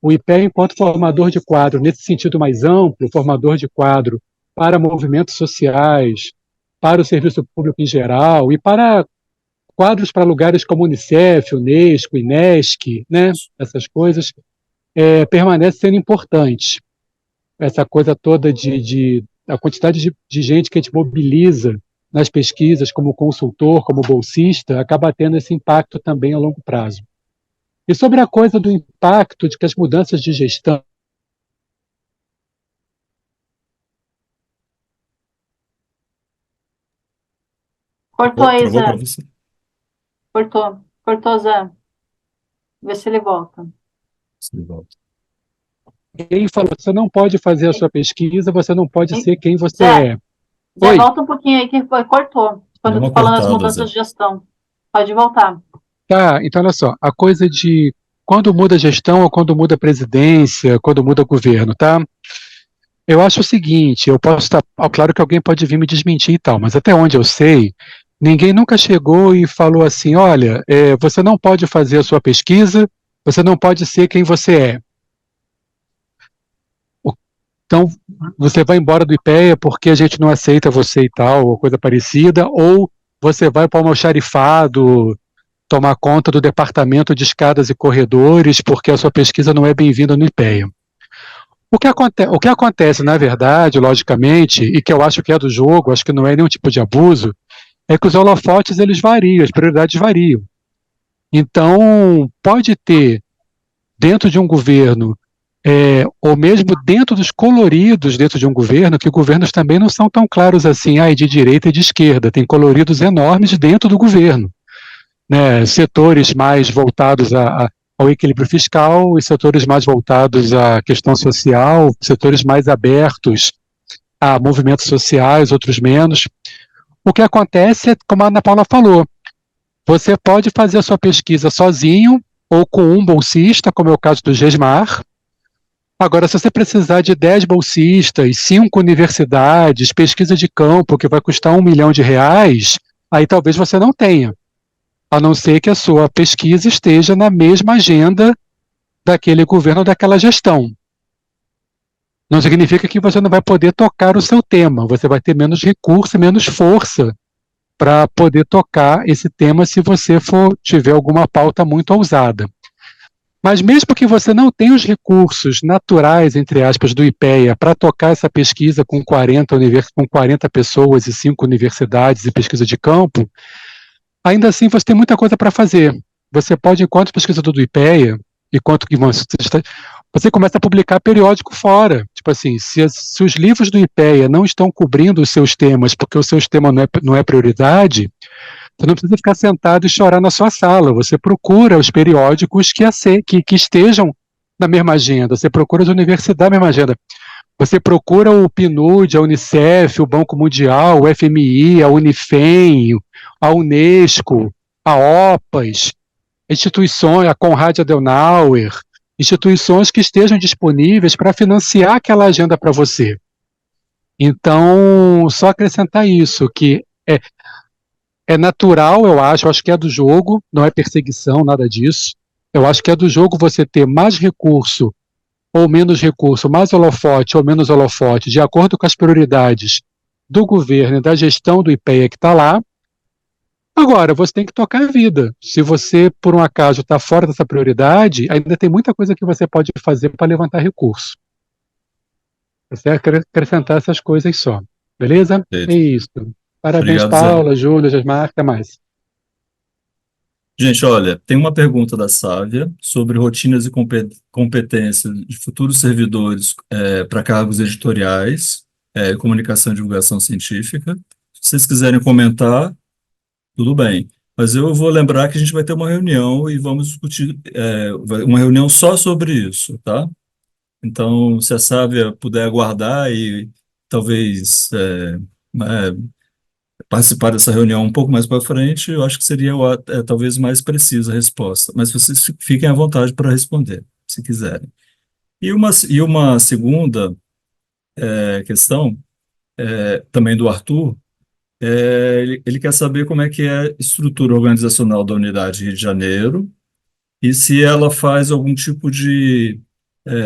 o IPEA, enquanto formador de quadro, nesse sentido mais amplo, formador de quadro para movimentos sociais, para o serviço público em geral e para quadros para lugares como Unicef, Unesco, Inesc, né, essas coisas, permanece sendo importante. Essa coisa toda a quantidade de gente que a gente mobiliza nas pesquisas como consultor, como bolsista, acaba tendo esse impacto também a longo prazo. E sobre a coisa do impacto de que as mudanças de gestão Cortou aí, Travou Zé. para você. Cortou, Zé. Vê se ele volta. Sim, volta. Quem falou, você não pode fazer a sua pesquisa, você não pode ser quem você Zé, é. Zé, Oi, volta um pouquinho aí que cortou. Quando Deu eu uma tô falando das cortada, Zé. mudanças de gestão. Pode voltar. tá, então olha só, a coisa de quando muda a gestão ou quando muda a presidência, quando muda o governo, tá? Eu acho o seguinte, eu posso estar, claro que alguém pode vir me desmentir e tal, mas até onde eu sei, ninguém nunca chegou e falou assim, olha, você não pode fazer a sua pesquisa, você não pode ser quem você é. Então, você vai embora do IPEA porque a gente não aceita você e tal, ou coisa parecida, ou você vai para o almoxarifado, tomar conta do departamento de escadas e corredores, porque a sua pesquisa não é bem-vinda no IPEA. O que acontece, na verdade, logicamente, e que eu acho que é do jogo, acho que não é nenhum tipo de abuso, é que os holofotes eles variam, as prioridades variam. Então, pode ter, dentro de um governo, ou mesmo dentro dos coloridos dentro de um governo, que governos também não são tão claros assim, de direita e de esquerda, tem coloridos enormes dentro do governo, né? Setores mais voltados ao equilíbrio fiscal e setores mais voltados à questão social, setores mais abertos a movimentos sociais, outros menos. O que acontece é, como a Ana Paula falou, você pode fazer a sua pesquisa sozinho ou com um bolsista, como é o caso do GESMAR. Agora, se você precisar de 10 bolsistas, 5 universidades, pesquisa de campo que vai custar R$ 1 milhão, aí talvez você não tenha, a não ser que a sua pesquisa esteja na mesma agenda daquele governo, daquela gestão. Não significa que você não vai poder tocar o seu tema, você vai ter menos recurso, menos força para poder tocar esse tema se você tiver alguma pauta muito ousada. Mas mesmo que você não tenha os recursos naturais, entre aspas, do IPEA para tocar essa pesquisa com 40 pessoas e 5 universidades e pesquisa de campo, ainda assim você tem muita coisa para fazer. Você pode, enquanto pesquisador do IPEA, enquanto que você começa a publicar periódico fora. Tipo assim, se os livros do IPEA não estão cobrindo os seus temas, porque o seu tema não é prioridade, você não precisa ficar sentado e chorar na sua sala. Você procura os periódicos que estejam na mesma agenda. Você procura as universidades na mesma agenda. Você procura o PNUD, a Unicef, o Banco Mundial, o FMI, a Unifem, a Unesco, a OPAS, instituições, a Konrad Adenauer, instituições que estejam disponíveis para financiar aquela agenda para você. Então, só acrescentar isso, que é natural, eu acho que é do jogo, não é perseguição, nada disso. Eu acho que é do jogo você ter mais recurso ou menos recurso, mais holofote ou menos holofote, de acordo com as prioridades do governo e da gestão do IPEA que está lá. Agora, você tem que tocar a vida. Se você, por um acaso, está fora dessa prioridade, ainda tem muita coisa que você pode fazer para levantar recurso. Você acrescentar essas coisas só. Beleza? É Perfeito. isso. Parabéns, Obrigado, Zé. Paula, Júlia, Jasmar, até mais. Gente, olha, tem uma pergunta da Sávia sobre rotinas e competências de futuros servidores para cargos editoriais, comunicação e divulgação científica. Se vocês quiserem comentar, tudo bem. Mas eu vou lembrar que a gente vai ter uma reunião e vamos discutir uma reunião só sobre isso, tá? Então, se a Sávia puder aguardar e talvez participar dessa reunião um pouco mais para frente, eu acho que seria talvez mais precisa a resposta. Mas vocês fiquem à vontade para responder, se quiserem. E uma segunda questão, também do Arthur, ele quer saber como é que é a estrutura organizacional da Unidade Rio de Janeiro e se ela faz algum tipo de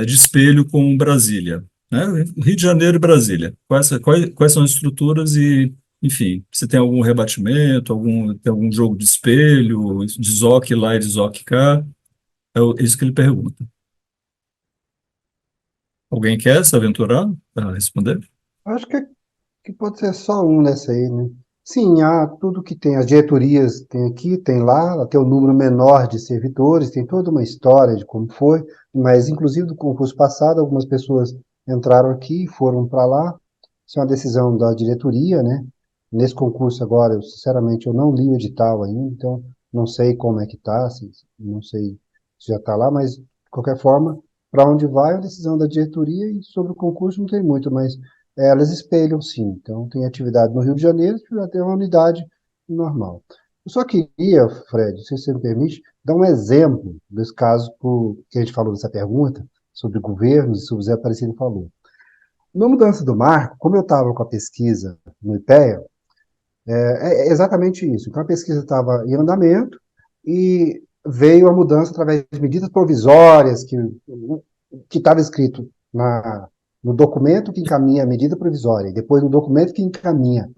espelho com Brasília, né? Rio de Janeiro e Brasília. Quais são as estruturas e, enfim, se tem algum rebatimento, tem algum jogo de espelho, de ZOC lá e de ZOC cá? Isso que ele pergunta. Alguém quer se aventurar a responder? Acho que pode ser só um nessa aí, né? Sim, há tudo que tem, as diretorias tem aqui, tem lá, tem um número menor de servidores, tem toda uma história de como foi, mas inclusive do concurso passado, algumas pessoas entraram aqui e foram para lá. Isso é uma decisão da diretoria, né? Nesse concurso agora, sinceramente, eu não li o edital ainda, então não sei como é que está, não sei se já está lá, mas de qualquer forma, para onde vai é a decisão da diretoria e sobre o concurso não tem muito, mas elas espelham sim. Então, tem atividade no Rio de Janeiro, que já tem uma unidade normal. Eu só queria, Fred, se você me permite, dar um exemplo desse caso que a gente falou nessa pergunta, sobre governos, e sobre o Zé Aparecido falou. Na mudança do marco, como eu estava com a pesquisa no IPEA, é exatamente isso. Então, a pesquisa estava em andamento e veio a mudança através de medidas provisórias que estava escrito no documento que encaminha a medida provisória, e depois no documento que encaminha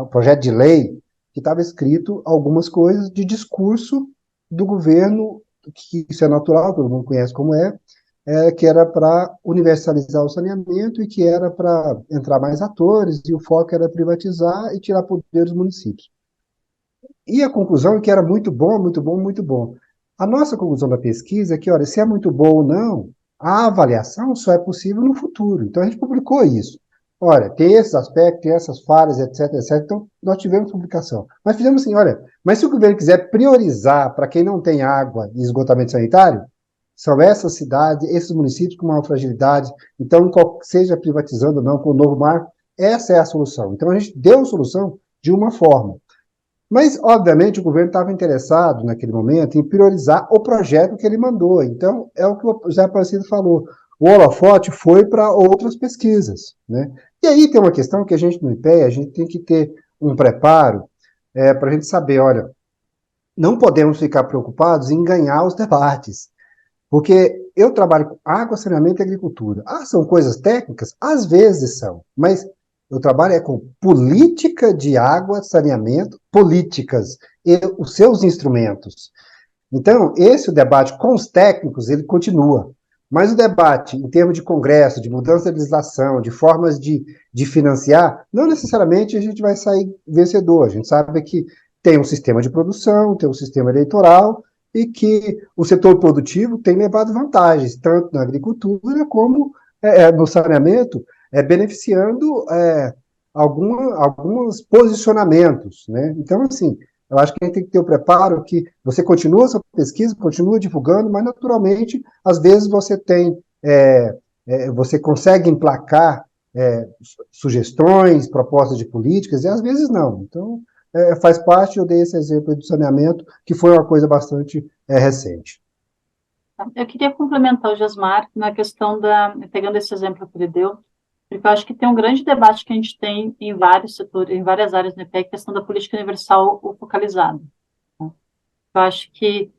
o projeto de lei, que estava escrito algumas coisas de discurso do governo, que isso é natural, todo mundo conhece como que era para universalizar o saneamento e que era para entrar mais atores, e o foco era privatizar e tirar poder dos municípios. E a conclusão é que era muito bom, muito bom, muito bom. A nossa conclusão da pesquisa é que, olha, se é muito bom ou não, a avaliação só é possível no futuro. Então, a gente publicou isso. Olha, tem esses aspectos, tem essas falhas, etc, etc. Então, nós tivemos publicação. Mas fizemos assim, olha, mas se o governo quiser priorizar para quem não tem água e esgotamento sanitário, são essas cidades, esses municípios com maior fragilidade. Então, seja privatizando ou não, com o novo marco, essa é a solução. Então, a gente deu a solução de uma forma. Mas, obviamente, o governo estava interessado, naquele momento, em priorizar o projeto que ele mandou. Então, é o que o Zé Aparecido falou. O holofote foi para outras pesquisas, né? E aí tem uma questão que a gente, no IPEA, a gente tem que ter um preparo para a gente saber, olha, não podemos ficar preocupados em ganhar os debates. Porque eu trabalho com água, saneamento e agricultura. São coisas técnicas? Às vezes são, mas eu trabalho com política de água, saneamento, políticas e os seus instrumentos. Então, esse debate com os técnicos, ele continua. Mas o debate em termos de congresso, de mudança de legislação, de formas de financiar, não necessariamente a gente vai sair vencedor. A gente sabe que tem um sistema de produção, tem um sistema eleitoral, e que o setor produtivo tem levado vantagens, tanto na agricultura como no saneamento, beneficiando alguns posicionamentos, né? Então, assim, eu acho que a gente tem que ter o preparo que você continua sua pesquisa, continua divulgando, mas naturalmente, às vezes você você consegue emplacar sugestões, propostas de políticas, e às vezes não. Então, faz parte, eu dei esse exemplo do saneamento, que foi uma coisa bastante recente. Eu queria complementar o Gesmar na questão pegando esse exemplo que ele deu, porque eu acho que tem um grande debate que a gente tem em vários setores, em várias áreas do IPEA, a questão da política universal focalizada. Né? Eu acho que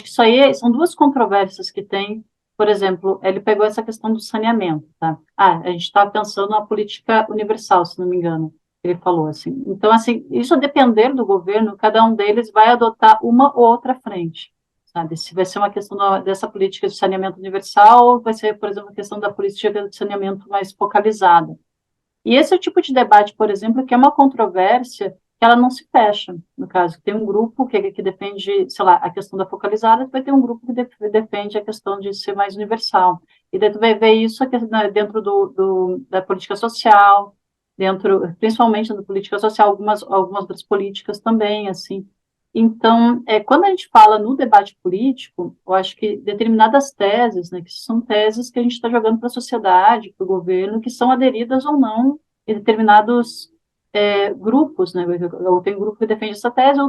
isso aí são duas controvérsias que tem. Por exemplo, ele pegou essa questão do saneamento, tá? A gente estava pensando na política universal, se não me engano, ele falou assim. Então, assim, isso a depender do governo, cada um deles vai adotar uma ou outra frente, sabe? Se vai ser uma questão dessa política de saneamento universal, ou vai ser, por exemplo, a questão da política de saneamento mais focalizada. E esse é o tipo de debate, por exemplo, que é uma controvérsia ela não se fecha, no caso, tem um grupo que defende, sei lá, a questão da focalizada, vai ter um grupo que defende a questão de ser mais universal, e daí tu vai ver isso aqui, né, dentro da política social, principalmente da política social, algumas das políticas também, assim. Então, quando a gente fala no debate político, eu acho que determinadas teses, né, que são teses que a gente está jogando para a sociedade, para o governo, que são aderidas ou não em determinados grupos, né, ou tem um grupo que defende essa tese,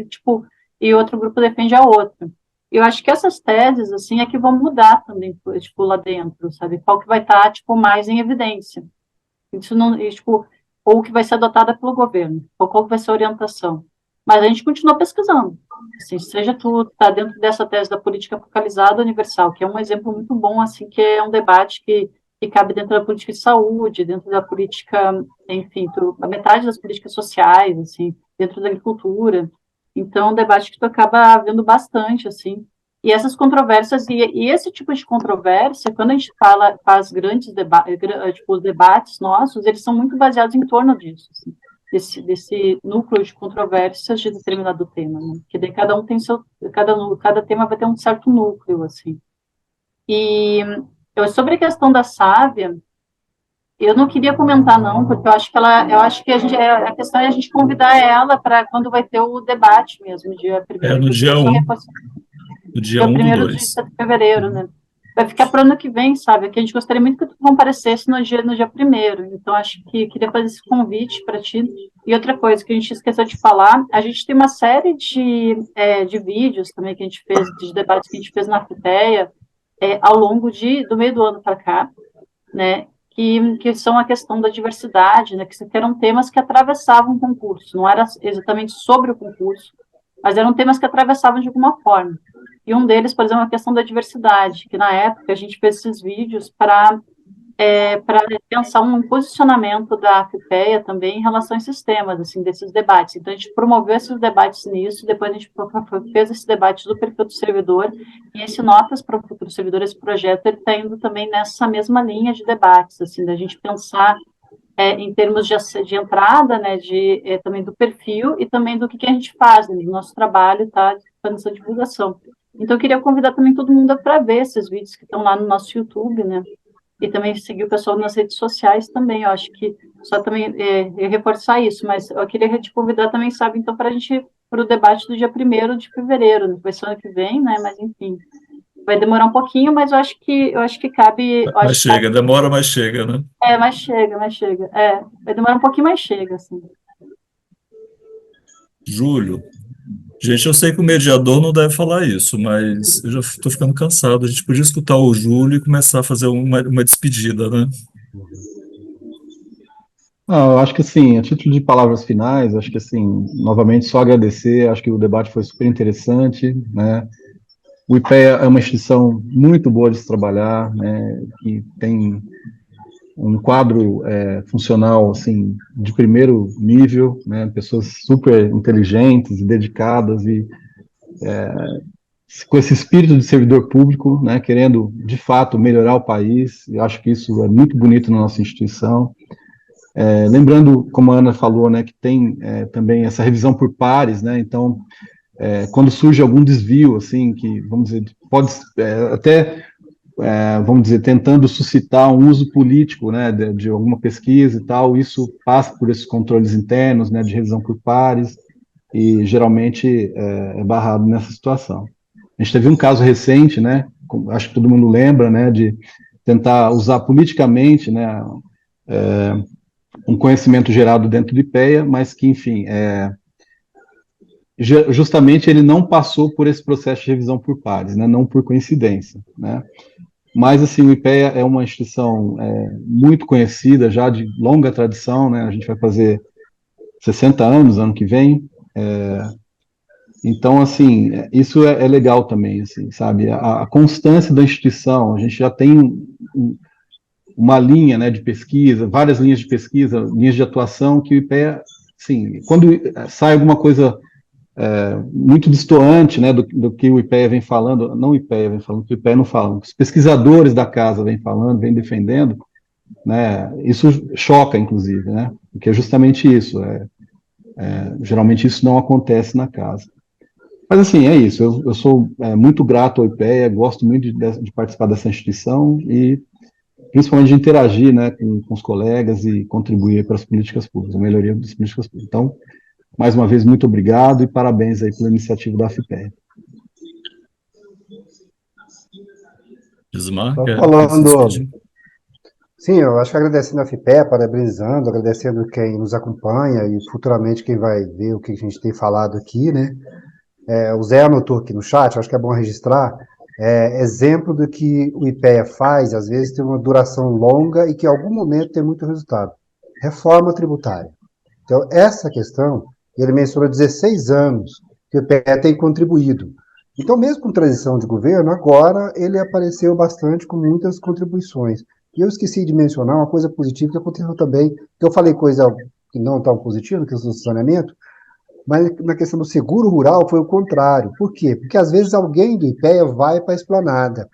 tipo, e outro grupo defende a outra. Eu acho que essas teses, assim, é que vão mudar também, tipo, lá dentro, sabe? Qual que vai estar, tipo, mais em evidência. Isso não, tipo, ou que vai ser adotada pelo governo, ou qual que vai ser a orientação. Mas a gente continua pesquisando. Assim, seja tu tá dentro dessa tese da política focalizada universal, que é um exemplo muito bom, assim, que é um debate que cabe dentro da política de saúde, dentro da política, enfim, a metade das políticas sociais, assim, dentro da agricultura. Então, é um debate que tu acaba vendo bastante, assim. E essas controvérsias, e esse tipo de controvérsia, quando a gente faz grandes debates, tipo, os debates nossos, eles são muito baseados em torno disso, assim, desse núcleo de controvérsias de determinado tema, né? Que daí cada um tem cada tema vai ter um certo núcleo, assim. E sobre a questão da Sávia, eu não queria comentar, não, porque eu acho que a questão é a gente convidar ela para quando vai ter o debate mesmo, dia primeiro No eu dia queria só 1, reforçar, no dia dia 1 do 1º de 2. fevereiro, né? Vai ficar para o ano que vem, sabe? Que a gente gostaria muito que tu comparecesse no dia 1º. Então, acho que queria fazer esse convite para ti. E outra coisa que a gente esqueceu de falar, a gente tem uma série de vídeos também que a gente fez, de debates que a gente fez na FIPEA, ao longo do meio do ano para cá, né? Que são a questão da diversidade, né? Que eram temas que atravessavam o concurso, não era exatamente sobre o concurso, mas eram temas que atravessavam de alguma forma. E um deles, por exemplo, é a questão da diversidade, que na época a gente fez esses vídeos para pensar um posicionamento da FIPEA também em relação a esses temas, assim, desses debates. Então, a gente promoveu esses debates nisso, depois a gente fez esse debate do perfil do servidor, e esse Notas para o Futuro Servidor, esse projeto, ele está indo também nessa mesma linha de debates, assim, da gente pensar em termos de entrada, né, também do perfil e também do que a gente faz, né, no nosso trabalho, tá, fazendo essa divulgação. Então, eu queria convidar também todo mundo para ver esses vídeos que estão lá no nosso YouTube, né, e também seguir o pessoal nas redes sociais também, eu acho que só também reforçar isso, mas eu queria te convidar também, sabe, então, para a gente, para o debate do dia 1º de fevereiro, né, vai ser ano que vem, né, mas enfim, vai demorar um pouquinho, mas eu acho que cabe... Mas chega, demora, mas chega, né? Mas chega, vai demorar um pouquinho, mas chega, assim. Júlio, gente, eu sei que o mediador não deve falar isso, mas eu já estou ficando cansado. A gente podia escutar o Júlio e começar a fazer uma despedida, né? Eu acho que assim, a título de palavras finais, acho que assim, novamente só agradecer, acho que o debate foi super interessante, né? O IPEA é uma instituição muito boa de se trabalhar, né? Que tem um quadro funcional assim de primeiro nível, né? Pessoas super inteligentes e dedicadas e com esse espírito de servidor público, né? Querendo de fato melhorar o país. Eu acho que isso é muito bonito na nossa instituição. Lembrando, como a Ana falou, né, que tem também essa revisão por pares, né, então, quando surge algum desvio, assim, que, vamos dizer, pode até, vamos dizer, tentando suscitar um uso político, né, de alguma pesquisa e tal, isso passa por esses controles internos, né, de revisão por pares, e geralmente é barrado nessa situação. A gente teve um caso recente, né, acho que todo mundo lembra, né, de tentar usar politicamente, né, um conhecimento gerado dentro do IPEA, mas que, enfim, justamente ele não passou por esse processo de revisão por pares, né, não por coincidência, né. Mas, assim, o IPEA é uma instituição muito conhecida, já de longa tradição, né, a gente vai fazer 60 anos ano que vem, então, assim, isso é legal também, assim, sabe, a constância da instituição, a gente já tem uma linha, né, de pesquisa, várias linhas de pesquisa, linhas de atuação, que o IPEA, sim, quando sai alguma coisa muito destoante, né, do que o IPEA vem falando, não o IPEA vem falando, que o IPEA não fala, os pesquisadores da casa vêm falando, vêm defendendo, né, isso choca, inclusive, né, porque é justamente isso, Geralmente isso não acontece na casa. Mas, assim, é isso. Eu sou muito grato ao IPEA, gosto muito de participar dessa instituição e, principalmente, de interagir, né, com os colegas e contribuir para as políticas públicas, a melhoria das políticas públicas. Então, mais uma vez, muito obrigado e parabéns aí pela iniciativa da FIPEA. Gismar, Só quer se falando, despedir? sim, eu acho que agradecendo a FIPE, parabenizando, agradecendo quem nos acompanha e futuramente quem vai ver o que a gente tem falado aqui, né? O Zé anotou aqui no chat, acho que é bom registrar, exemplo do que o IPEA faz, às vezes tem uma duração longa e que em algum momento tem muito resultado. Reforma tributária. Então, essa questão, ele mencionou 16 anos que o IPEA tem contribuído. Então, mesmo com transição de governo, agora ele apareceu bastante com muitas contribuições. E eu esqueci de mencionar uma coisa positiva que aconteceu também, que eu falei coisa que não tão positiva, que é o saneamento, mas na questão do seguro rural foi o contrário. Por quê? Porque às vezes alguém do IPEA vai para a esplanada.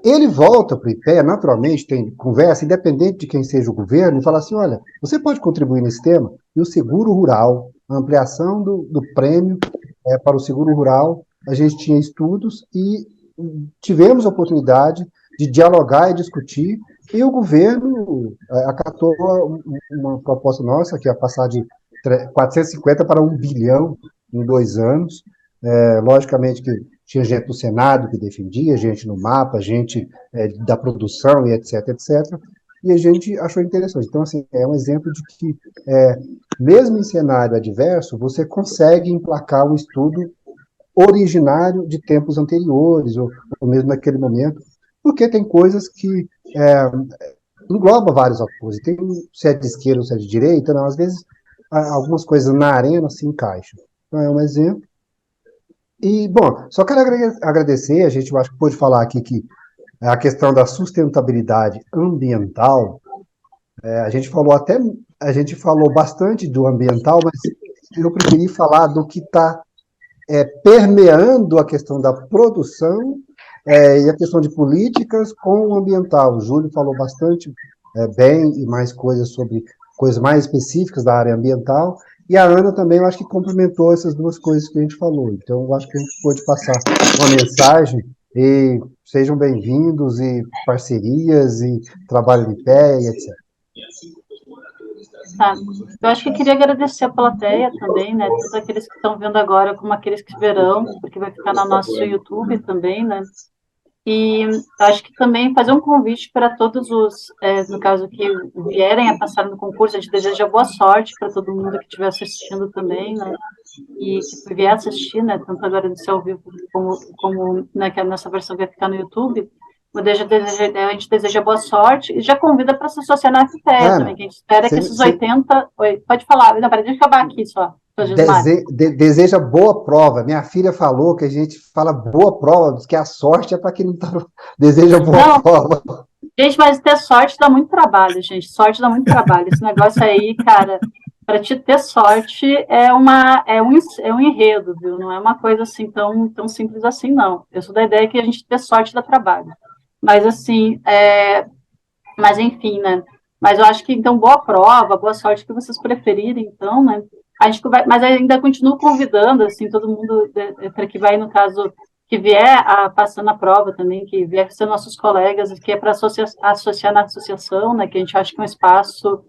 Ele volta para o IPEA, naturalmente, tem conversa, independente de quem seja o governo, e fala assim, olha, você pode contribuir nesse tema, e o seguro rural, a ampliação do prêmio para o seguro rural, a gente tinha estudos e tivemos a oportunidade de dialogar e discutir, e o governo acatou uma proposta nossa, que é passar de 450 para 1 bilhão em 2 anos. Logicamente que tinha gente do Senado que defendia, gente no mapa, gente da produção e etc, etc. E a gente achou interessante. Então, assim, é um exemplo de que, mesmo em cenário adverso, você consegue emplacar um estudo originário de tempos anteriores, ou mesmo naquele momento, porque tem coisas que engloba vários autores. Tem se é de esquerda ou se é de direita, não, às vezes algumas coisas na arena se encaixam. Então, é um exemplo. E, bom, só quero agradecer, a gente acho que pôde falar aqui que a questão da sustentabilidade ambiental, a gente falou bastante do ambiental, mas eu preferi falar do que está permeando a questão da produção e a questão de políticas com o ambiental. O Júlio falou bastante bem e mais coisas sobre coisas mais específicas da área ambiental, e a Ana também, eu acho que complementou essas duas coisas que a gente falou. Então, eu acho que a gente pôde passar uma mensagem, e sejam bem-vindos, e parcerias, e trabalho de pé, e etc. Tá. Eu acho que eu queria agradecer a plateia também, né? Tanto aqueles que estão vendo agora, como aqueles que verão, porque vai ficar no nosso YouTube também, né? E acho que também fazer um convite para todos os, no caso, que vierem a passar no concurso, a gente deseja boa sorte para todo mundo que estiver assistindo também, né? E que vier assistir, né? Tanto agora no seu ao vivo como né, que nessa versão que vai ficar no YouTube. A gente deseja boa sorte e já convida para se associar na FPEA também, que a gente espera que esses 80... Oi, pode falar, não, peraí, deixa eu acabar aqui só. Deseja boa prova. Minha filha falou que a gente fala boa prova, que a sorte é para quem não tá... Deseja boa prova. Gente, mas ter sorte dá muito trabalho, gente. Sorte dá muito trabalho. Esse negócio aí, cara, para te ter sorte é um enredo, viu? Não é uma coisa assim tão simples assim, não. Eu sou da ideia que a gente ter sorte dá trabalho. Mas assim, mas enfim, né? Mas eu acho que então boa prova, boa sorte que vocês preferirem, então, né? A gente vai, mas ainda continuo convidando assim todo mundo para que vai, no caso, que vier passando a prova também, que vier ser nossos colegas, que é para associar na associação, né? Que a gente acha que é um espaço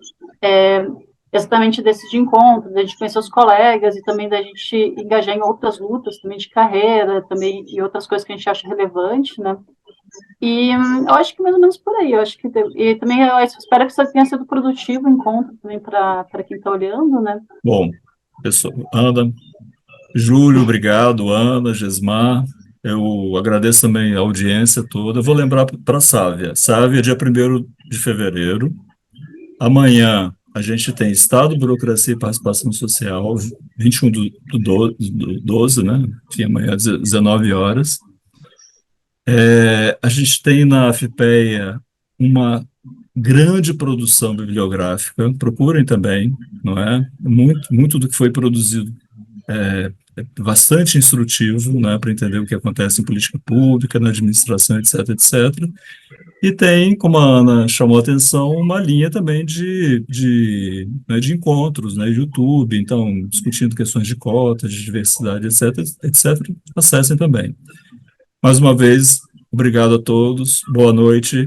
exatamente desses de encontro, da gente conhecer os colegas e também da gente engajar em outras lutas também de carreira, também e outras coisas que a gente acha relevante, né? E eu acho que mais ou menos por aí. Eu acho que e também eu espero que isso tenha sido produtivo o encontro também para quem está olhando, né? Bom, pessoal, Ana, Júlio, obrigado, Ana, Gesmar. Eu agradeço também a audiência toda. Eu vou lembrar para a Sávia. Sávia, dia 1º de fevereiro. Amanhã a gente tem Estado, Burocracia e Participação Social, 21 do 12, né? Enfim, amanhã às 19 horas. A gente tem na FIPEA uma grande produção bibliográfica, procurem também, não é? Muito do que foi produzido é bastante instrutivo, né, para entender o que acontece em política pública, na administração, etc, etc. E tem, como a Ana chamou a atenção, uma linha também né, de encontros, né, YouTube, então, discutindo questões de cotas, de diversidade, etc., etc., acessem também. Mais uma vez, obrigado a todos, boa noite.